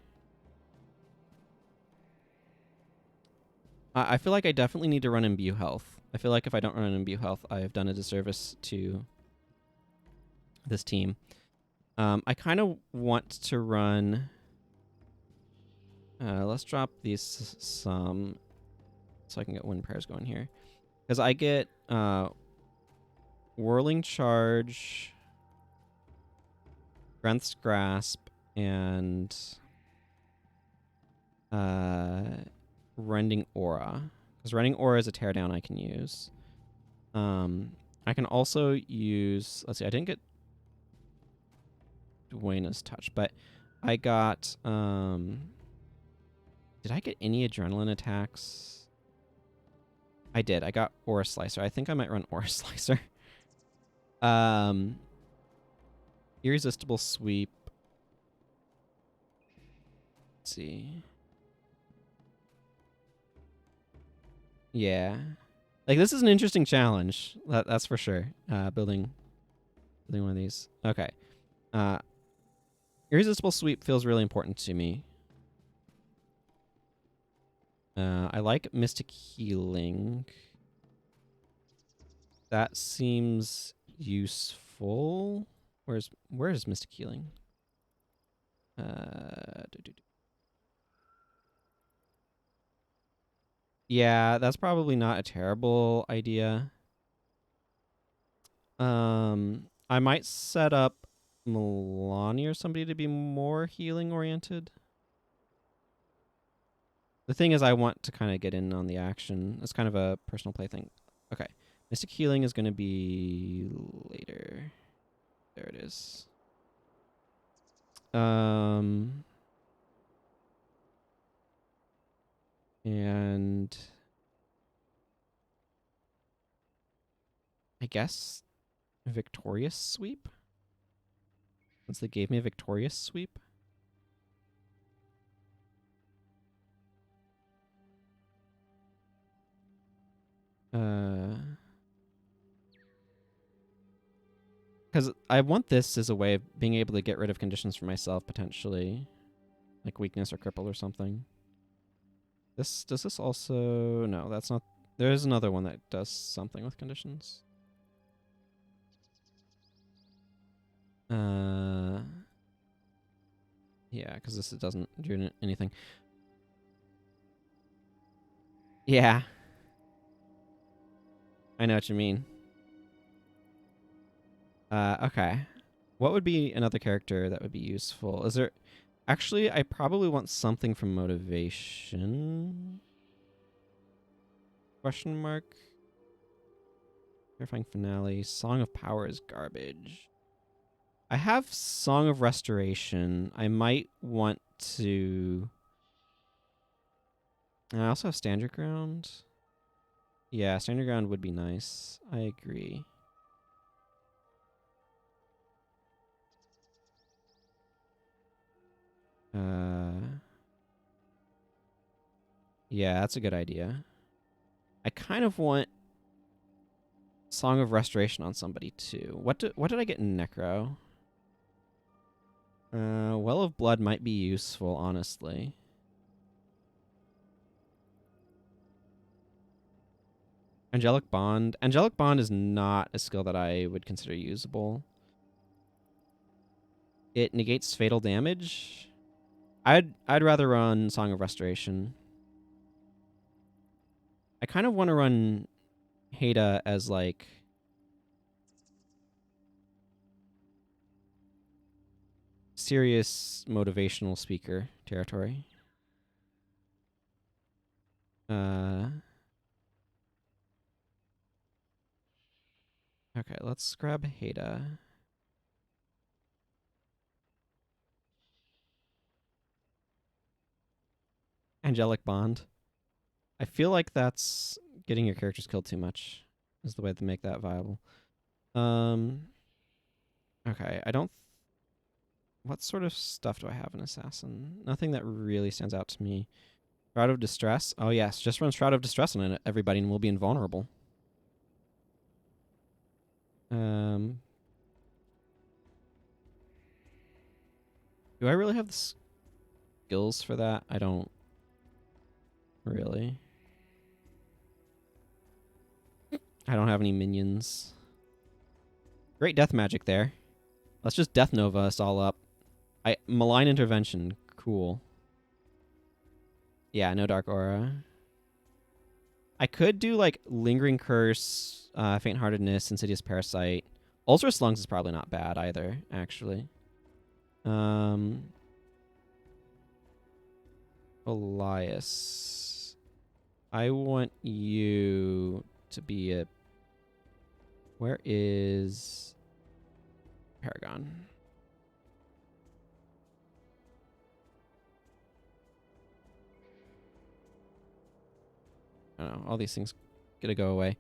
I feel like I definitely need to run Imbue Health. I feel like if I don't run Imbue Health, I have done a disservice to this team. I kind of want to run... let's drop these some so I can get Wind Prayers going here. Because I get Whirling Charge, Strength's Grasp, and Rending Aura. Because Rending Aura is a teardown I can use. I can also use... Let's see, I didn't get Duena's Touch, but I got... did I get any adrenaline attacks? I did. I got Aura Slicer. I think I might run Aura Slicer. Irresistible Sweep. Let's see. Yeah. Like, this is an interesting challenge. That's for sure. Building one of these. Okay. Irresistible Sweep feels really important to me. I like Mystic Healing. That seems useful. Where is Mystic Healing? Yeah, that's probably not a terrible idea. I might set up Milani or somebody to be more healing oriented. The thing is, I want to kind of get in on the action. It's kind of a personal play thing. Okay. Mystic Healing is going to be later. There it is. And I guess Victorious Sweep? Since they gave me a Victorious Sweep. Because I want this as a way of being able to get rid of conditions for myself, potentially. Like weakness or cripple or something. Does this also... No, that's not... There's another one that does something with conditions. Yeah, because this doesn't do anything. Yeah. I know what you mean. Okay. What would be another character that would be useful? Is there... Actually, I probably want something from Motivation. Question mark. Terrifying Finale. Song of Power is garbage. I have Song of Restoration. I might want to... I also have Stand Your Ground. Yeah, stand your ground would be nice. I agree. Yeah, that's a good idea. I kind of want Song of Restoration on somebody too. What did I get in Necro? Well of Blood might be useful, honestly. Angelic Bond. Angelic Bond is not a skill that I would consider usable. It negates fatal damage. I'd rather run Song of Restoration. I kind of want to run Hada as like serious motivational speaker territory. Okay, let's grab Hada. Angelic Bond. I feel like that's getting your characters killed too much. Is the way to make that viable. Okay, I don't. What sort of stuff do I have in Assassin? Nothing that really stands out to me. Shroud of Distress. Oh yes, just run Shroud of Distress on everybody, and we'll be invulnerable. Do I really have the skills for that? I don't really. I don't have any minions. Great death magic there. Let's just Death Nova us all up. Malign Intervention. Cool. Yeah, no Dark Aura. I could do like Lingering Curse, Faint-Heartedness, Insidious Parasite. Ulcerous Lungs is probably not bad either, actually. Elias. I want you to be a... Where is Paragon? I don't know. All these things gonna go away.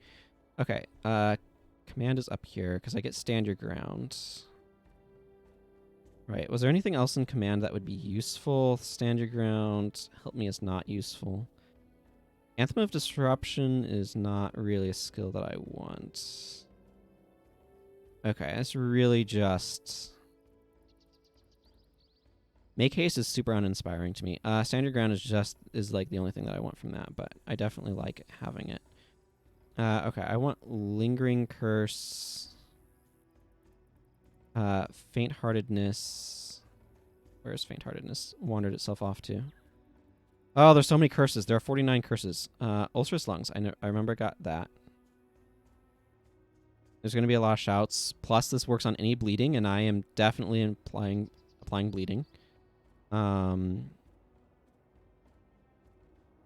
Okay. Command is up here because I get Stand Your Ground. Right. Was there anything else in command that would be useful? Stand Your Ground. Help Me is not useful. Anthem of Disruption is not really a skill that I want. Okay, that's really just... Make Haste is super uninspiring to me. Stand Your Ground is like the only thing that I want from that, but I definitely like having it. Okay, I want Lingering Curse. Faint-Heartedness. Where's Faint-Heartedness? Wandered itself off to. Oh, there's so many curses. There are 49 curses. Ulcerous Lungs. I remember I got that. There's going to be a lot of shouts. Plus, this works on any bleeding, and I am definitely applying bleeding.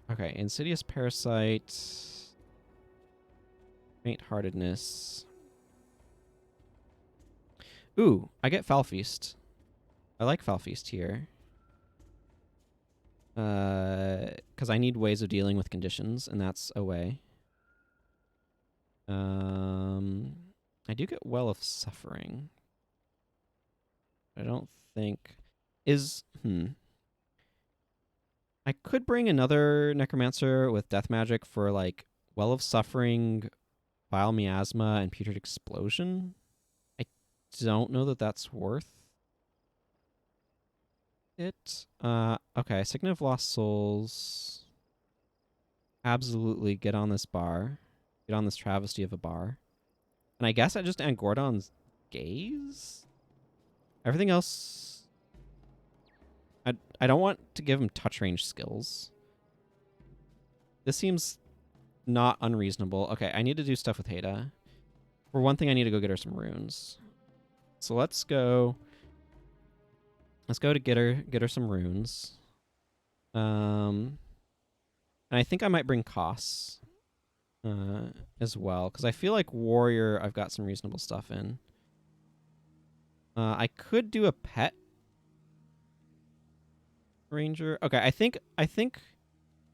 Okay, Insidious Parasite. Faint-Heartedness. Ooh, I get Foul Feast. I like Foul Feast here. Because I need ways of dealing with conditions, and that's a way. I do get Well of Suffering. I don't think... I could bring another Necromancer with Death Magic for, like, Well of Suffering, Vile Miasma, and Putrid Explosion. I don't know that that's worth it. Okay, Signet of Lost Souls. Absolutely get on this bar. Get on this travesty of a bar. And I guess I just end Gordon's Gaze? Everything else... I don't want to give him touch range skills. This seems not unreasonable. Okay, I need to do stuff with Hada. For one thing, I need to go get her some runes. So let's go... Let's go to get her some runes. And I think I might bring Koss as well, because I feel like Warrior I've got some reasonable stuff in. I could do a pet Ranger. Okay, I think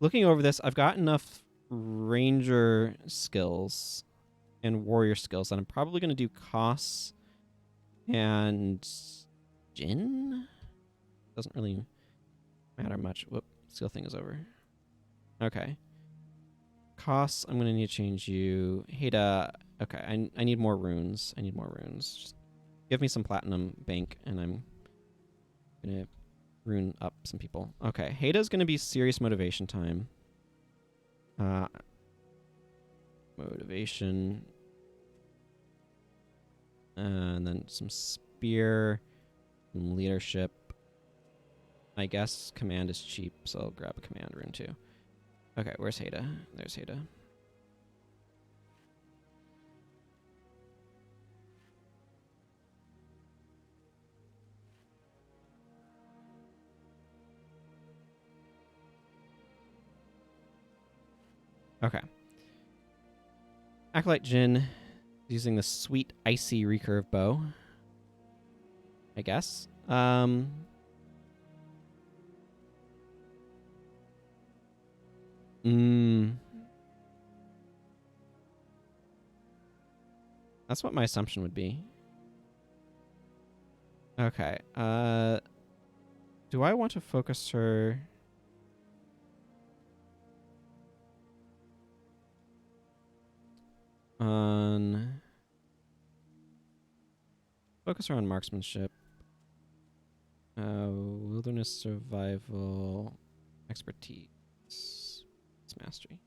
looking over this, I've got enough ranger skills and warrior skills, then I'm probably going to do Koss and Jin. Doesn't really matter much. Whoop, skill thing is over. Okay. Koss, I'm going to need to change you. Heda, okay, I need more runes. I need more runes. Just give me some platinum bank, and I'm going to rune up some people. Okay, Heda's going to be serious motivation time. Motivation. And then some spear, some leadership. I guess command is cheap, so I'll grab a command rune too. Okay, where's Heda? There's Heda. Okay. Acolyte Jin using the sweet icy recurve bow. I guess. That's what my assumption would be. Okay. Do I want to focus her? On focus her on marksmanship, wilderness survival, expertise, mastery.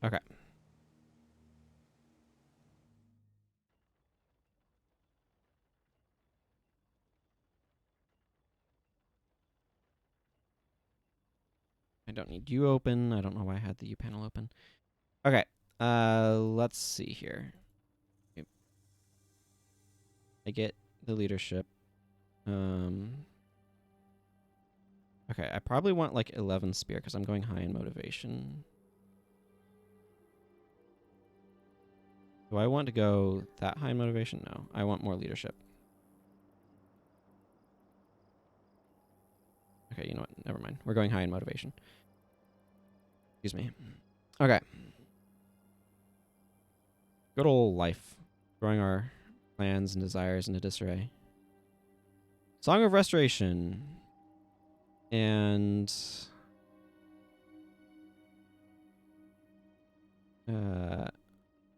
Okay. I don't need you open. I don't know why I had the U panel open. Okay. Let's see here. I get the leadership. Okay, I probably want like 11 spear because I'm going high in motivation. Do I want to go that high in motivation? No, I want more leadership. Okay, you know what? Never mind. We're going high in motivation. Excuse me. Okay. Good old life. Throwing our plans and desires into disarray. Song of Restoration. And...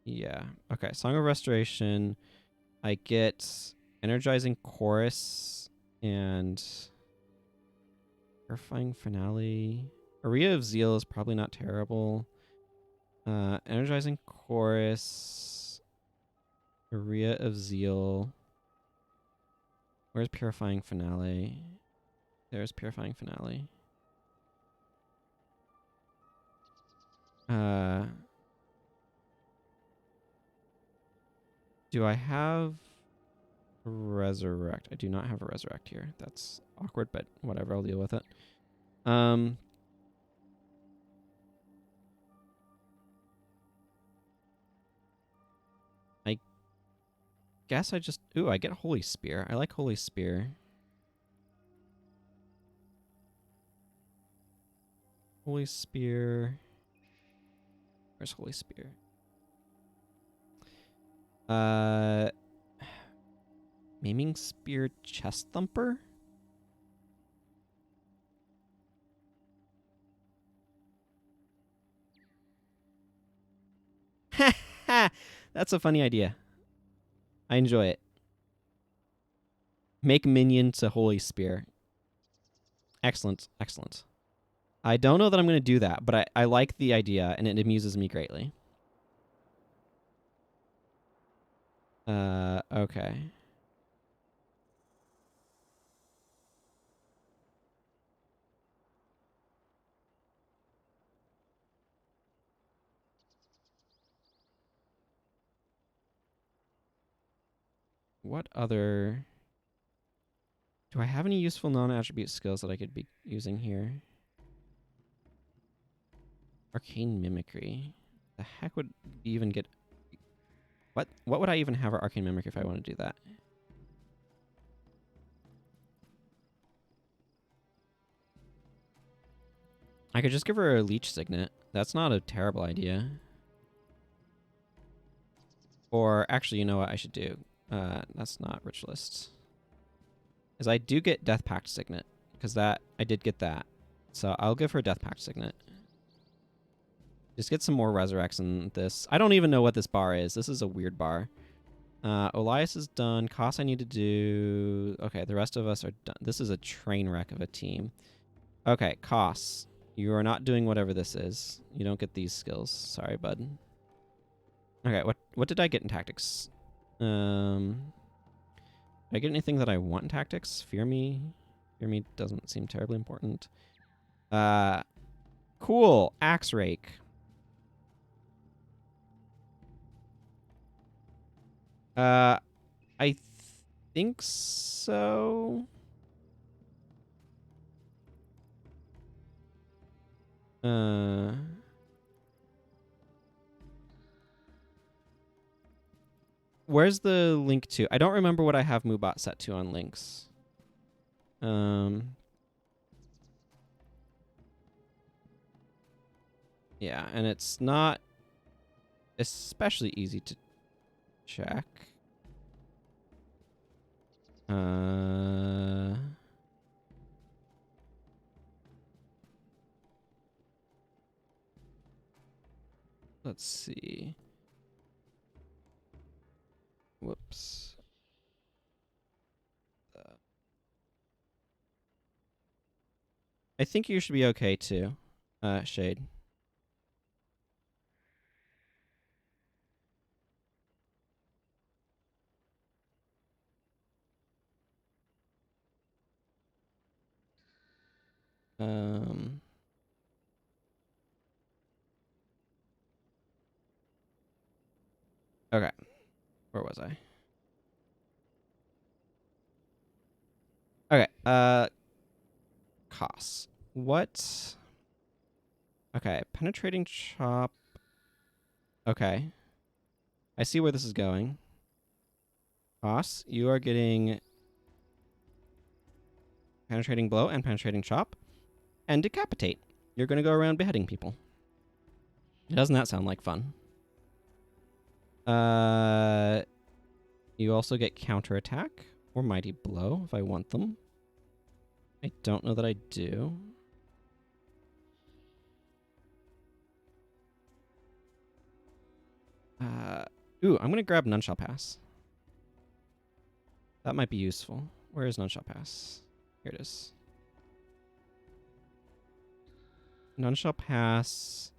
yeah. Okay, Song of Restoration. I get Energizing Chorus and... Terrifying Finale. Aria of Zeal is probably not terrible. Energizing Chorus. Aria of Zeal. Where's Purifying Finale? There's Purifying Finale. Do I have Resurrect? I do not have a Resurrect here. That's awkward, but whatever, I'll deal with it. I guess I just... Ooh, I get Holy Spear. I like Holy Spear. Holy Spear. Where's Holy Spear? Maiming Spear Chest Thumper? That's a funny idea. I enjoy it. Make minion to Holy Spear. Excellent, excellent. I don't know that I'm going to do that, but I like the idea, and it amuses me greatly. Okay. What other... Do I have any useful non-attribute skills that I could be using here? Arcane Mimicry. The heck would even get... What would I even have her arcane mimic if I want to do that? I could just give her a leech signet. That's not a terrible idea. Or actually, you know what I should do? That's not ritualist. Is I do get Death Pact signet because I did get that. So I'll give her Death Pact signet. Just get some more resurrects in this. I don't even know what this bar is. This is a weird bar. Elias is done. Koss I need to do. Okay, the rest of us are done. This is a train wreck of a team. Okay, Koss, you are not doing whatever this is. You don't get these skills. Sorry, bud. Okay, what did I get in tactics? Did I get anything that I want in tactics? Fear me. Fear me doesn't seem terribly important. Cool. Axe rake. I think so. Where's the link to? I don't remember what I have Moobot set to on links. Yeah, and it's not especially easy to check. Let's see. Whoops. I think you should be okay too, Shade. Okay. Where was I? Okay. Costs. What? Okay. Penetrating chop. Okay. I see where this is going. Costs. You are getting penetrating blow and penetrating chop. And decapitate. You're going to go around beheading people. Doesn't that sound like fun? You also get counterattack or mighty blow if I want them. I don't know that I do. Ooh, I'm gonna grab None Shall Pass. That might be useful. Where is None Shall Pass? Here it is. None Shall Pass.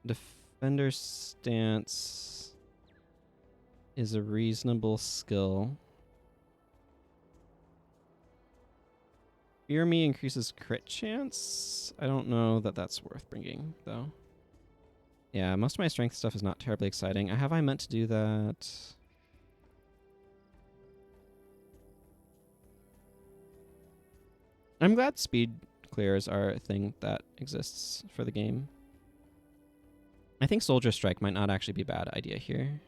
Defender Stance is a reasonable skill. Fear Me increases crit chance. I don't know that that's worth bringing, though. Yeah, most of my strength stuff is not terribly exciting. Have I meant to do that? I'm glad speed clears are a thing that exists for the game. I think Soldier Strike might not actually be a bad idea here.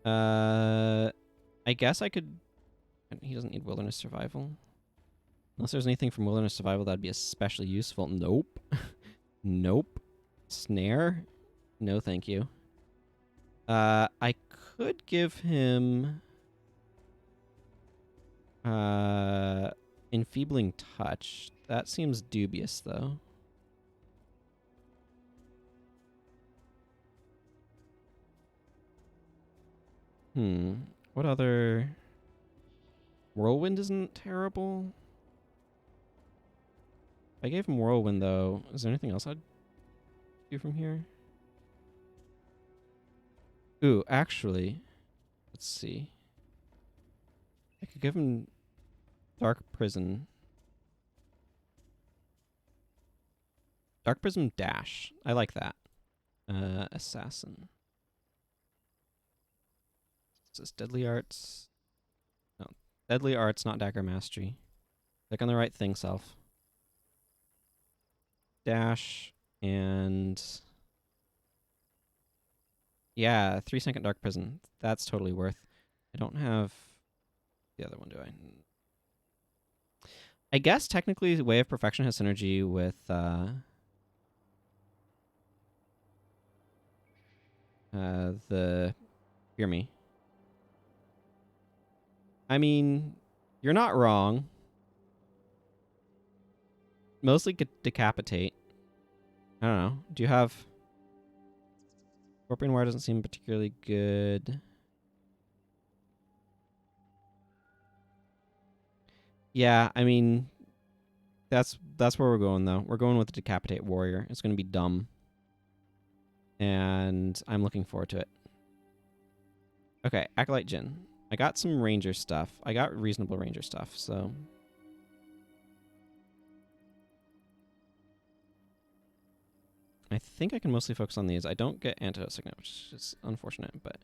I guess I could... He doesn't need Wilderness Survival. Unless there's anything from Wilderness Survival that'd be especially useful. Nope. Nope. Snare? No, thank you. I could give him... Enfeebling Touch. That seems dubious, though. What other... Whirlwind isn't terrible. I gave him Whirlwind, though. Is there anything else I'd do from here? Ooh, actually... Let's see. I could give him Dark Prison. Dark Prism Dash. I like that. Assassin. Is this Deadly Arts? No. Deadly Arts, not Dagger Mastery. Click on the right thing, self. Dash and... Yeah, 3-second Dark Prison. That's totally worth. I don't have the other one, do I? I guess technically Way of Perfection has synergy with the Hear Me. I mean, you're not wrong. Mostly Decapitate. I don't know. Do you have... Scorpion Wire doesn't seem particularly good. Yeah, I mean, that's where we're going, though. We're going with the Decapitate Warrior. It's going to be dumb. And I'm looking forward to it. Okay, Acolyte Jin. I got some Ranger stuff. I got reasonable Ranger stuff, so... I think I can mostly focus on these. I don't get Antidote Signet, which is unfortunate, but...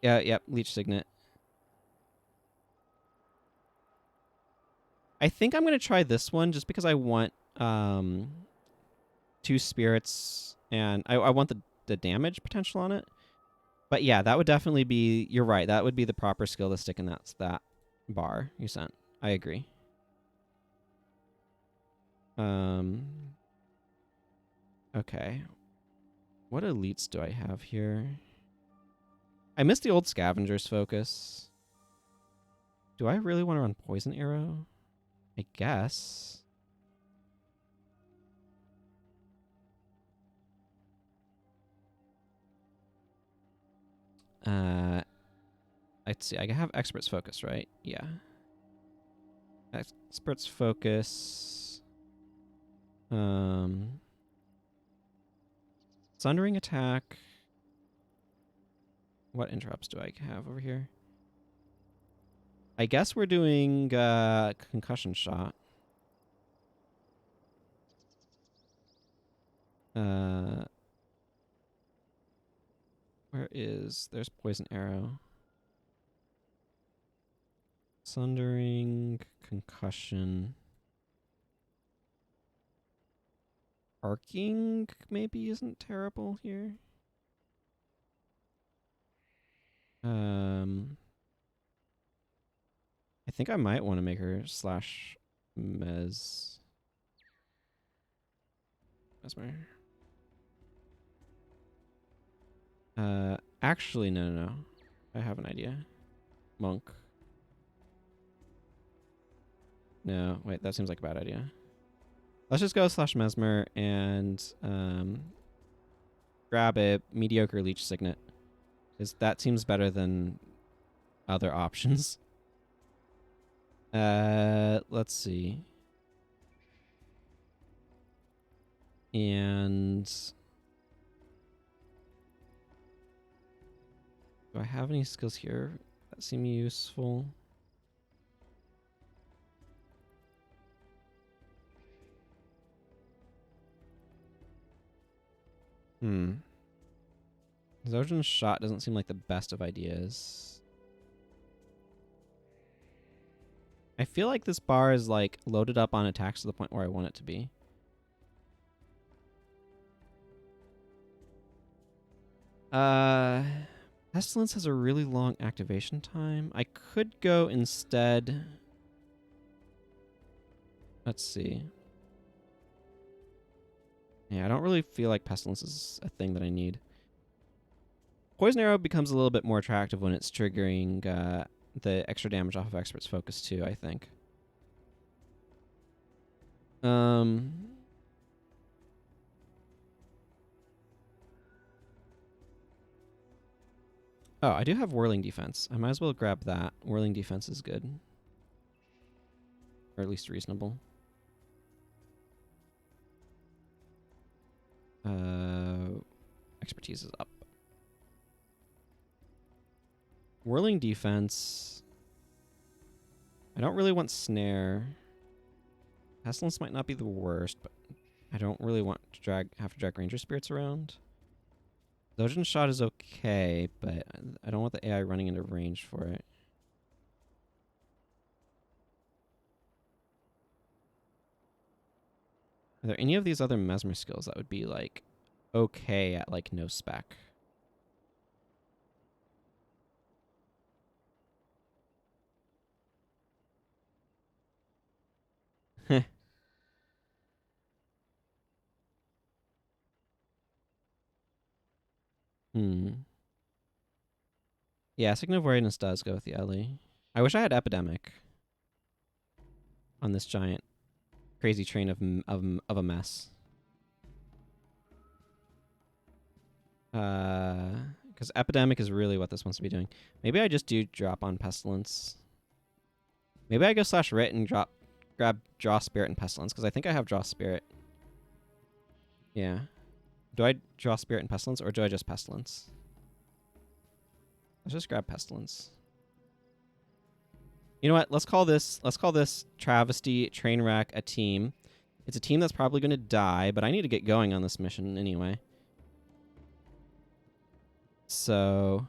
Yeah, yep, Leech Signet. I think I'm going to try this one just because I want 2 spirits and I want the damage potential on it. But yeah, that would definitely be... You're right. That would be the proper skill to stick in that bar you sent. I agree. Okay. What elites do I have here? I missed the old Scavenger's focus. Do I really want to run Poison Arrow? I guess. Let's see. I have Expert's Focus, right? Yeah. Expert's Focus. Sundering Attack. What interrupts do I have over here? I guess we're doing Concussion Shot. There's Poison Arrow. Sundering, Concussion. Arcing maybe isn't terrible here. I think I might want to make her slash Mesmer. Actually, no. I have an idea. Monk. No, wait, that seems like a bad idea. Let's just go slash Mesmer and grab a mediocre Leech Signet. Because that seems better than other options. Let's see. And do I have any skills here that seem useful? Zojin's Shot doesn't seem like the best of ideas. I feel like this bar is like loaded up on attacks to the point where I want it to be. Pestilence has a really long activation time. I could go instead. Let's see. Yeah, I don't really feel like Pestilence is a thing that I need. Poison Arrow becomes a little bit more attractive when it's triggering the extra damage off of Expert's Focus too, I think. Oh, I do have Whirling Defense. I might as well grab that. Whirling Defense is good. Or at least reasonable. Expertise is up. Whirling Defense. I don't really want Snare. Pestilence might not be the worst, but I don't really want to have to drag Ranger Spirits around. Zojin's Shot is okay, but I don't want the AI running into range for it. Are there any of these other mesmer skills that would be like okay at like no spec? Hmm. Yeah, Signal of Weariness does go with the Ellie. I wish I had Epidemic on this giant crazy train of a mess. Because Epidemic is really what this wants to be doing. Maybe I just do drop on Pestilence. Maybe I go slash writ and grab Draw Spirit and Pestilence, because I think I have Draw Spirit. Yeah. Do I draw Spirit and Pestilence, or do I just Pestilence? Let's just grab Pestilence. You know what? Let's call this Travesty Trainwreck a team. It's a team that's probably going to die, but I need to get going on this mission anyway. So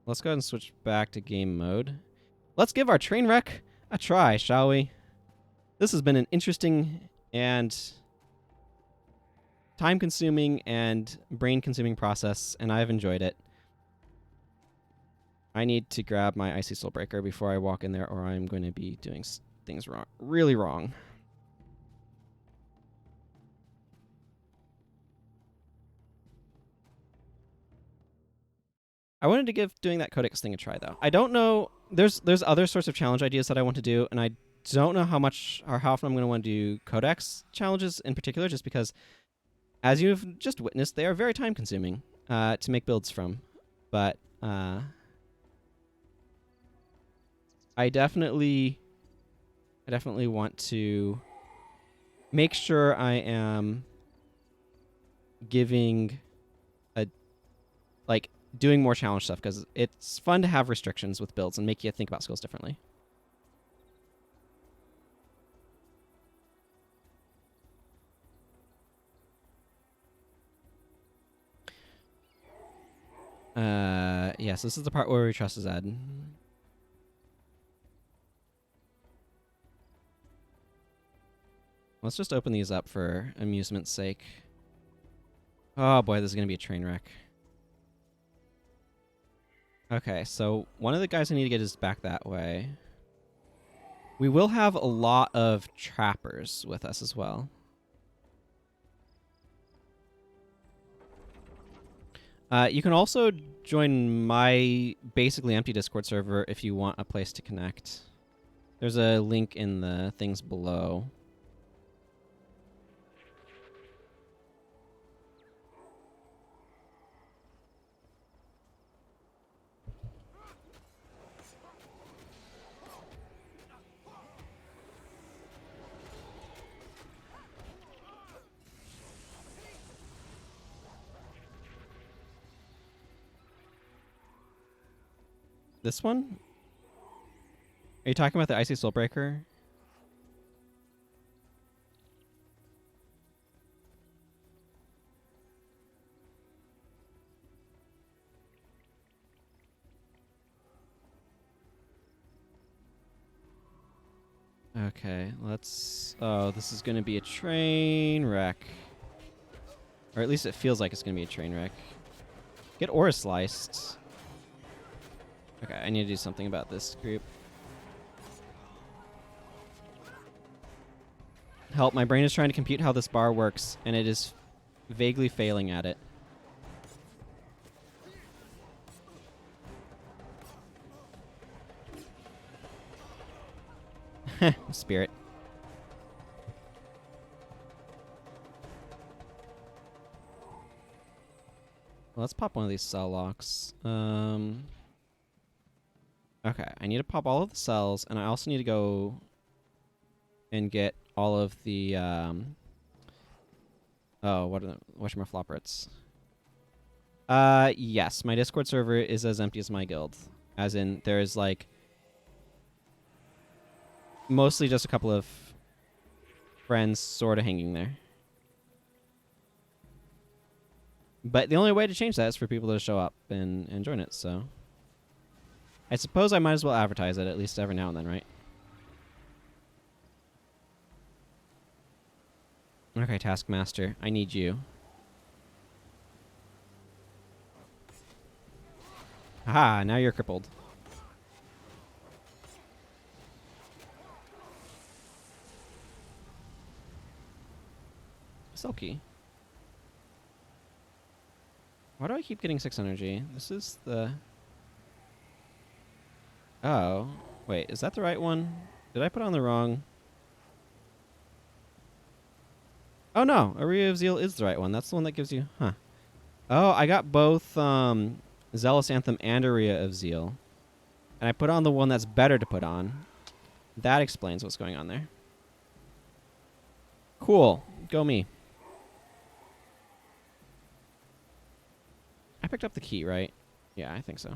let's go ahead and switch back to game mode. Let's give our train wreck a try, shall we? This has been an interesting and time-consuming and brain-consuming process, and I've enjoyed it. I need to grab my Icy Soulbreaker before I walk in there, or I'm going to be doing things wrong, really wrong. I wanted to give doing that Codex thing a try, though. I don't know. There's other sorts of challenge ideas that I want to do, and I don't know how much or how often I'm going to want to do Codex challenges in particular, just because, as you've just witnessed, they are very time-consuming to make builds from. But I definitely want to make sure I am giving doing more challenge stuff, because it's fun to have restrictions with builds and make you think about skills differently. Yes, this is the part where we trust Zed. Let's just open these up for amusement's sake. Oh boy, this is going to be a train wreck. Okay, so one of the guys I need to get is back that way. We will have a lot of trappers with us as well. You can also join my basically empty Discord server if you want a place to connect. There's a link in the things below. This one? Are you talking about the Icy Soulbreaker? Okay, let's... Oh, this is going to be a train wreck. Or at least it feels like it's going to be a train wreck. Get Aura Sliced. Okay, I need to do something about this group. Help, my brain is trying to compute how this bar works, and it is vaguely failing at it. Spirit. Well, let's pop one of these cell locks. Okay, I need to pop all of the cells, and I also need to go and get all of the oh, what are the whatchamaflopperets? Yes, my Discord server is as empty as my guild. As in, there's like mostly just a couple of friends sort of hanging there. But the only way to change that is for people to show up and join it, so I suppose I might as well advertise it at least every now and then, right? Okay, Taskmaster, I need you. Aha, now you're crippled. Silky. Why do I keep getting 6 energy? This is the... Oh. Wait, is that the right one? Did I put on the wrong... Oh no, Aria of Zeal is the right one. That's the one that gives you... Huh. Oh, I got both Zealous Anthem and Aria of Zeal. And I put on the one that's better to put on. That explains what's going on there. Cool. Go me. I picked up the key, right? Yeah, I think so.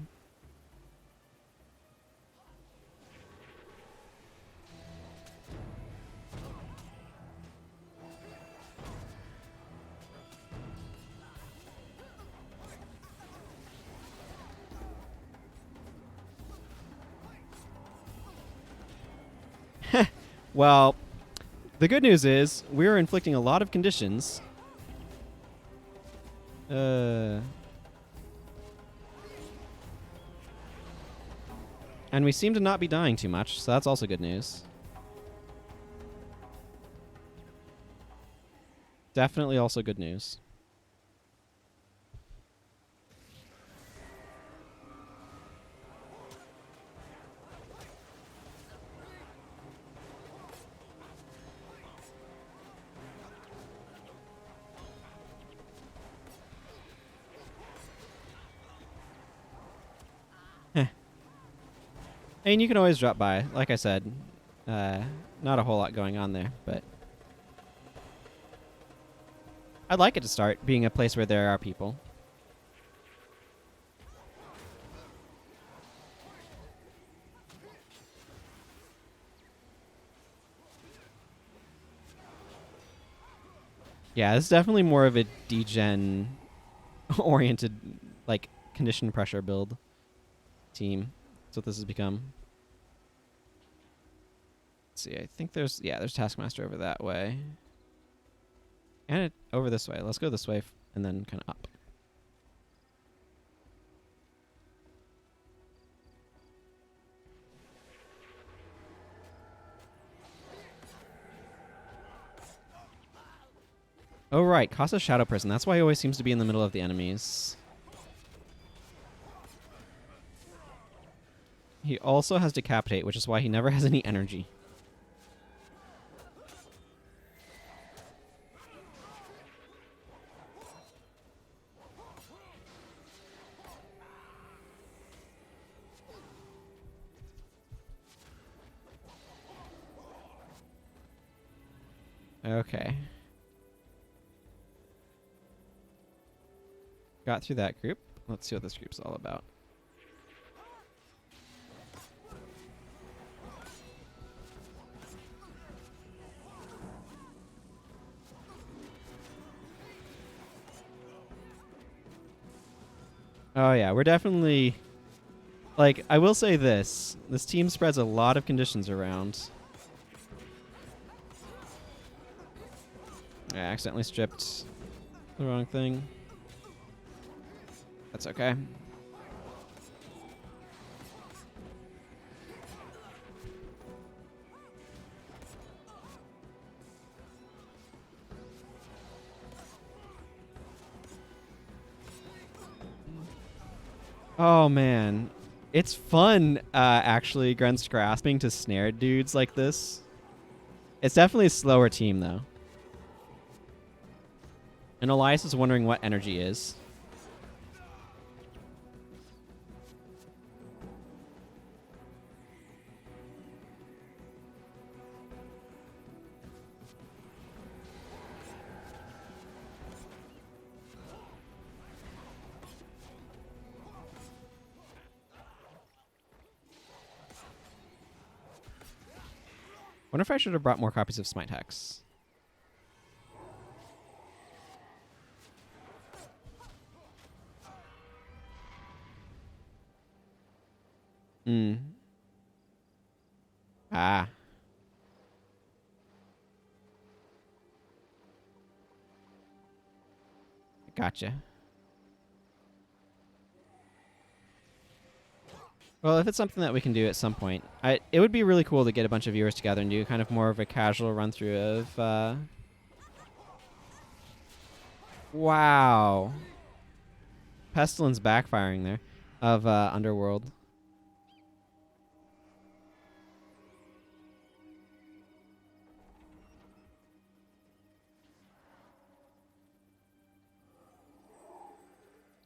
Well, the good news is we're inflicting a lot of conditions. And we seem to not be dying too much, so that's also good news. Definitely also good news. I mean, you can always drop by. Like I said, not a whole lot going on there, but I'd like it to start being a place where there are people. Yeah, this is definitely more of a degen oriented, like, condition pressure build team. That's what this has become. Let's see, I think there's Taskmaster over that way. And over this way. Let's go this way and then kind of up. Oh, right. Casa's Shadow Prison. That's why he always seems to be in the middle of the enemies. He also has Decapitate, which is why he never has any energy. Okay. Got through that group. Let's see what this group's all about. Oh yeah, we're definitely... Like, I will say this. This team spreads a lot of conditions around. I accidentally stripped the wrong thing. That's okay. Oh man. It's fun, actually, Grunts grasping to snare dudes like this. It's definitely a slower team, though. And Elias is wondering what energy is. Wonder if I should have brought more copies of Smite Hex. Ah. Gotcha. Well, if it's something that we can do at some point, it would be really cool to get a bunch of viewers together and do kind of more of a casual run through of. Wow. Pestilence backfiring there of Underworld.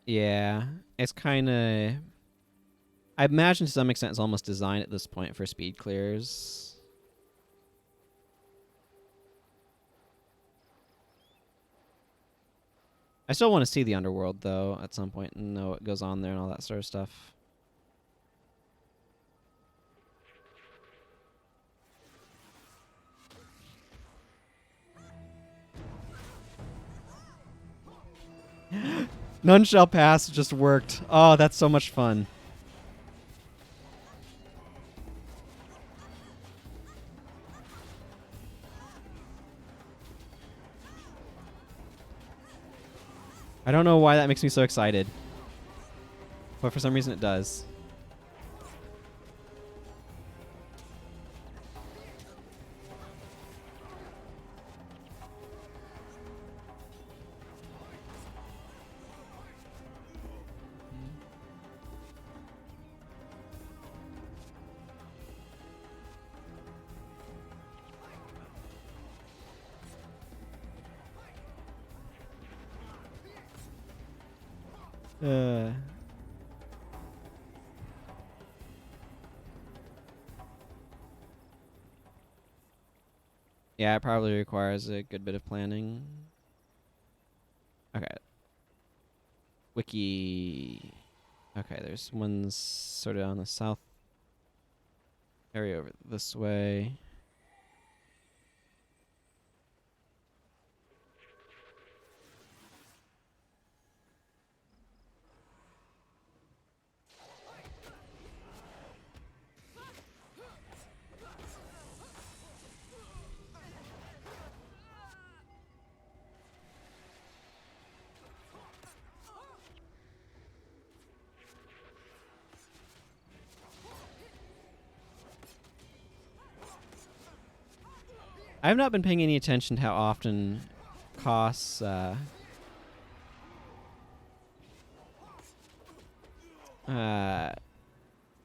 Yeah, it's kind of. I imagine to some extent it's almost designed at this point for speed clears. I still want to see the Underworld, though, at some point and know what goes on there and all that sort of stuff. None shall pass just worked. Oh, that's so much fun. I don't know why that makes me so excited, but for some reason it does. Yeah, it probably requires a good bit of planning. Okay. Wiki. Okay, there's ones sort of on the south area over this way. I have not been paying any attention to how often costs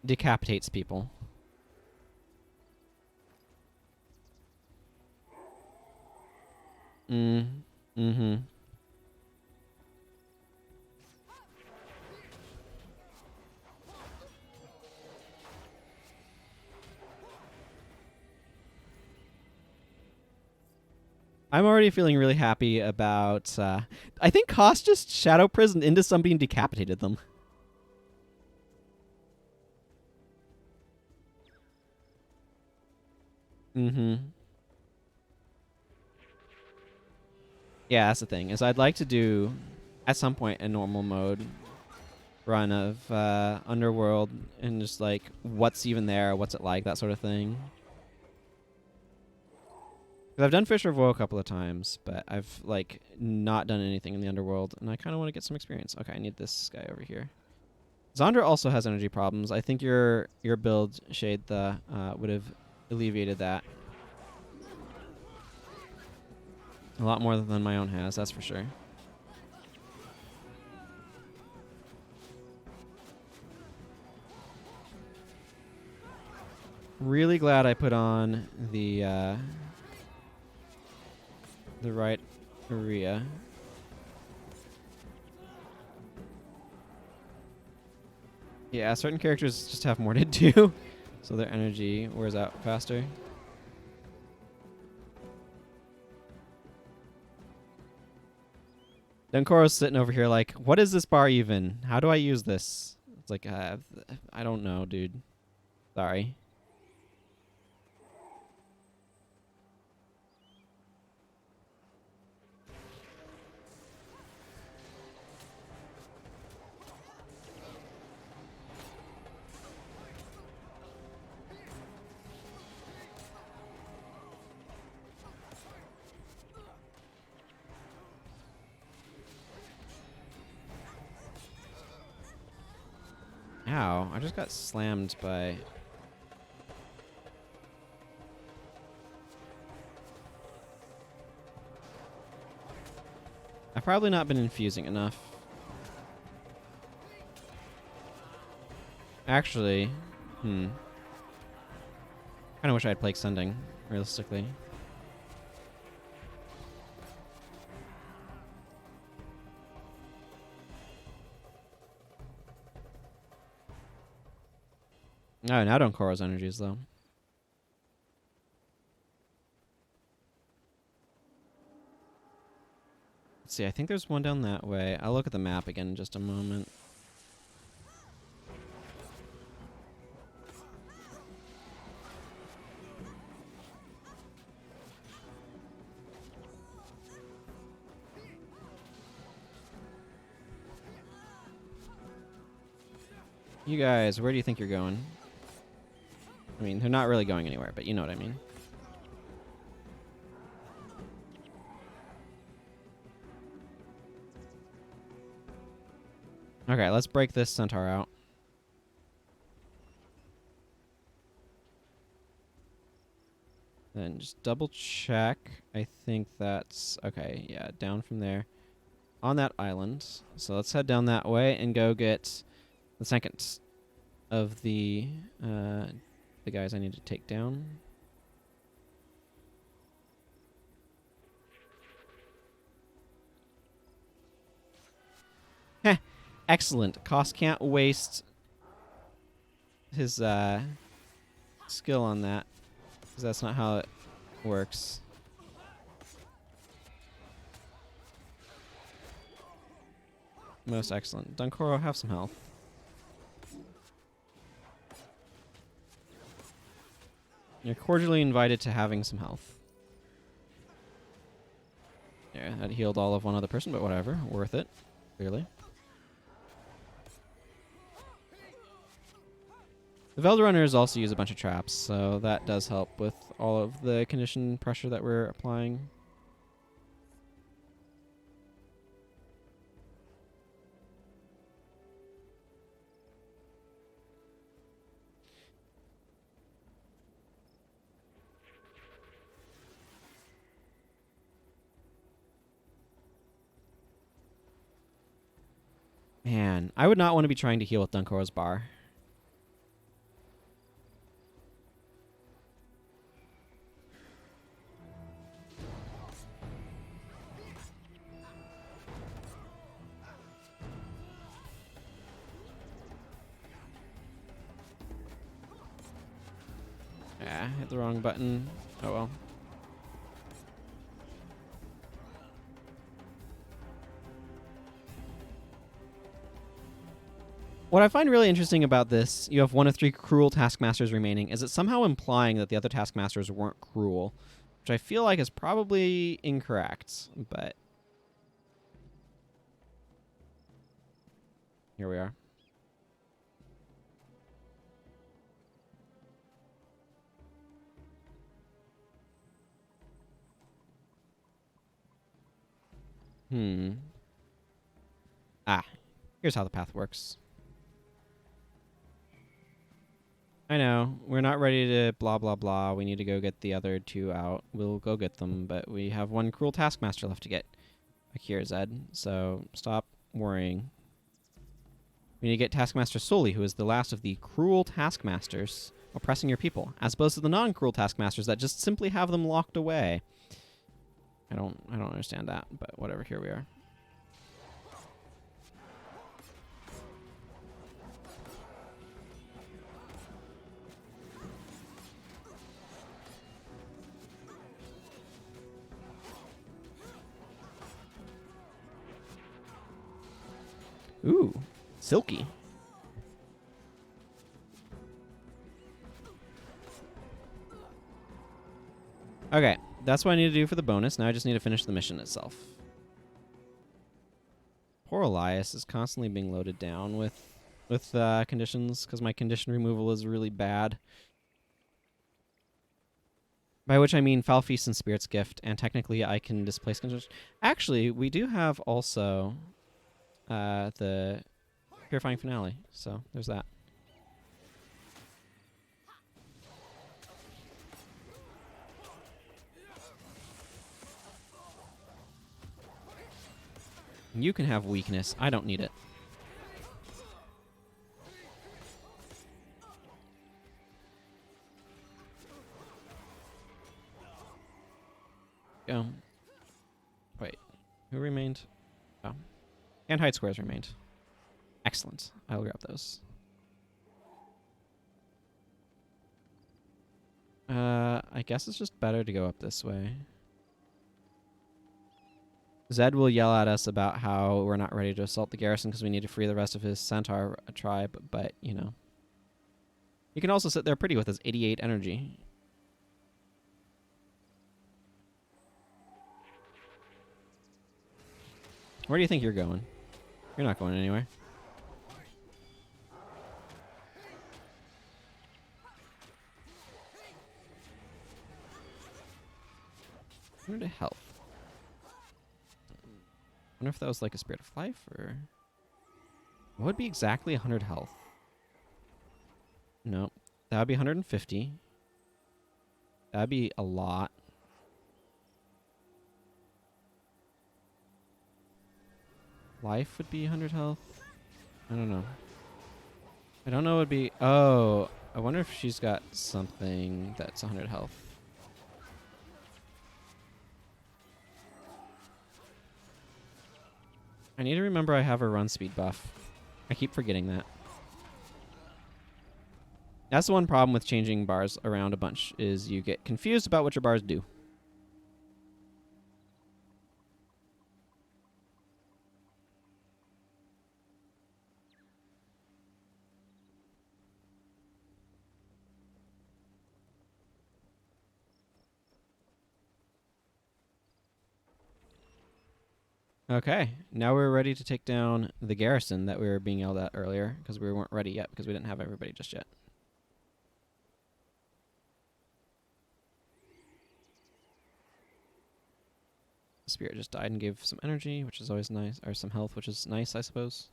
decapitates people. Mm-hmm. I'm already feeling really happy about. I think Koss just shadow prisoned into somebody and decapitated them. Mm-hmm. Yeah, that's the thing. Is I'd like to do at some point a normal mode run of Underworld and just like what's even there, what's it like, that sort of thing. 'Cause I've done Fisher of Woe a couple of times, but I've like not done anything in the Underworld, and I kind of want to get some experience. Okay, I need this guy over here. Zandra also has energy problems. I think your build, Shade, would have alleviated that a lot more than my own has. That's for sure. Really glad I put on the right area. Yeah, certain characters just have more to do, so their energy wears out faster. Dunkoro's sitting over here like, what is this bar even? How do I use this? It's like, I don't know, dude. Sorry. Ow, I just got slammed by... I've probably not been infusing enough. Actually, Kinda wish I had Plague Sending, realistically. Oh, now don't Koro's energies, though. Let's see, I think there's one down that way. I'll look at the map again in just a moment. You guys, where do you think you're going? I mean, they're not really going anywhere, but you know what I mean. Okay, let's break this centaur out. Then just double check. I think that's... Okay, yeah, down from there. On that island. So let's head down that way and go get the second of the guys I need to take down. Heh. Excellent. Koss can't waste his skill on that, because that's not how it works. Most excellent. Dunkoro, have some health. You're cordially invited to having some health. Yeah, that healed all of one other person, but whatever. Worth it, clearly. The Veld Runners also use a bunch of traps, so that does help with all of the condition pressure that we're applying. Man, I would not want to be trying to heal with Dunkoro's bar. Yeah, hit the wrong button. Oh well. What I find really interesting about this, you have 1 of 3 cruel taskmasters remaining, is it somehow implying that the other taskmasters weren't cruel, which I feel like is probably incorrect, but here we are. Here's how the path works. I know, we're not ready to blah blah blah. We need to go get the other 2 out. We'll go get them, but we have 1 cruel taskmaster left to get. Akira Zed, so stop worrying. We need to get Taskmaster Soli, who is the last of the cruel taskmasters oppressing your people, as opposed to the non-cruel taskmasters that just simply have them locked away. I don't understand that, but whatever, here we are. Ooh, silky. Okay, that's what I need to do for the bonus. Now I just need to finish the mission itself. Poor Elias is constantly being loaded down with conditions, because my condition removal is really bad. By which I mean Foul Feast and Spirit's Gift, and technically I can displace conditions. Actually, we do have also the Purifying Finale, so there's that. You can have weakness. I don't need it. Go. Wait. Who remained? Oh. And height squares remained. Excellent. I'll grab those. I guess it's just better to go up this way. Zed will yell at us about how we're not ready to assault the garrison because we need to free the rest of his centaur tribe, but, you know. He can also sit there pretty with his 88 energy. Where do you think you're going? You're not going anywhere. Where did health? Wonder if that was like a spirit of life or what would be exactly 100 health? No, that would be 150. That'd be a lot. Life would be 100 health. I don't know. I don't know what would be. Oh, I wonder if she's got something that's 100 health. I need to remember I have a run speed buff. I keep forgetting that. That's the one problem with changing bars around a bunch, is you get confused about what your bars do. Okay, now we're ready to take down the garrison that we were being yelled at earlier, because we weren't ready yet, because we didn't have everybody just yet. The spirit just died and gave some energy, which is always nice, or some health, which is nice, I suppose.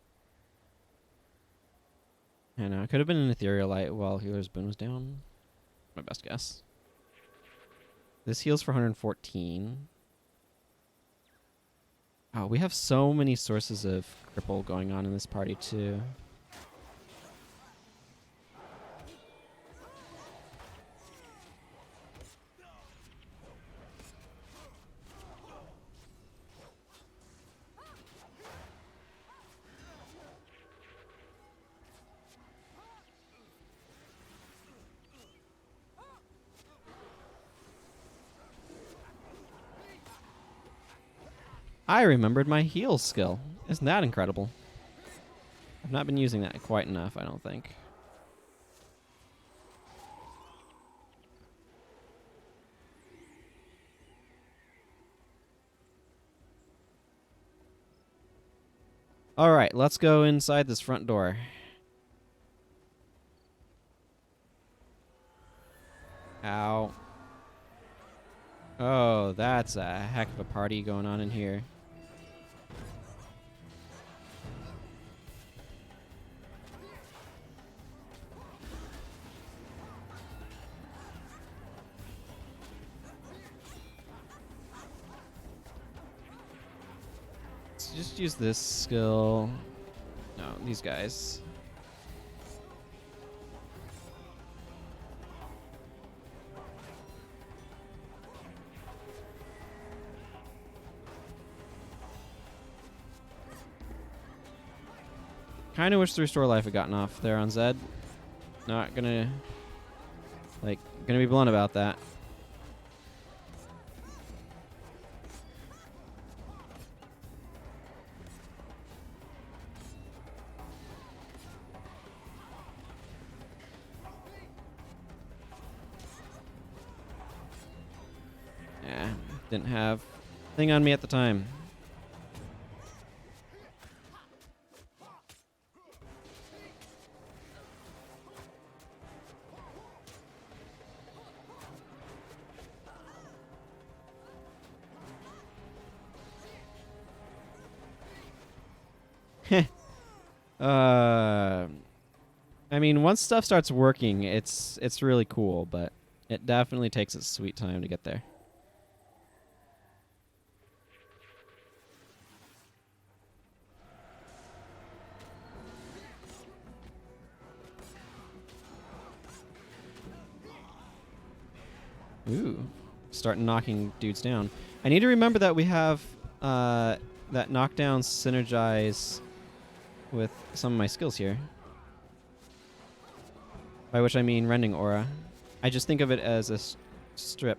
And it could have been an ethereal light while healer's boon was down. My best guess. This heals for 114. Oh, we have so many sources of cripple going on in this party, too. I remembered my heal skill. Isn't that incredible? I've not been using that quite enough, I don't think. Alright, let's go inside this front door. Ow. Oh, that's a heck of a party going on in here. Let's just use this skill. No, these guys. Kind of wish the restore life had gotten off there on Zed. Not gonna, gonna be blunt about that. Yeah, didn't have thing on me at the time. I mean, once stuff starts working, it's really cool, but it definitely takes its sweet time to get there. Ooh. Starting knocking dudes down. I need to remember that we have that knockdown synergize with some of my skills here. By which I mean rending aura. I just think of it as a strip.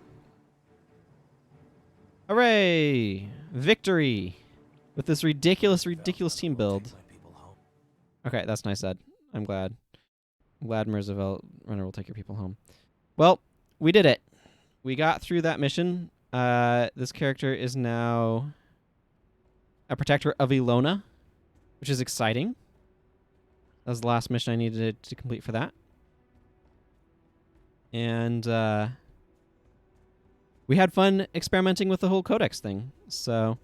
Hooray! Victory! With this ridiculous team build. Okay, that's nice, Ed. I'm glad. I'm glad Merzavel Runner will take your people home. Well, we did it. We got through that mission. This character is now a Protector of Elona, which is exciting. That was the last mission I needed to complete for that. And we had fun experimenting with the whole Codex thing. So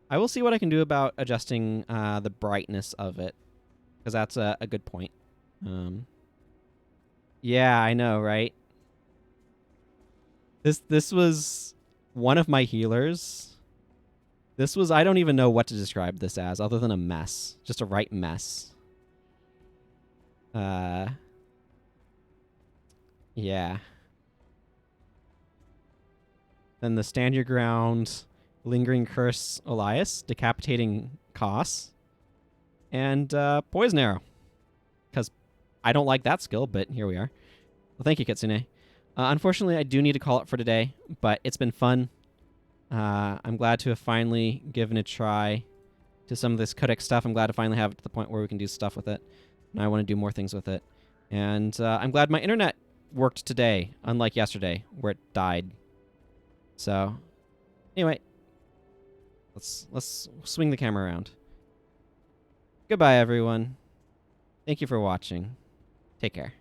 I will see what I can do about adjusting the brightness of it, because that's a good point. Yeah, I know, right? This was one of my healers. This was, I don't even know what to describe this as other than a mess. Just a right mess. Yeah. Then the Stand Your Ground, Lingering Curse Elias, Decapitating Koss, and Poison Arrow. Because I don't like that skill, but here we are. Well, thank you, Kitsune. Unfortunately, I do need to call it for today, but it's been fun. I'm glad to have finally given a try to some of this Codex stuff. I'm glad to finally have it to the point where we can do stuff with it. And I want to do more things with it. And I'm glad my internet worked today, unlike yesterday, where it died. So, anyway, let's swing the camera around. Goodbye, everyone. Thank you for watching. Take care.